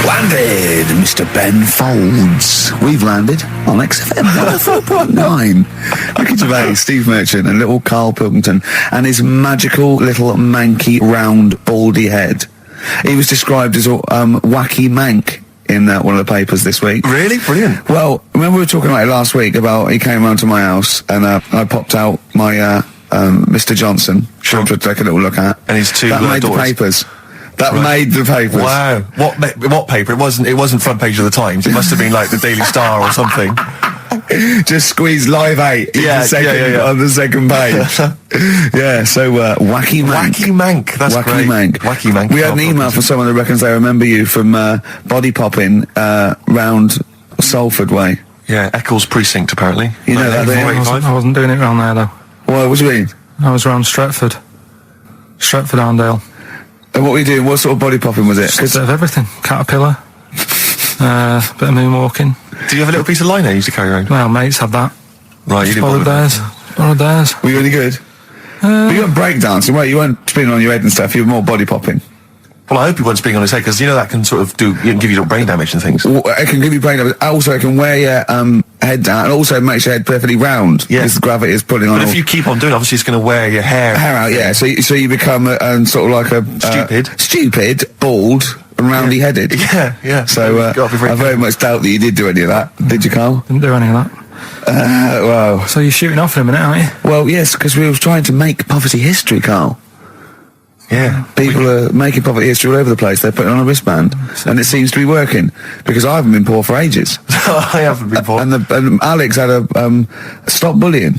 Landed, Mr. Ben Folds. We've landed on XFM 104.9. Ricky Gervais, Steve Merchant, and little Karl Pilkington, and his magical little manky, round, baldy head. He was described as a wacky mank in one of the papers this week. Really? Brilliant. Well, remember we were talking about it last week about he came round to my house and I popped out my Mr. Johnson, showed him to take a little look at. And his two that made daughters. The papers. That made the papers. Wow. What paper? It wasn't front page of the Times. It must have been like the Daily Star or something. Just squeeze Live 8 on the second page. Yeah, so Wacky Mank. Wacky Mank, that's Wacky great. Mank. Wacky Mank. We had an email from someone that reckons they remember you from body popping round Salford Way. Yeah, Eccles Precinct, apparently. You know that, don't you? I wasn't doing it round there, though. Well, what do you mean? I was round Stretford. Arndale. And what were you doing? What sort of body popping was it? Just a bit of everything. Caterpillar. Bit of moonwalking. Do you have a little piece of line there you used to carry around? Well, mates had that. Right, you didn't bother Borrowed theirs. Were you any good? But you weren't breakdancing, well, you weren't spinning on your head and stuff, you were more body popping. Well, I hope he wasn't spinning on his head, because you know that can sort of give you little brain damage and things. Well, it can give you brain damage. Also, it can wear your head down, and also it makes your head perfectly round. Yeah. Because the gravity is pulling on. But if you keep on doing it, obviously it's going to wear your hair out, yeah. So you become sort of like a stupid, bald, and roundy headed. Yeah. So I very much doubt that you did do any of that. Did you, Carl? Didn't do any of that. Well. So you're shooting off in a minute, aren't you? Well, yes, because we were trying to make poverty history, Carl. Yeah. People are making poverty history all over the place. They're putting on a wristband, and it seems to be working, because I haven't been poor for ages. I haven't been poor. And Alex had a stop bullying.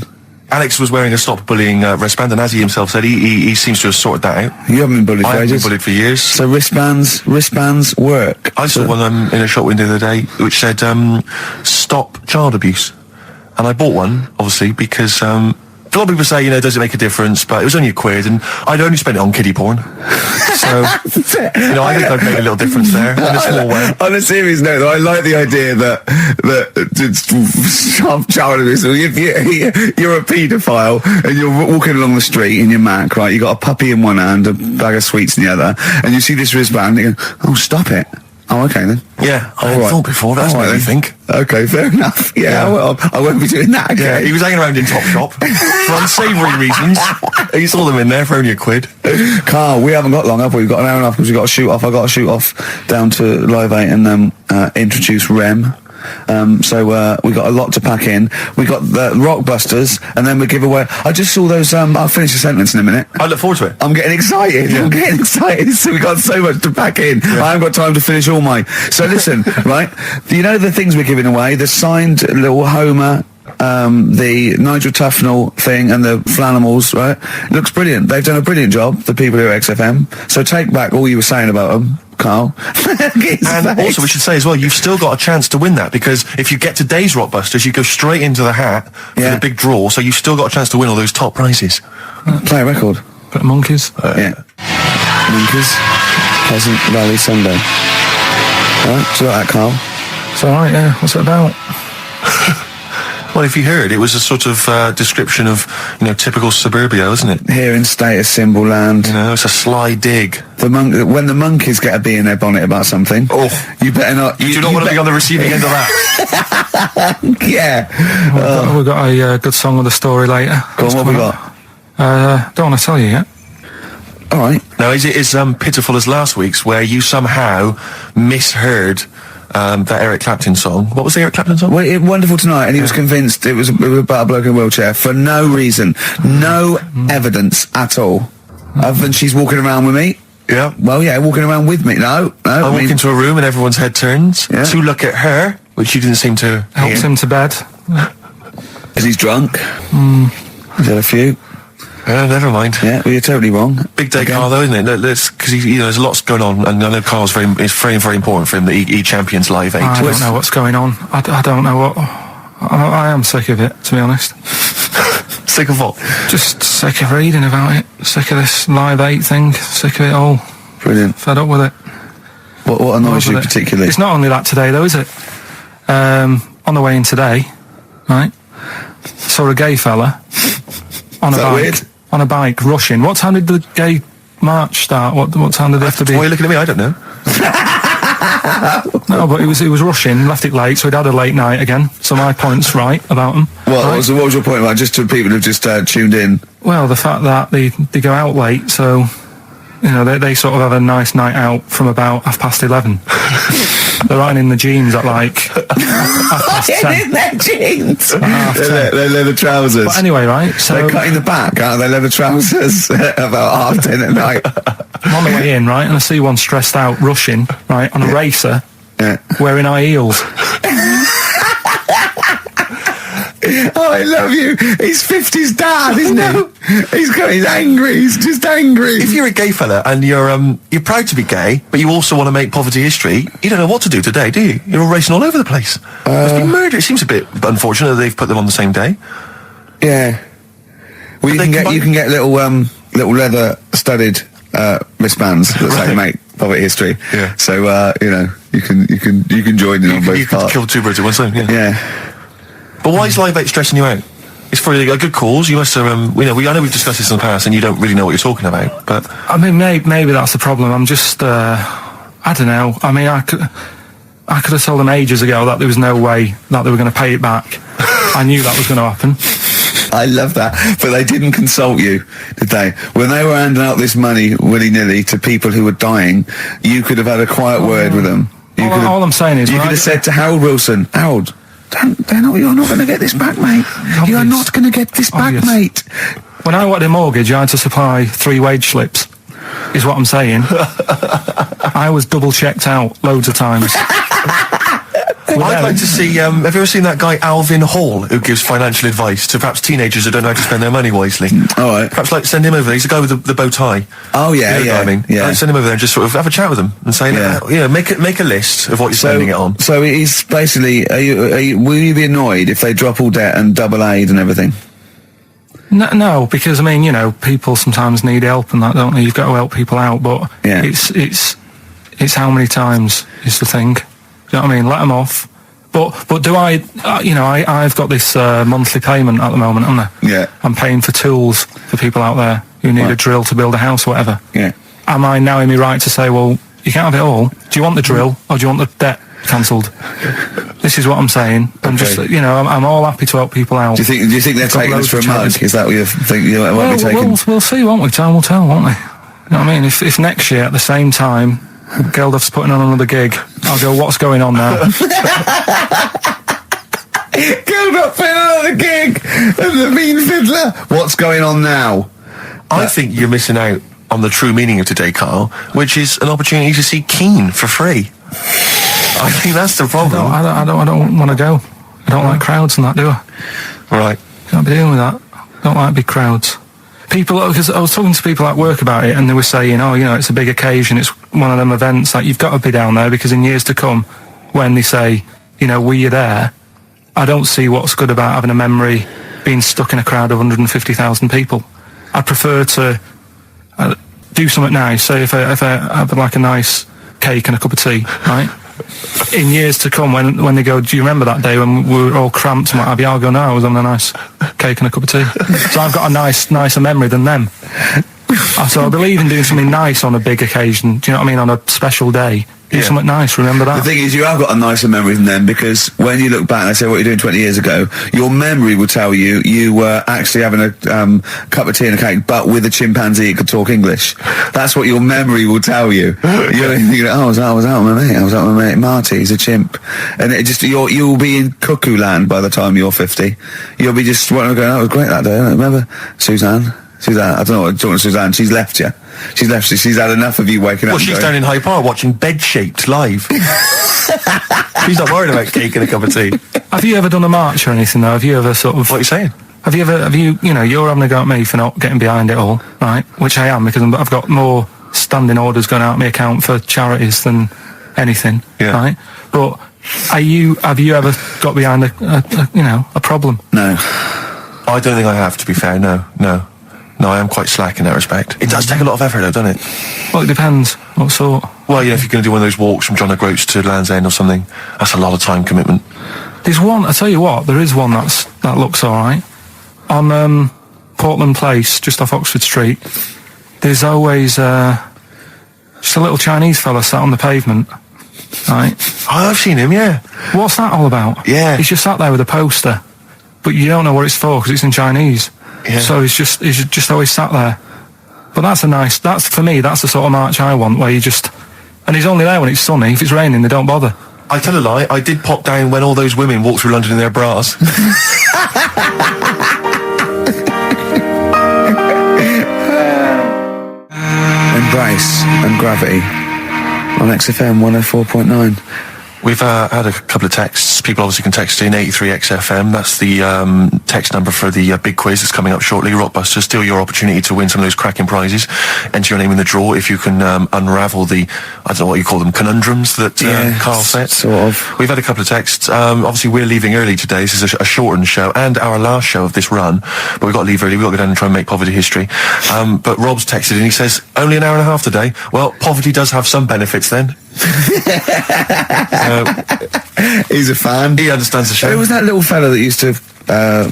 Alex was wearing a stop bullying wristband, and as he himself said, he seems to have sorted that out. You haven't been bullied for ages? I haven't been bullied for years. So wristbands work. I saw one in a shop window the other day which said, stop child abuse. And I bought one, obviously, because a lot of people say, does it make a difference? But it was only £1, and I'd only spent it on kiddie porn. So, I think I've made a little difference there in a small way. On a serious note, though, I like the idea that child abuse. If you're a paedophile and you're walking along the street in your Mac, right? You got a puppy in one hand, a bag of sweets in the other, and you see this wristband, and you go, "Oh, stop it." Oh, okay then. Yeah, I hadn't thought before. That's what you think. Okay, fair enough. Yeah. Well, I won't be doing that again. Yeah, he was hanging around in Topshop for unsavoury reasons. He saw them in there for only £1. Carl, we haven't got long, have we? We've got an hour and a half because we've got to shoot off. I've got to shoot off down to Live 8 and introduce Rem. So we got a lot to pack in. We got the Rockbusters, and then we give away. I just saw those. I'll finish the sentence in a minute. I look forward to it. I'm getting excited. Yeah. I'm getting excited. So we got so much to pack in. Yeah. I haven't got time to finish all my. So listen, right? You know the things we're giving away. The signed little Homer. The Nigel Tufnell thing and the Flanimals, right? It looks brilliant. They've done a brilliant job, the people here at XFM. So take back all you were saying about them, Carl. And also we should say as well, you've still got a chance to win that, because if you get today's Rockbusters, you go straight into the hat for the big draw, so you've still got a chance to win all those top prizes. Play a record. Bit of Monkeys. Yeah. Monkeys. Pleasant Valley Sunday. Alright, do you like that, Carl? It's alright, yeah. What's it about? Well, if you heard, it was a sort of description of, typical suburbia, isn't it? Here in status symbol land. It's a sly dig. When the monkeys get a bee in their bonnet about something, you better not. You do not want to be on the receiving end of that. Yeah. We've got a good song with a story later. Go on, what we got? Don't want to tell you yet. All right. Now, is it as pitiful as last week's, where you somehow misheard that Eric Clapton song. What was the Eric Clapton song? Well, Wonderful Tonight, and he was convinced it was about a bloke in a wheelchair for no reason, no evidence at all, other than she's walking around with me. Yeah. Well, yeah, walking around with me. No. I walk into a room and everyone's head turns to look at her, which you didn't seem to helps him to bed. Is he's drunk? He's had a few. Never mind. Yeah, well, you're totally wrong. Big day, Carl, though, isn't it? Because there's lots going on, and I know Carl's it's very, very important for him that he champions Live 8. I don't know what's going on. I don't know what. I am sick of it, to be honest. Sick of what? Just sick of reading about it. Sick of this Live 8 thing. Sick of it all. Brilliant. Fed up with it. What annoys you particularly? It's not only that today, though, is it? On the way in today, right? Saw a gay fella on a bike. Weird? On a bike, rushing. What time did the gay march start? What time did they have to be? Why are you looking at me? I don't know. No, but he was rushing, left it late, so he'd had a late night again. So my point's right about him. What was your point about, just to people who've just tuned in? Well, the fact that they go out late, so, you know, they sort of have a nice night out from about 11:30. They're riding in the jeans at like 10:30. In their jeans! They're leather trousers. But anyway, right, so... They're cutting the back, aren't they? Leather trousers about 10:30 at night. I'm on the way in, right, and I see one stressed out, rushing, right, on a racer, wearing high heels. Oh, I love you. He's 50's dad, isn't he? He's angry. He's just angry. If you're a gay fella and you're proud to be gay, but you also want to make poverty history, you don't know what to do today, do you? You're all racing all over the place. Must be murder. It seems a bit unfortunate that they've put them on the same day. Yeah. Well, you can get little leather studded wristbands that say make poverty history. Yeah. So you can join in on both parts. You can kill two birds with one stone. Yeah. Yeah. But why is Live 8 stressing you out? It's for a good cause. You must have, I know we've discussed this in the past, and you don't really know what you're talking about. But I mean, maybe that's the problem. I'm just, I don't know. I mean, I could have told them ages ago that there was no way that they were going to pay it back. I knew that was going to happen. I love that. But they didn't consult you, did they? When they were handing out this money willy-nilly to people who were dying, you could have had a quiet word with them. All I'm saying is... You could have said to Harold Wilson, Harold, you're not going to get this back, mate. You are not going to get this back, mate. When I wanted a mortgage, I had to supply 3 wage slips, is what I'm saying. I was double checked out loads of times. I'd like to see, have you ever seen that guy Alvin Hall, who gives financial advice to perhaps teenagers who don't know how to spend their money wisely? All right. Perhaps send him over there. He's the guy with the bow tie. Oh, yeah, I mean? Yeah. Send him over there and just sort of have a chat with him and say, make a list of what you're spending it on. So he's basically, will you be annoyed if they drop all debt and double aid and everything? No, because, I mean, you know, people sometimes need help and that, don't they? You've got to help people out, but it's how many times is the thing. Do you know what I mean? Let them off. But do I, I've got this monthly payment at the moment, haven't I? Yeah. I'm paying for tools for people out there who need a drill to build a house or whatever. Yeah. Am I now in my right to say, well, you can't have it all? Do you want the drill or do you want the debt cancelled? This is what I'm saying. I'm just, I'm all happy to help people out. Do you think they're taking us for a mug? Is that what you think you might be taking? We'll see, won't we? Time will tell, won't we? You know what I mean? If next year at the same time Geldof's putting on another gig, I'll go, what's going on now? Geldof putting on another gig and the mean fiddler. What's going on now? I think you're missing out on the true meaning of today, Carl, which is an opportunity to see Keane for free. I think that's the problem. I don't want to go. I don't like crowds and that, do I? Right. Can't be dealing with that. I don't like big crowds. People, because I was talking to people at work about it, and they were saying, it's a big occasion, it's one of them events, like, you've got to be down there, because in years to come, when they say, were you there, I don't see what's good about having a memory being stuck in a crowd of 150,000 people. I'd prefer to do something nice, say if I have like a nice cake and a cup of tea, right? In years to come, when they go, do you remember that day when we were all cramped and what have you? I'll go, no, I was having a nice cake and a cup of tea. So I've got a nicer memory than them. So I believe in doing something nice on a big occasion, do you know what I mean, on a special day, Do something nice, remember that. The thing is, you have got a nicer memory than them, because when you look back and they say what you're doing 20 years ago, your memory will tell you you were actually having a cup of tea and a cake, but with a chimpanzee that could talk English. That's what your memory will tell you. You're thinking, I was out with my mate. I was out with my mate Marty. He's a chimp, and it just you'll be in cuckoo land by the time you're 50. You'll be just going, that was great that day. Remember Suzanne, I don't know what talking to Suzanne. She's left you. She's left you. She's had enough of you waking up. Well, she's down in Hyde Park watching Bed Shaped live. She's not worried about cake and a cup of tea. Have you ever done a march or anything though? Have you ever sort of... What are you saying? Have you, you're having a go at me for not getting behind it all, right? Which I am, because I've got more standing orders going out of my account for charities than anything, right? But have you ever got behind a problem? No. I don't think I have, to be fair, no. No, I am quite slack in that respect. It does take a lot of effort, though, doesn't it? Well, it depends. What sort? Well, if you're going to do one of those walks from John O'Groats to Land's End or something, that's a lot of time commitment. There's one, I tell you what, there is one that looks alright. On Portland Place, just off Oxford Street, there's always just a little Chinese fella sat on the pavement, right? Oh, I've seen him, yeah. What's that all about? Yeah. He's just sat there with a poster, but you don't know what it's for because it's in Chinese. Yeah. So he's just always sat there. But that's for me, that's the sort of march I want, where you just... And he's only there when it's sunny. If it's raining, they don't bother. I tell a lie, I did pop down when all those women walked through London in their bras. Embrace and Gravity on XFM 104.9. We've had a couple of texts. People obviously can text in 83XFM. That's the text number for the big quiz that's coming up shortly. Rockbusters, still your opportunity to win some of those cracking prizes. Enter your name in the draw if you can unravel the, I don't know what you call them, conundrums that Karl set. Sort of. We've had a couple of texts. Obviously, we're leaving early today. This is a shortened show and our last show of this run. But we've got to leave early. We've got to go down and try and make poverty history. But Rob's texted and he says, only an hour and a half today. Well, poverty does have some benefits then. He's a fan. He understands the show. Who was that little fella that used to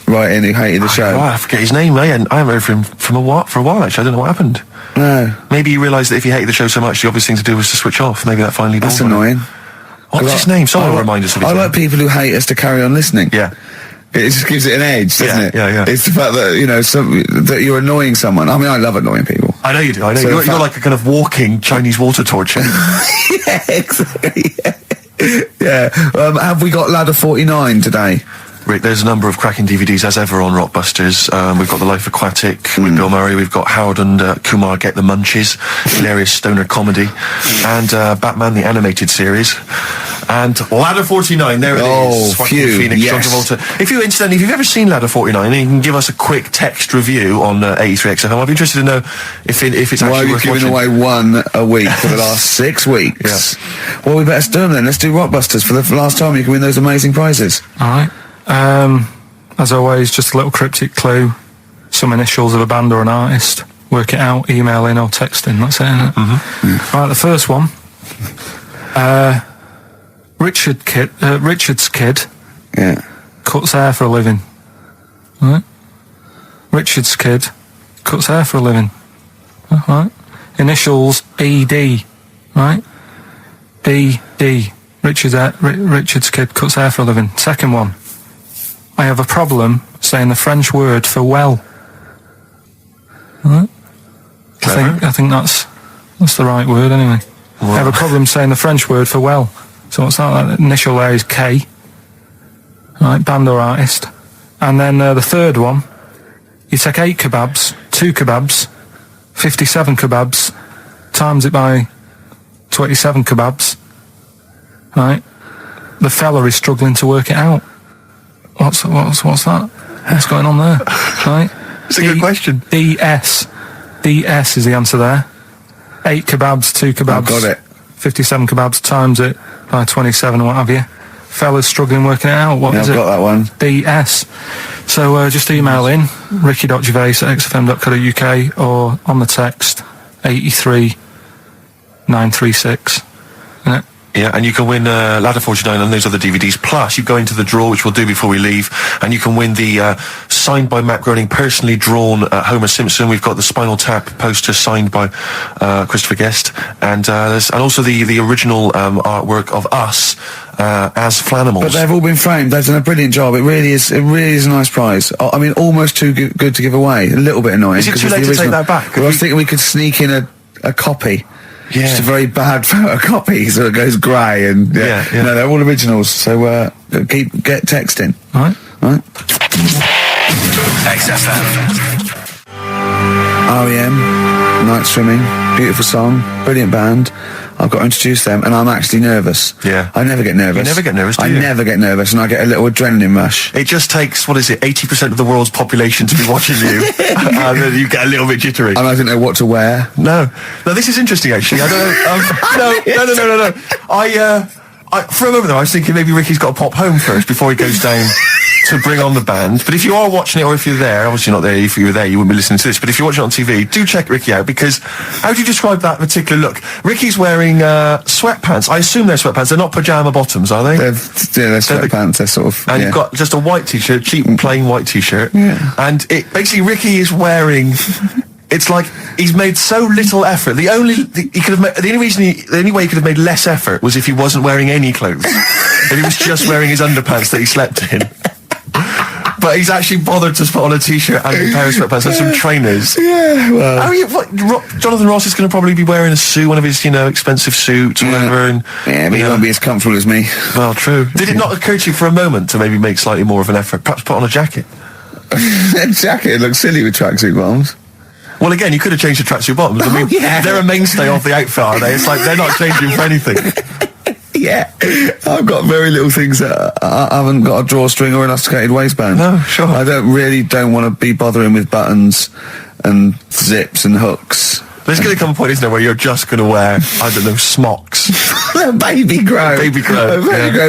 write in who hated the show? I forget his name. I haven't heard from him for a while actually. I don't know what happened. No. Maybe he realised that if he hated the show so much, the obvious thing to do was to switch off. Maybe that finally dawned That's on him. annoying. What's his name? Someone will remind us of his name. I like people who hate us to carry on listening. Yeah. It just gives it an edge, doesn't it? Yeah. It's the fact that, that you're annoying someone. I mean, I love annoying people. I know you do. I know. So you're like a kind of walking Chinese water torture. Yeah, exactly. Yeah. Have we got Ladder 49 today? Rick, there's a number of cracking DVDs as ever on Rockbusters. We've got The Life Aquatic with Bill Murray. We've got Howard and Kumar Get the Munchies, hilarious stoner comedy, and Batman the Animated Series, and Ladder 49. There it is. Phew, Phoenix, yes. John Travolta. If you've ever seen Ladder 49, then you can give us a quick text review on 83XFM. I'd be interested to know if it's actually Why are you worth giving watching. away one a week for the last 6 weeks? Yeah. Well, we better do them then. Let's do Rockbusters for the last time. You can win those amazing prizes. Alright. As always, just a little cryptic clue, some initials of a band or an artist. Work it out, email in or text in, that's it, isn't it? Mm-hmm. Right, the first one. Richard's kid cuts hair for a living. Right? Richard's kid cuts hair for a living. Right? Initials ED. Right? ED. Richard's kid cuts hair for a living. Second one. I have a problem saying the French word for well. Right? I think that's the right word anyway. Well. I have a problem saying the French word for well. So what's that? That initial there is K. Right, band or artist. And then the third one, you take 8 kebabs, 2 kebabs, 57 kebabs, times it by 27 kebabs. Right? The fella is struggling to work it out. What's that? What's going on there? Right? It's a good question. DS is the answer there. 8 kebabs, 2 kebabs. I've got it. 57 kebabs times it by 27 or what have you. Fella's struggling working it out. What is it? I've got that one. DS. So just email in ricky.gervais@xfm.co.uk or on the text 83936. Yeah, and you can win Ladder 49 and those other DVDs. Plus, you go into the draw, which we'll do before we leave, and you can win the signed by Matt Groening, personally drawn Homer Simpson. We've got the Spinal Tap poster signed by Christopher Guest, and also the original artwork of us as Flanimals. But they've all been framed. They've done a brilliant job. It really is a nice prize. I mean, almost too good to give away. A little bit annoying. Is it too late to take that back? Well, I was thinking we could sneak in a copy. Yeah. Just a very bad photocopy, so it goes grey, and yeah. No, they're all originals. So get texting. All right. XFM. REM, Night Swimming, beautiful song, brilliant band. I've got to introduce them, and I'm actually nervous. Yeah. I never get nervous. You never get nervous, do you? I never get nervous, and I get a little adrenaline rush. It just takes, 80% of the world's population to be watching you, and then you get a little bit jittery. And I don't know what to wear. No, this is interesting, actually. I don't know. No. For a moment though, I was thinking maybe Ricky's got to pop home first before he goes down to bring on the band. But if you are watching it, or if you're there, obviously not there, if you were there you wouldn't be listening to this, but if you're watching it on TV, do check Ricky out, because how do you describe that particular look? Ricky's wearing sweatpants. I assume they're sweatpants. They're not pyjama bottoms, are they? They're sweatpants. They're sort of... And you've got just a white t-shirt, cheap and plain white t-shirt. Yeah. And basically Ricky is wearing... It's like he's made so little effort. The only way he could have made less effort was if he wasn't wearing any clothes. If he was just wearing his underpants that he slept in. But he's actually bothered to put on a t-shirt and a pair of sweatpants and some trainers. Yeah, well... Jonathan Ross is going to probably be wearing a suit, one of his, expensive suits or whatever. And, yeah, but he won't be as comfortable as me. Well, true. Did it not occur to you for a moment to maybe make slightly more of an effort? Perhaps put on a jacket? A jacket looks silly with tracksuit bottoms. Well, again, you could have changed the tracksuit bottoms. I mean, they're a mainstay of the outfit, are they? It's like they're not changing for anything. Yeah. I've got very little things that I haven't got a drawstring or elasticated waistband. No, sure. I don't want to be bothering with buttons and zips and hooks. There's going to come a point, isn't there, where you're just going to wear, I don't know, smocks. A baby grow. A baby grow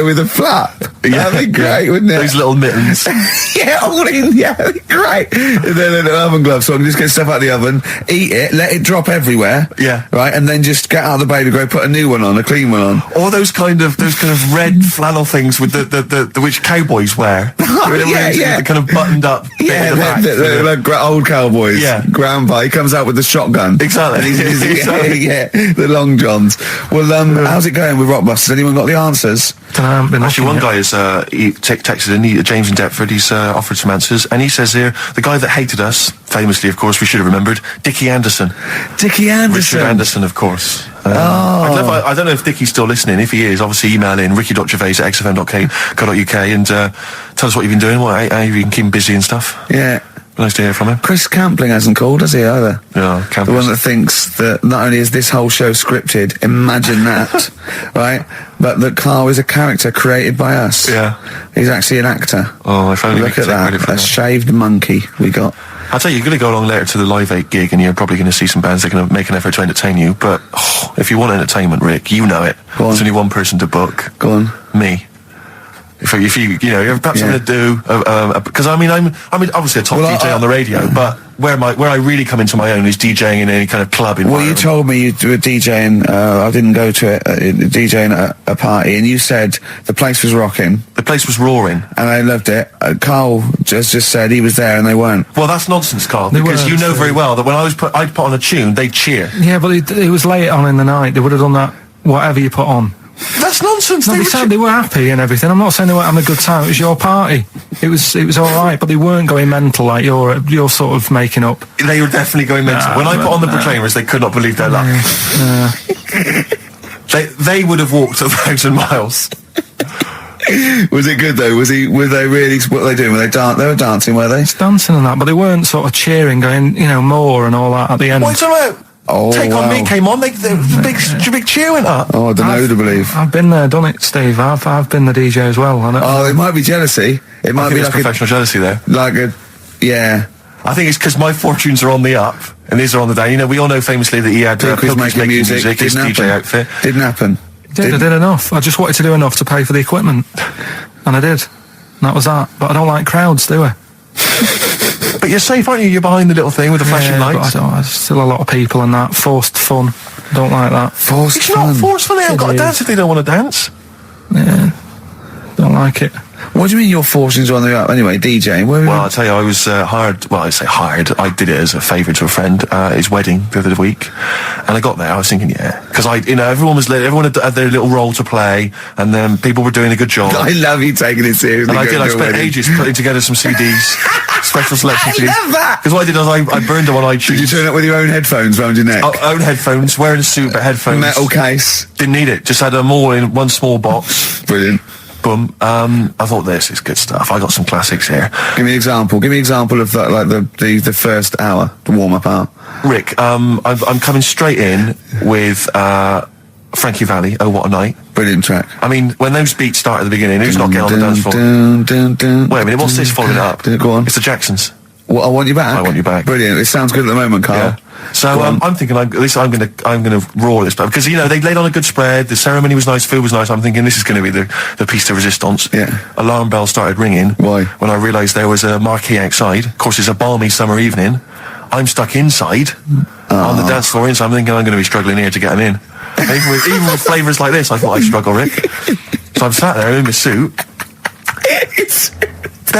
with a flap. Yeah, that'd be great, wouldn't it? Those little mittens. That'd be great. And then an oven glove, so I can just get stuff out of the oven, eat it, let it drop everywhere. Yeah. Right, and then just get out of the baby grow, put a new one on, a clean one on. Or those kind of red flannel things with the which cowboys wear. Yeah. The kind of buttoned up bit at the back. The old cowboys. Yeah. Grandpa, he comes out with the shotgun. Exactly. The long johns. Well, how's it going with Rockbusters? Anyone got the answers? Actually, one guy has texted in, James in Deptford, he's offered some answers, and he says here, the guy that hated us, famously, of course, we should have remembered, Dickie Anderson. Dickie Anderson? Richard Anderson, of course. I don't know if Dickie's still listening. If he is, obviously email in ricky.gervais@xfm.co.uk and tell us what you've been doing, how you've been keeping busy and stuff. Yeah. Nice to hear from him. Chris Campling hasn't called, has he, either? Yeah, Campling. The one that thinks that not only is this whole show scripted, imagine that, right? But that Karl is a character created by us. Yeah. He's actually an actor. Oh, if only Look at that. A shaved monkey we got. I'll tell you, you're going to go along later to the Live 8 gig and you're probably going to see some bands that are going to make an effort to entertain you. But if you want entertainment, Rick, you know it. There's only one person to book. Go on. Me. If you perhaps I'm going to do because I'm obviously a top DJ on the radio, but where I really come into my own is DJing in any kind of club environment. Well, you told me you were DJing. I didn't go to it. DJing at a party, and you said the place was rocking. The place was roaring, and I loved it. Karl just said he was there, and they weren't. Well, that's nonsense, Karl, because you know very well that when I'd put on a tune, they'd cheer. Yeah, but it was late on in the night. They would have done that whatever you put on. That's nonsense. No, they were happy and everything. I'm not saying they weren't having a good time. It was your party. It was all right, but they weren't going mental like you're sort of making up. They were definitely going mental. When I put on the Proclaimers, they could not believe their luck. They would have walked 1,000 miles. Was it good though? Were they really? What were they doing? They were dancing, were they? Dancing and that, but they weren't sort of cheering, going, more and all that at the end. What are you talking about? Take On Me came on, the big cheer went up. Oh, I don't know who to believe. I've been there, done it, Steve. I've been the DJ as well. It might be jealousy. It might be like professional jealousy there. Yeah. I think it's because my fortunes are on the up and his are on the down. We all know famously that he had Pilkington making music, his DJ outfit. Didn't happen. I did enough. I just wanted to do enough to pay for the equipment, and I did. And that was that. But I don't like crowds, do I? But you're safe, aren't you? You're behind the little thing with the flashing lights. But there's still a lot of people and that forced fun. I don't like that. Forced It's fun. not forced fun. They haven't got to It dance is. if they don't want to dance. Yeah. Don't like it. What do you mean you're forcing to on the up? Anyway, DJ, where were Well, you? I'll tell you, I was hired. Well, I say hired. I did it as a favour to a friend. His wedding the other week, and I got there. I was thinking, because everyone had their little role to play, and then people were doing a good job. I love you taking it seriously. And I going did. I to a spent wedding. ages putting together some CDs, special selection CDs. I love that. Because what I did was I burned them on iTunes. Did you turn up with your own headphones round your neck? Own headphones, wearing a suit, but headphones. Metal case. Didn't need it. Just had them all in one small box. Brilliant. Boom. I thought this is good stuff. I got some classics here. Give me an example. Give me an example of that, like the first hour, the warm-up hour. Rick, I'm coming straight in with Frankie Valli, Oh What a Night. Brilliant track. I mean, when those beats start at the beginning, who's not getting on the dance floor? Wait a minute, what's this following it up? Go on. It's the Jacksons. What, I Want You Back? I Want You Back. Brilliant. It sounds good at the moment, Carl. Yeah. So I'm thinking, I'm gonna roar this, because they laid on a good spread. The ceremony was nice, food was nice. I'm thinking this is going to be the piece de resistance. Yeah. Alarm bell started ringing. Why? When I realised there was a marquee outside. Of course, it's a balmy summer evening. I'm stuck inside on the dance floor, so I'm thinking I'm going to be struggling here to get them in. Even with flavours like this, I thought I'd struggle, Rick. So I'm sat there in my suit.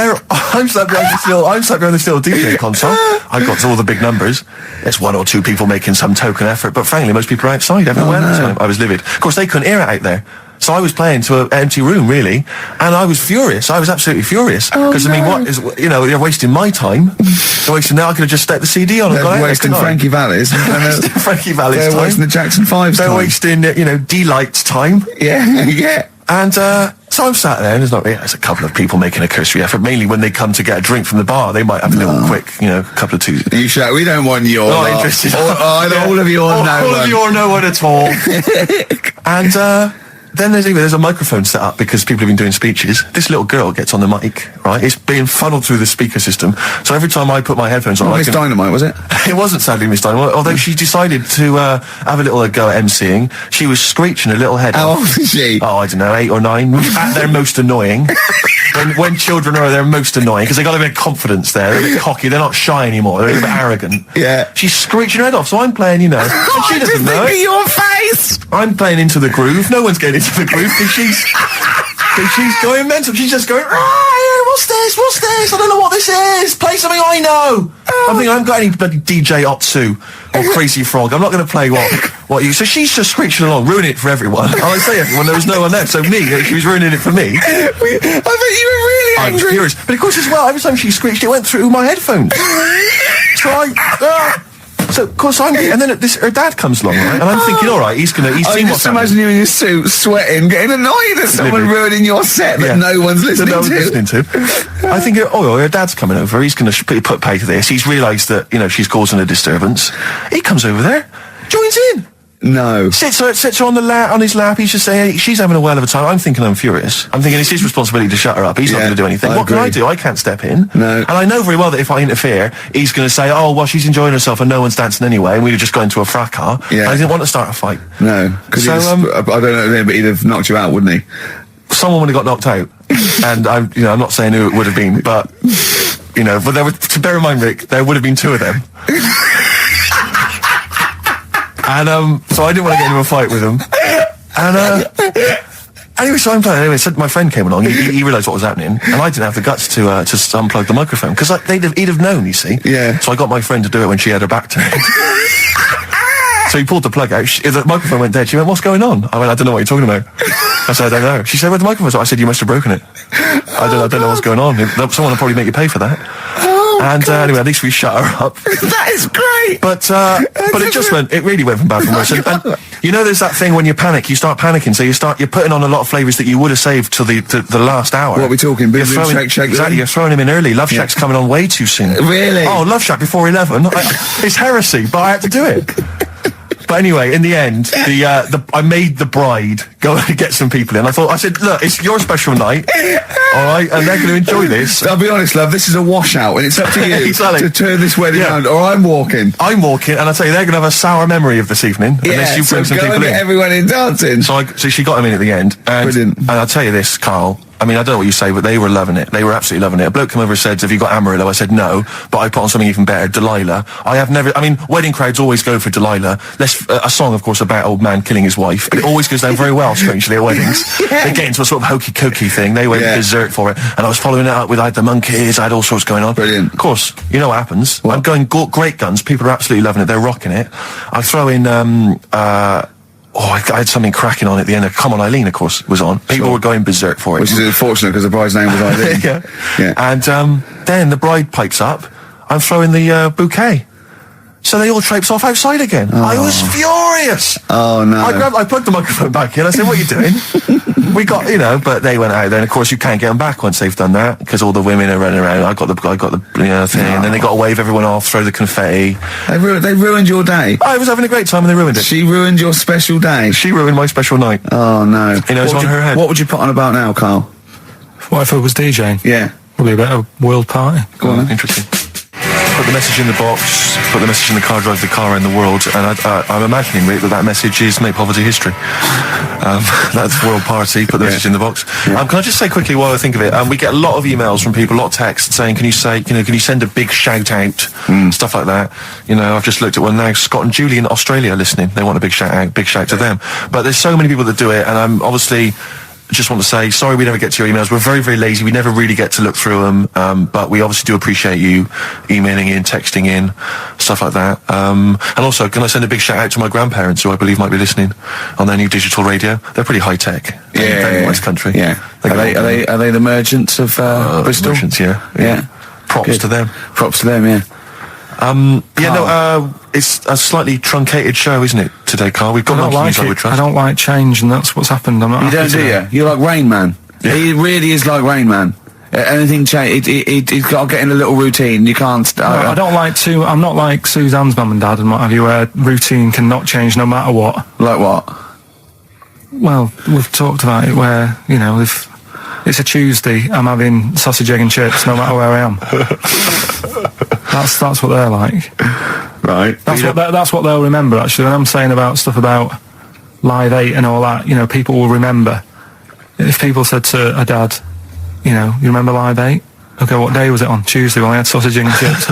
I'm sat behind this little DJ console. I've got all the big numbers. There's one or two people making some token effort, but frankly, most people are outside everywhere. no. I was livid. Of course, they couldn't hear it out there. So I was playing to an empty room, really, and I was furious. I was absolutely furious. Because, I mean, what is, they're wasting my time. They're wasting, now I could have just stuck the CD on and gone out. They're wasting Frankie Valli's. Frankie Valli's time. They're wasting the Jackson 5's They're time. wasting, D-Light's time. Yeah, yeah. And so I'm sat there, and there's a couple of people making a cursory effort. Mainly when they come to get a drink from the bar, they might have a little quick, couple of twos. You shout, we don't want your Not lot. interested. All of your no All one. of your no one at all. And then there's a microphone set up because people have been doing speeches. This little girl gets on the mic, right? It's being funneled through the speaker system. So every time I put my headphones on, Miss Dynamite, was it? It wasn't sadly Miss Dynamite, although she decided to have a little go at MCing. She was screeching her little head How off. old is she? Oh, I don't know, 8 or 9. At their most annoying. When children are their most annoying, because they got a bit of confidence there. They're a bit cocky. They're not shy anymore. They're a bit arrogant. Yeah. She's screeching her head off, so I'm playing, and she doesn't know. Look at your face! I'm playing into the groove. No one's getting into the groove because she's going mental. She's just going, what's this? I don't know what this is. Play something I know. I'm thinking, I haven't got any bloody DJ Otsu or Crazy Frog. I'm not going to play what you... So she's just screeching along, ruining it for everyone. I say everyone, there was no one there. So me, she was ruining it for me. I bet you were really I was angry. furious. But of course as well, every time she screeched, it went through my headphones. So so of course and then her dad comes along, right? And I'm thinking, all right, he's I seen what's just imagine you in your suit, sweating, getting annoyed at someone Livid. ruining your set that no one's listening No one's to. listening to. I think, her dad's coming over. He's going to put pay to this. He's realised that, she's causing a disturbance. He comes over there, joins in. No. Sits her on his lap. He's just saying, hey, she's having a whale of a time. I'm thinking I'm furious. I'm thinking it's his responsibility to shut her up. He's not Yeah, going to do anything. I What can I agree. do? I can't step in. No. And I know very well that if I interfere, he's going to say, oh, well, she's enjoying herself and no one's dancing anyway, and we would just go into a fracas. Yeah. And I didn't want to start a fight. No. Because So, I don't know, but he'd have knocked you out, wouldn't he? Someone would have got knocked out. And I'm not saying who it would have been, but, but there would, to bear in mind, Rick, there would have been 2 of them. And so I didn't want to get into a fight with them. And anyway, so I'm playing. Anyway, so my friend came along. He realised what was happening, and I didn't have the guts to unplug the microphone because he'd have known. You see. Yeah. So I got my friend to do it when she had her back turned. So he pulled the plug out. The microphone went dead. She went, "What's going on?" I went, "I don't know what you're talking about." I said, "I don't know." She said, "Where's the microphone?" I said, "You must have broken it." I don't know what's going on. Someone will probably make you pay for that. Anyway, at least we shut her up. That is great! But it really went from bad to worse. And there's that thing when you panic, you start panicking, so you're putting on a lot of flavours that you would have saved till the last hour. What are we talking? Boom, boom, shake, shake. Exactly, you're throwing him in early. Love Shack's coming on way too soon. Really? Oh, Love Shack before 11. It's heresy, but I had to do it. But anyway, in the end, I made the bride go and get some people in. I said, look, it's your special night, all right, and they're going to enjoy this. I'll be honest, love, this is a washout, and it's up to you Exactly. to turn this wedding Yeah. around, or I'm walking. I'm walking, and I tell you, they're going to have a sour memory of this evening unless you bring so some go people and in. get everyone in dancing. So she got him in at the end, and Brilliant. I'll tell you this, Carl. I mean, I don't know what you say, but they were loving it. They were absolutely loving it. A bloke came over and said, have you got Amarillo? I said, no, but I put on something even better, Delilah. Wedding crowds always go for Delilah. A song, of course, about old man killing his wife. It always goes down very well, strangely, at weddings. They get into a sort of hokey-cokey thing. They went berserk for it. And I was following it up with, I had the Monkeys, I had all sorts going on. Brilliant. Of course, you know what happens. What? I'm going great guns. People are absolutely loving it. They're rocking it. I throw in, I had something cracking on at the end. Come On Eileen, of course, was on. People were going berserk for it. Which is unfortunate because the bride's name was Eileen. Yeah. And then the bride pipes up. I'm throwing the bouquet. So they all traipse off outside again. I was furious. Oh, no. I plugged the microphone back in. I said, what are you doing? We got, but they went out there. And, of course, you can't get them back once they've done that because all the women are running around. I got the thing. And then they got to wave everyone off, throw the confetti. They ruined your day. I was having a great time and they ruined it. She ruined your special day. She ruined my special night. Oh, no. It's on her head. What would you put on about now, Carl? What if I was DJing? Yeah. Probably a bit of world party. Go on. Interesting. Put the message in the box, put the message in the car, drive the car around the world, and I'm imagining, Rick, that message is make poverty history. That's world party, put the message in the box. Yeah. Can I just say quickly while I think of it, we get a lot of emails from people, a lot of texts saying, can you send a big shout out, stuff like that. I've just looked at one now, Scott and Julie in Australia are listening. They want a big shout out, big shout to them. But there's so many people that do it, and I'm obviously just want to say, sorry we never get to your emails. We're very, very lazy. We never really get to look through them. But we obviously do appreciate you emailing in, texting in, stuff like that. And also, can I send a big shout out to my grandparents, who I believe might be listening on their new digital radio? They're pretty high tech. Very nice country. Yeah. Are they the merchants of Bristol? Merchants, yeah. Props to them. Props to them, yeah. It's a slightly truncated show, isn't it, today, Carl? We've got monkeys, I would trust. I don't like change, and that's what's happened. I'm not You don't, do you? You're like Rain Man. Yeah. He really is like Rain Man. Anything change, he's got to get in a little routine. You can't. I don't like to. I'm not like Suzanne's mum and dad and what have you, where routine cannot change no matter what. Like what? Well, we've talked about it where if it's a Tuesday, I'm having sausage, egg and chips no matter where I am. That's what they're like. Right. That's what they'll remember, actually. When I'm saying about stuff about Live 8 and all that, people will remember. If people said to a dad, you remember Live 8? Okay, what day was it on? Tuesday. Well, I had sausage and chips.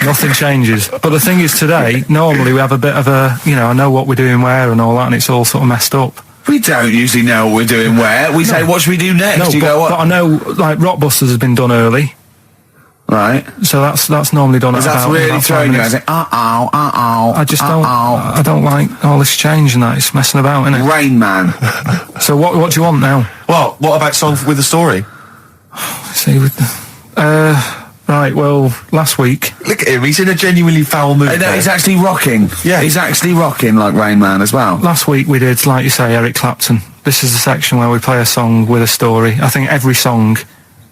Nothing changes. But the thing is, today, normally we have a bit of a, I know what we're doing where and all that, and it's all sort of messed up. We don't usually know what we're doing where. We say, what should we do next? But I know, like, Rockbusters has been done early. Right. So that's normally done at about... That's really throwing you. I say, I just don't... I don't like all this change and that. It's messing about, isn't it? Rain Man. So what do you want now? Well, what about Song with a Story? See, right, well, last week... Look at him, he's in a genuinely foul mood. No, he's actually rocking. Yeah. He's actually rocking like Rain Man as well. Last week we did, like you say, Eric Clapton. This is the section where we play a song with a story. I think every song,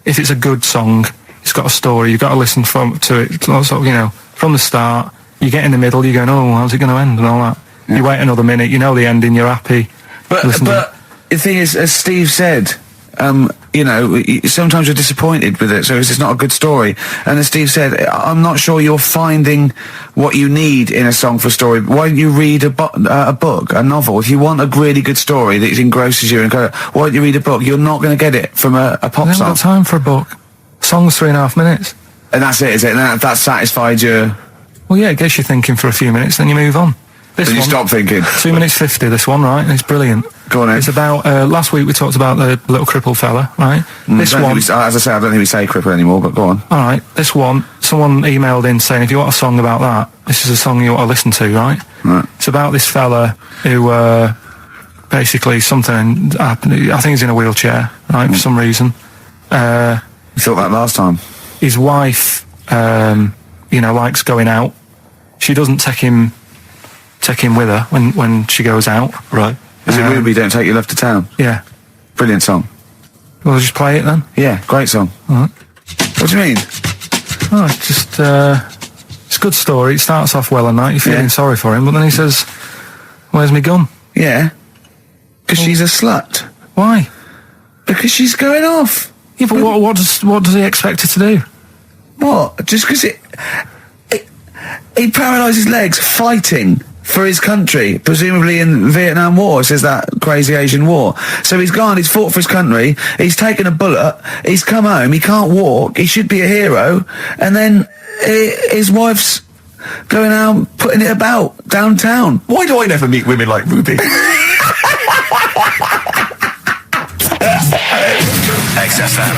if it's a good song, it's got a story. You've got to listen to it, sort of, from the start. You get in the middle, you're going, oh, how's it going to end and all that. Yeah. You wait another minute, you know the ending, you're happy. But the thing is, as Steve said, sometimes you're disappointed with it, so it's not a good story. And as Steve said, I'm not sure you're finding what you need in a song for a story. Why don't you read a book, a novel? If you want a really good story that engrosses you, why don't you read a book? You're not going to get it from a pop song. I haven't got time for a book. Song's 3.5 minutes. And that's it, is it? And that satisfied you? Well, yeah, it gets you thinking for a few minutes, then you move on. Then you stop thinking. 2 minutes 50, this one, right? It's brilliant. Go on, Ed. It's about, last week we talked about the little crippled fella, right? This one... as I say, I don't think we say cripple anymore, but go on. Alright, this one, someone emailed in saying, if you want a song about that, this is a song you ought to listen to, right? Right. It's about this fella who, basically something happened. I think he's in a wheelchair, right, for some reason. You thought that last time. His wife, likes going out. She doesn't take him with her when she goes out. Right. Is it Ruby, Don't Take Your Love to Town? Yeah. Brilliant song. Well, just play it then. Yeah, great song. All right. What do you mean? Oh, it's a good story. It starts off well and that. You're feeling sorry for him, but then he says, where's my gun? Yeah. Because she's a slut. Why? Because she's going off. Yeah, but what does he expect her to do? What? Just because he paralysed his legs fighting for his country, presumably in Vietnam War. It says that crazy Asian war. So he's gone, he's fought for his country, he's taken a bullet, he's come home, he can't walk, he should be a hero, and then his wife's going out putting it about downtown. Why do I never meet women like Ruby? XFM.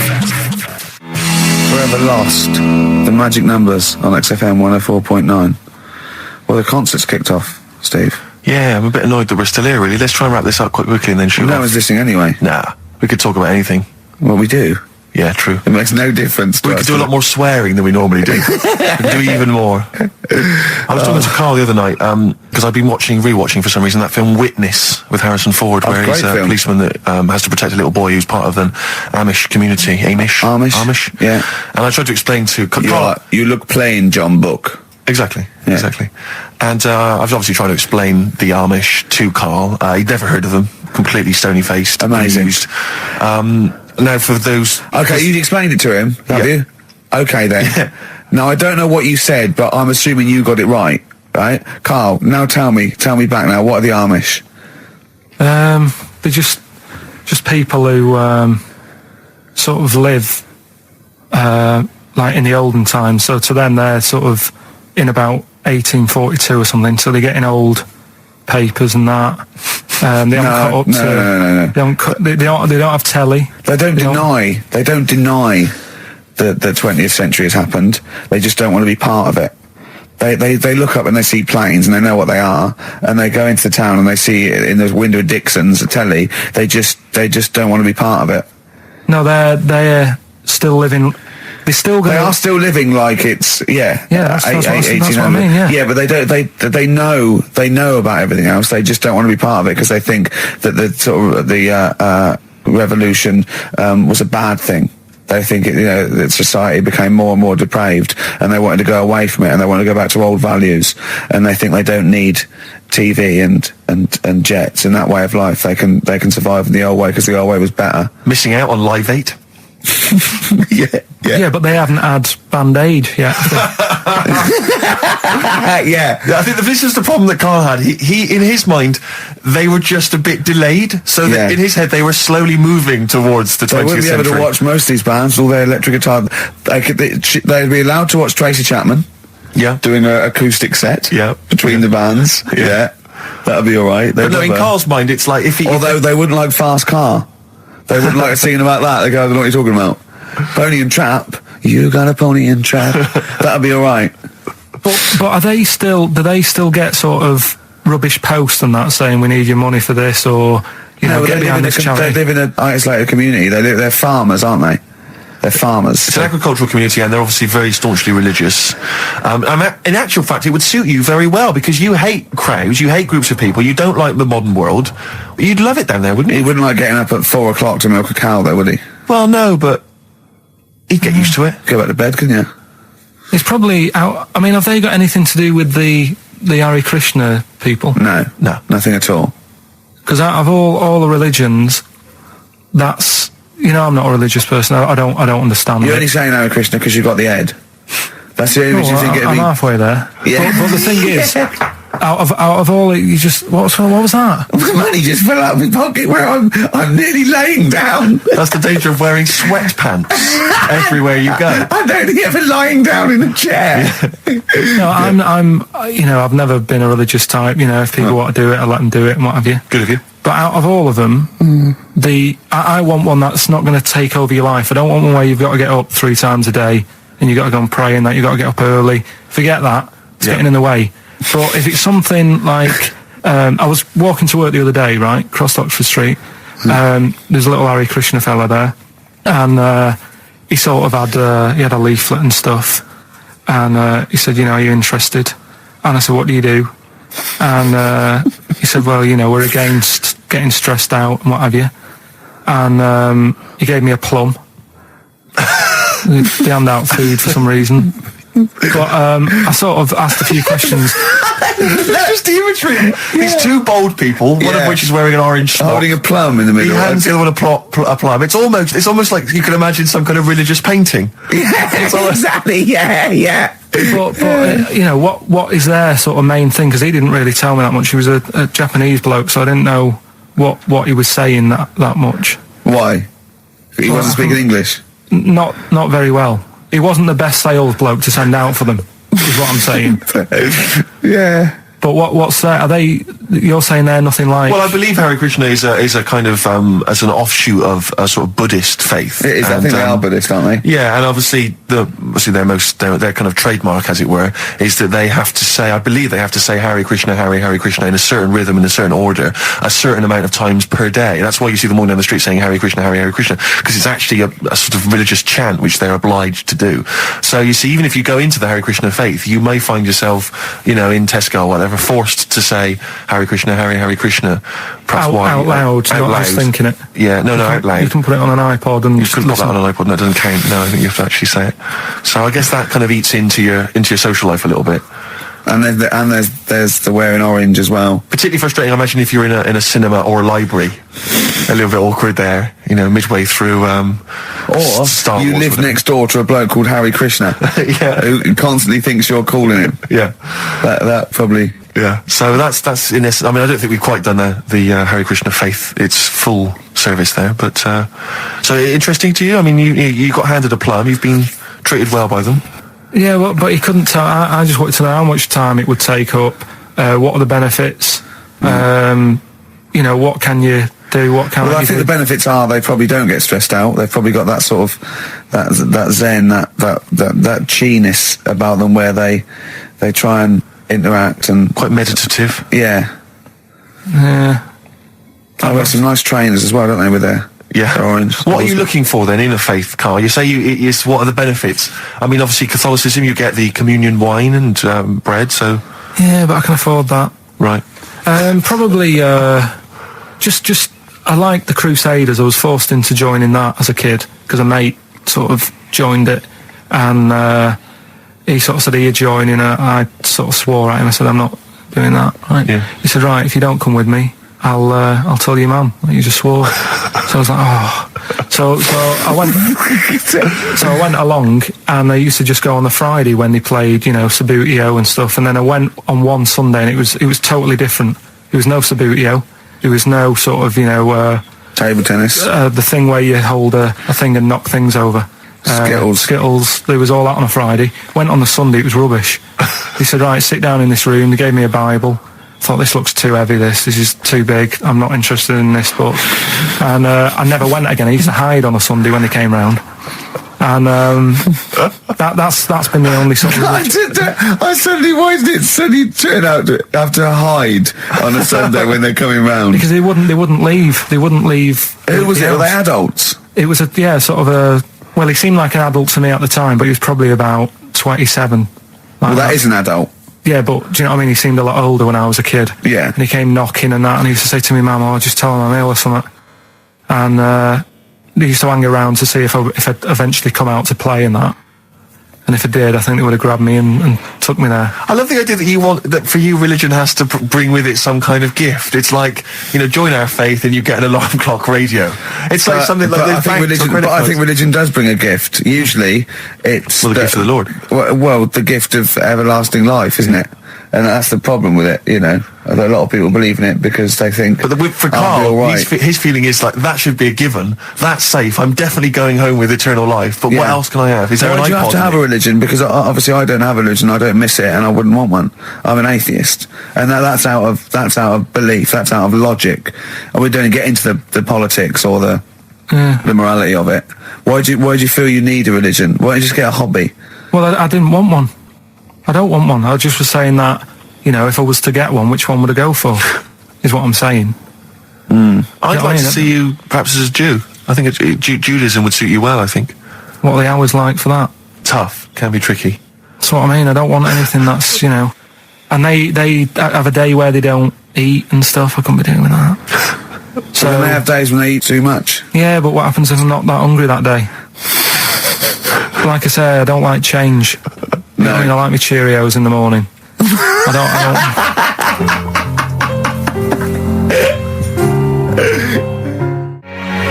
Forever Lost, the magic numbers on XFM 104.9. Well, the concert's kicked off, Steve. Yeah, I'm a bit annoyed that we're still here, really. Let's try and wrap this up quite quickly and then shoot No off. one's listening anyway. Nah, we could talk about anything. Well, we do. Yeah, true. It makes no difference to We us. could do a lot more swearing than we normally do. We could do even more. I was talking to Carl the other night, because I've been rewatching for some reason that film Witness with Harrison Ford, where he's a policeman that has to protect a little boy who's part of an Amish community. Amish? Yeah. And I tried to explain to Carl... You look plain, John Book. Exactly. And I was obviously trying to explain the Amish to Carl. He'd never heard of them. Completely stony-faced. Amazing. Now for those... Okay, you explained it to him, have you? Okay then. Yeah. Now, I don't know what you said, but I'm assuming you got it right? Carl, now tell me back now, what are the Amish? They're just people who sort of live like in the olden times. So to them, they're sort of in about 1842 or something. So they're getting old papers and that. They haven't cut up to. No. They don't have telly. They don't deny the 20th century has happened. They just don't want to be part of it. They look up and they see planes and they know what they are, and they go into the town and they see it in the window of Dixon's, a telly. They just don't want to be part of it. No, they're still living. They are still living like it's that's what I mean. Yeah, but they don't. They know about everything else. They just don't want to be part of it because they think that the sort of the revolution was a bad thing. They think that society became more and more depraved, and they wanted to go away from it, and they want to go back to old values, and they think they don't need TV and jets and that way of life. They can survive in the old way because the old way was better. Missing out on Live 8. Yeah, but they haven't had Band-Aid yet. Yeah, I think this is the problem that Carl had. He in his mind, they were just a bit delayed, so that in his head they were slowly moving towards the 20th century. They wouldn't be able to watch most of these bands, all their electric guitar. They'd be allowed to watch Tracy Chapman. Yeah, doing an acoustic set. Yeah, between the bands. Yeah, that'd be all right. But no, in Carl's mind, it's like although they wouldn't like Fast Car. They wouldn't like singing about that. They go, I don't know what you're talking about. Pony and Trap. You got a pony and trap. That'd be all right. But are they still? Do they still get sort of rubbish posts and that saying we need your money for this, or get behind this charity? They live in an isolated community. They're farmers, aren't they? They're farmers. It's an agricultural community, and they're obviously very staunchly religious. In actual fact, it would suit you very well because you hate crowds, you hate groups of people, you don't like the modern world. You'd love it down there, wouldn't you? He wouldn't like getting up at 4 o'clock to milk a cow, though, would he? Well, no, but he'd get used to it. Go back to bed, couldn't you? It's probably out. I mean, have they got anything to do with the Hare Krishna people? No, nothing at all. Because out of all the religions, that's. I'm not a religious person. I don't understand. You're only saying Hare Krishna because you've got the head. That's the only reason you think it'd be... I'm halfway there. Yeah. But the thing is, out of all it, you just... What was that? Money just fell out of my pocket where I'm nearly laying down. That's the danger of wearing sweatpants everywhere you go. I don't get for lying down in a chair. No, I'm I've never been a religious type. If people want to do it, I let them do it and what have you. Good of you. But out of all of them, I want one that's not going to take over your life. I don't want one where you've got to get up 3 times a day and you've got to go and pray and that you've got to get up early. Forget that. It's getting in the way. But if it's something like... I was walking to work the other day, right, across Oxford Street. There's a little Hare Krishna fella there. And he sort of had... he had a leaflet and stuff. And he said, are you interested? And I said, what do you do? And he said, well, we're against getting stressed out and what have you. And he gave me a plum. They hand out food for some reason. But I sort of asked a few questions. just the imagery. These two bald people, one of which is wearing an orange smock, holding a plum in the middle. He hands the other one a plum. It's almost like you can imagine some kind of religious painting. Exactly. Yeah. But you know, what is their sort of main thing? Because he didn't really tell me that much. He was a Japanese bloke, so I didn't know what he was saying that much. Why? He wasn't speaking English? Not very well. He wasn't the best sales bloke to send out for them, is what I'm saying. Yeah. But what's that? Are they? You're saying they're nothing like? Well, I believe Hare Krishna is a kind of as an offshoot of a sort of Buddhist faith. It is. I think they are Buddhist, aren't they? Yeah, and obviously their kind of trademark, as it were, is that they have to say. I believe they have to say Hare Krishna, Hare Krishna in a certain rhythm, in a certain order, a certain amount of times per day. That's why you see them all down the street saying Hare Krishna, Hare Krishna, because it's actually a sort of religious chant which they're obliged to do. So you see, even if you go into the Hare Krishna faith, you may find yourself, in Tesco or whatever, forced to say Hare Krishna, Hare Krishna. Out loud, not just thinking it. Yeah, no, out loud. You can put it on an iPod and you can put that on an iPod. No, it doesn't count. No, I think you have to actually say it. So I guess that kind of eats into your social life a little bit. And there's the wearing orange as well. Particularly frustrating, I imagine, if you're in a cinema or a library. A little bit awkward there, midway through. Or Star you Wars, live next door to a bloke called Hare Krishna, who constantly thinks you're calling him. Yeah, that probably. Yeah, so that's in essence. I mean, I don't think we've quite done the Hare Krishna faith its full service there, but so interesting to you. I mean, you got handed a plum. You've been treated well by them. Yeah, well, but he couldn't tell. I just wanted to know how much time it would take up. What are the benefits? What can you do? What can I think the benefits are they probably don't get stressed out. They've probably got that sort of that zen, that chi-ness about them, where they try and interact and quite meditative. Yeah. I've got some nice trainers as well, don't they, with their orange. What are you looking for then in a faith, Karl? You say what are the benefits? I mean, obviously Catholicism, you get the communion wine and bread, so... Yeah, but I can afford that. Right. Probably, just I like the Crusaders. I was forced into joining that as a kid, because a mate sort of joined it, and he sort of said he'd join in. I sort of swore at him. I said, I'm not doing that. Right? Yeah. He said, right, if you don't come with me, I'll tell your mum that you just swore. So I was like, oh. So I went. So I went along, and I used to just go on the Friday when they played, Sabutio and stuff. And then I went on one Sunday, and it was totally different. There was no Sabutio. There was no sort of table tennis. The thing where you hold a thing and knock things over. Skittles. There was all that on a Friday. Went on the Sunday, it was rubbish. He said, right, sit down in this room. They gave me a Bible. Thought, this looks too heavy, this is too big, I'm not interested in this book. And I never went again. I used to hide on a Sunday when they came round. And that's been the only sort of... I suddenly, why did it suddenly turn out to have to hide on a Sunday when they're coming round? Because they wouldn't leave. They wouldn't leave. Who was it? Were they adults? It was well, he seemed like an adult to me at the time, but he was probably about 27. Well, that is an adult. Yeah, but do you know what I mean? He seemed a lot older when I was a kid. Yeah. And he came knocking and that, and he used to say to me, Mum, I'll just tell him I'm ill or something. And he used to hang around to see if I'd eventually come out to play and that. And if it did, I think they would have grabbed me and took me there. I love the idea that for you, religion has to bring with it some kind of gift. It's like, join our faith and you get an alarm clock radio. It's like something like I think religion does bring a gift. Usually, it's the gift of the Lord. Well, the gift of everlasting life, isn't it? And that's the problem with it, A lot of people believe in it because they think... But for Karl, right. his feeling is like, that should be a given. That's safe. I'm definitely going home with eternal life. But what else can I have? Is there an iPod? You have to have a religion? Because obviously I don't have a religion. I don't miss it, and I wouldn't want one. I'm an atheist, and that's out of belief. That's out of logic. And we don't get into the politics or the morality of it. Why do you feel you need a religion? Why don't you just get a hobby? Well, I didn't want one. I don't want one. I just was saying that, if I was to get one, which one would I go for? Is what I'm saying. I'd like to see you perhaps as a Jew. I think Judaism would suit you well, I think. What are the hours like for that? Tough. Can be tricky. That's what I mean. I don't want anything that's, And they have a day where they don't eat and stuff. I couldn't be doing that. So they have days when they eat too much? Yeah, but what happens if I'm not that hungry that day? Like I say, I don't like change. No. I like my Cheerios in the morning. I don't.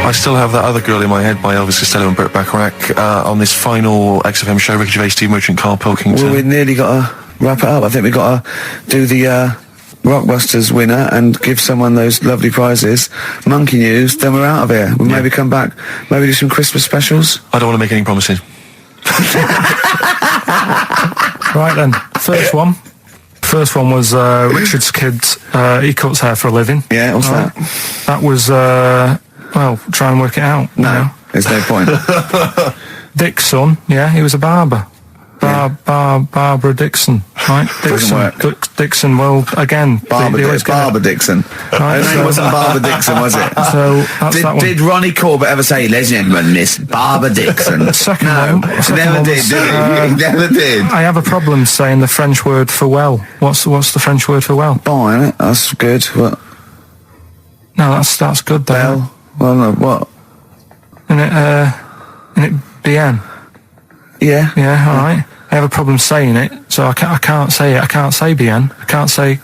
I still have that other girl in my head by Elvis Costello and Burt Bacharach on this final XFM show. Ricky Gervais, Steve Merchant, Karl Pilkington. Well, we nearly got to wrap it up. I think we've got to do the Rockbusters winner and give someone those lovely prizes. Monkey News, then we're out of here. We'll maybe come back, maybe do some Christmas specials. I don't want to make any promises. Right then, first one. First one was Richard's kids. He cuts hair for a living. Yeah, what's that? That was, well, try and work it out. No, you know. there's no point. Dick's son, yeah, he was a barber. Barbara Dixon, right? Dixon, well, again, Barbara Dixon. Right, Her name wasn't Barbara Dixon, was it? So that's that one. Did Ronnie Corbett ever say, ladies and gentlemen, Miss Barbara Dixon? Second no, one. He never did, did he? He never did. I have a problem saying the French word for well. What's the French word for well? Oh, isn't it? That's good. What? No, that's good though. Bell? Well, no, what? Isn't it bien? Yeah. Yeah, alright. I have a problem saying it, so I can't say it. I can't say bien. I can't say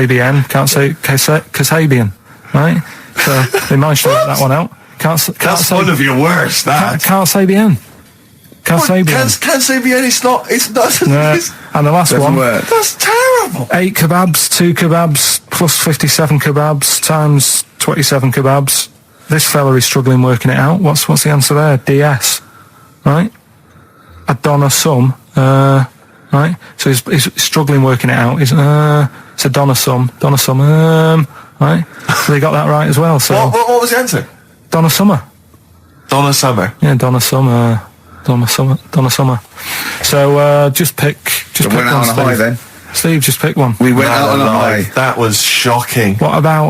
bien. Can't say Kasabian. Right? So they managed to work that one out. That's one of your worst, that. Can't say bien. Can't say bien. Can't say bien, it's not. No. And the last one. Work. That's terrible. 8 kebabs, 2 kebabs, plus 57 kebabs, times 27 kebabs. This fella is struggling working it out. What's the answer there? DS. Right? A Donna sum. Right? So he's struggling working it out. It's a Donna sum. Right? So they got that right as well. So what was the answer? Donna Summer. Donna Summer. Yeah, Donna Summer. So just pick Went one, out on a high Steve. then. Steve, just pick one. We went out on a high. That was shocking. What about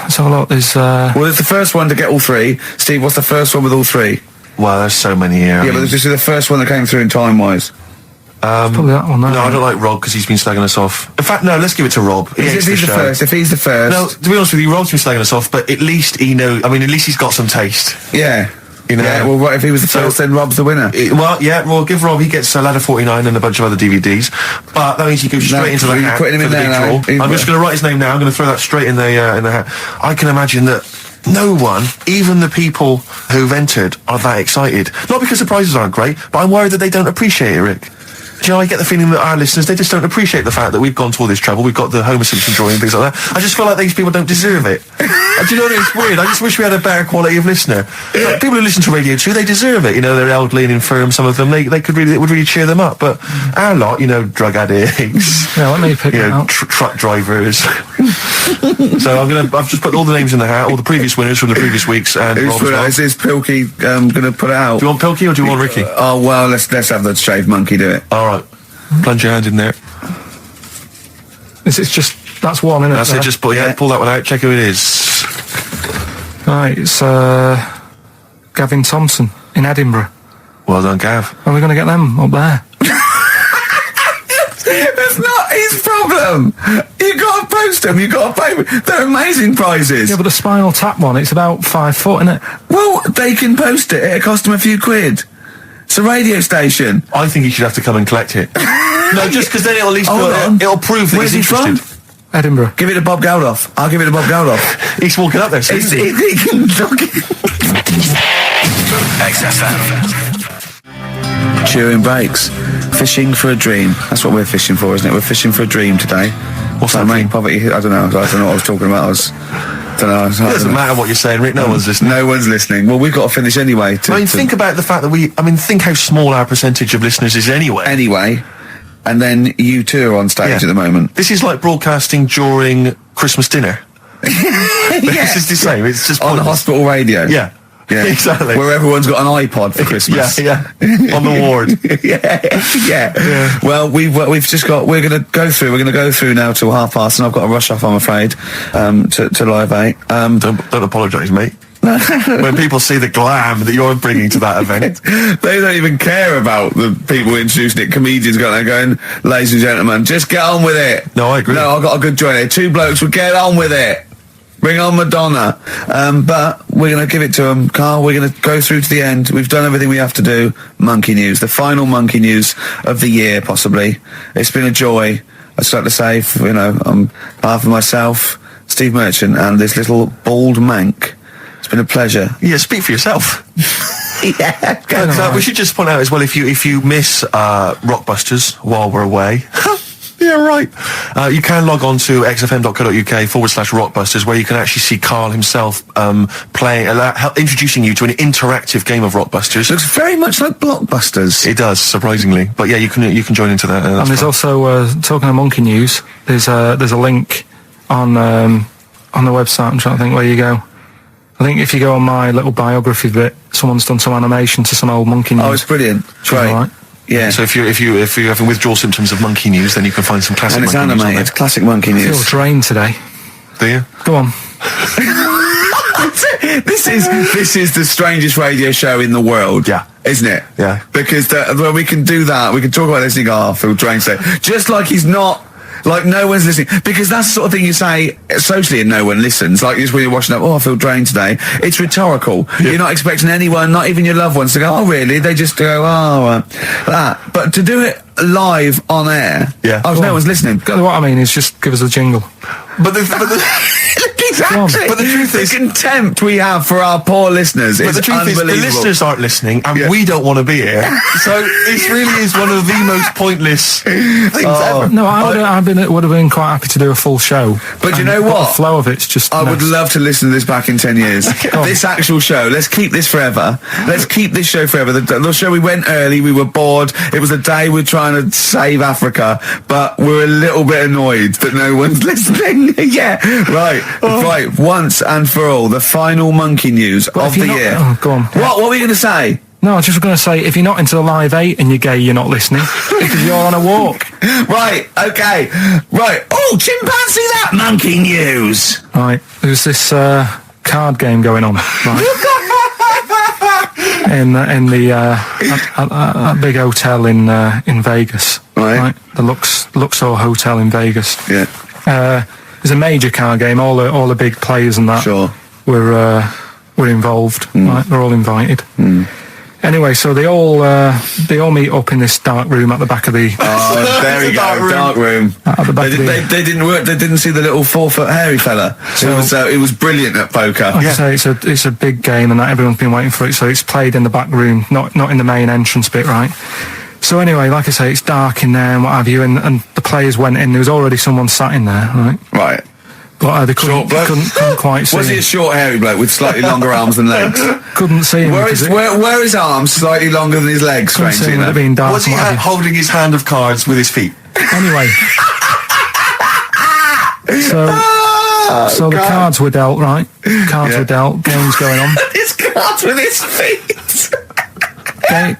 let's have a look. There's Well, it's the first one to get all three. Steve, what's the first one with all three? Well, there's so many here. Yeah, but this is the first one that came through in time-wise. probably that one. No, I don't like Rob because he's been slagging us off. In fact, no, let's give it to Rob. If he's the first. No, to be honest with you, Rob's been slagging us off, but at least he knows. I mean, at least he's got some taste. Yeah. You know. Yeah, well, what if he was the first, then Rob's the winner? Well, give Rob. He gets a Ladder 49 and a bunch of other DVDs. But that means he goes straight into the hat. Putting him in there now. I'm just going to write his name now. I'm going to throw that straight in the hat. I can imagine that no one, even the people who've entered, are that excited. Not because the prizes aren't great, but I'm worried that they don't appreciate it, Rick. Do you know, I get the feeling that our listeners, they just don't appreciate the fact that we've gone to all this trouble. We've got the Homer Simpson drawing and things like that. I just feel like these people don't deserve it. Do you know what it's weird? I just wish we had a better quality of listener. Like, people who listen to Radio 2, they deserve it. You know, they're elderly and infirm, some of them. It would really cheer them up. But our lot, you know, drug addicts. Yeah, let me pick it out. Truck drivers. So I've just put all the names in the hat, all the previous winners from the previous weeks, and Rob as well. Is Pilky gonna put it out? Do you want Pilky or do you want Ricky? Oh well, let's have the shaved monkey do it. All right. Plunge your hand in there. It's just, that's one, isn't it? That's it, just pull that one out, check who it is. Right, it's Gavin Thompson in Edinburgh. Well done, Gav. Are we going to get them up there? That's not his problem. You got to post them. You got to pay. They're amazing prizes. Yeah, but the Spinal Tap one, it's about 5 foot, isn't it? Well, they can post it. It'll cost them a few quid. It's a radio station. I think he should have to come and collect it. No, just because then it'll at least it'll prove that Where's he's he interested. from? Edinburgh. Give it to Bob Geldof. I'll give it to Bob Geldof. He's walking up there. So He can look it. XFM. Chewing breaks. Fishing for a dream. That's what we're fishing for, isn't it? We're fishing for a dream today. What's that mean? Poverty. I don't know. I don't know what I was talking about. It doesn't matter what you're saying, Rick. No one's listening. No one's listening. Well, we've got to finish anyway. Think about the fact that think how small our percentage of listeners is anyway. Anyway, and then you two are on stage at the moment. This is like broadcasting during Christmas dinner. This is the same. It's just on the hospital radio. Yeah. Yeah, exactly. Where everyone's got an iPod for Christmas. Yeah. On the ward. yeah. Well, we've just got. We're going to go through now till 5:30, and I've got to rush off. I'm afraid to Live 8. Don't apologise, mate. When people see the glam that you're bringing to that event, they don't even care about the people introducing it. Comedians going, ladies and gentlemen, just get on with it. No, I agree. No, I've got a good joint here. 2 blokes will get on with it. Bring on Madonna. But we're going to give it to them. Carl, we're going to go through to the end. We've done everything we have to do. Monkey News. The final Monkey News of the year, possibly. It's been a joy. I'd just like to say, on behalf of myself, Steve Merchant, and this little bald mank, it's been a pleasure. Yeah, speak for yourself. Yeah. We should just point out as well, if you miss Rockbusters while we're away. Yeah, right. You can log on to xfm.co.uk/Rockbusters, where you can actually see Karl himself introducing you to an interactive game of Rockbusters. Looks very much like Blockbusters. It does, surprisingly. But yeah, you can join into that. And there's also talking of monkey news. There's a link on the website. I'm trying to think where you go. I think if you go on my little biography bit, someone's done some animation to some old monkey news. Oh, it's brilliant. Great. Right. Yeah. So if you're having withdrawal symptoms of monkey news, then you can find some classic monkey news. And it's animated, classic monkey I feel news. drained today. Do you? Go on. This is the strangest radio show in the world. Yeah. Isn't it? Yeah. Because we can do that. We can talk about this and go, Phil Drain say, just like he's not. Like, no one's listening. Because that's the sort of thing you say socially and no one listens. Like, just when you're watching up, I feel drained today. It's rhetorical. Yeah. You're not expecting anyone, not even your loved ones, to go, oh, really? They just go, that. But to do it live on air, no one's listening. What I mean is just give us a jingle. But the exactly. But the truth is, the contempt we have for our poor listeners is unbelievable. The listeners aren't listening, and we don't want to be here. So this really is one of the most pointless things ever. No, I would have been quite happy to do a full show. But you know what? The flow of it's just. I would love to listen to this back in 10 years. This actual show. Let's keep this forever. Let's keep this show forever. The show, we went early. We were bored. It was a day we're trying to save Africa, but we're a little bit annoyed that no one's listening. Yeah, right. Right, once and for all, the final monkey news of the year. Oh, go on. What were you going to say? No, I was just going to say, if you're not into the Live 8 and you're gay, you're not listening. Because you're on a walk. Right, okay. Right. Oh, chimpanzee that monkey news. Right, there's this card game going on, right? in the big hotel in Vegas. Right. The Luxor Hotel in Vegas. Yeah. It's a major card game. All the big players and that were involved. Right, they're all invited. Anyway, so they all meet up in this dark room at the back of the. Oh, there we go, dark room. At the back they didn't work. They didn't see the little 4-foot hairy fella. So it was brilliant at poker. Like I say, it's a big game, and that everyone's been waiting for it. So it's played in the back room, not in the main entrance bit, right? So anyway, like I say, it's dark in there and what have you, and the players went in. There was already someone sat in there, right? Right. But they couldn't quite see. Was he a short, hairy bloke with slightly longer arms than legs? Couldn't see him. Were his arms slightly longer than his legs? Strangely enough. Was he holding his hand of cards with his feet? Anyway, so the cards were dealt, right? Cards were dealt. Games going on. His cards with his feet.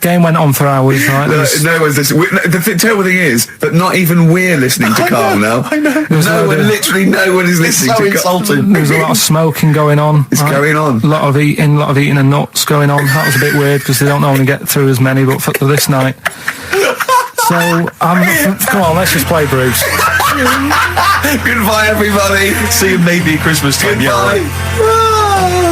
Game went on for hours, right? No one's listening. The terrible thing is that not even we're listening to Karl now. I know. Literally no one is listening to Karl. There was a lot of smoking going on. It's going on. A lot of eating and nuts going on. That was a bit weird because they don't normally get through as many, but for this night. So, come on, let's just play Bruce. Goodbye, everybody. See you maybe at Christmas time. Goodbye. Yeah.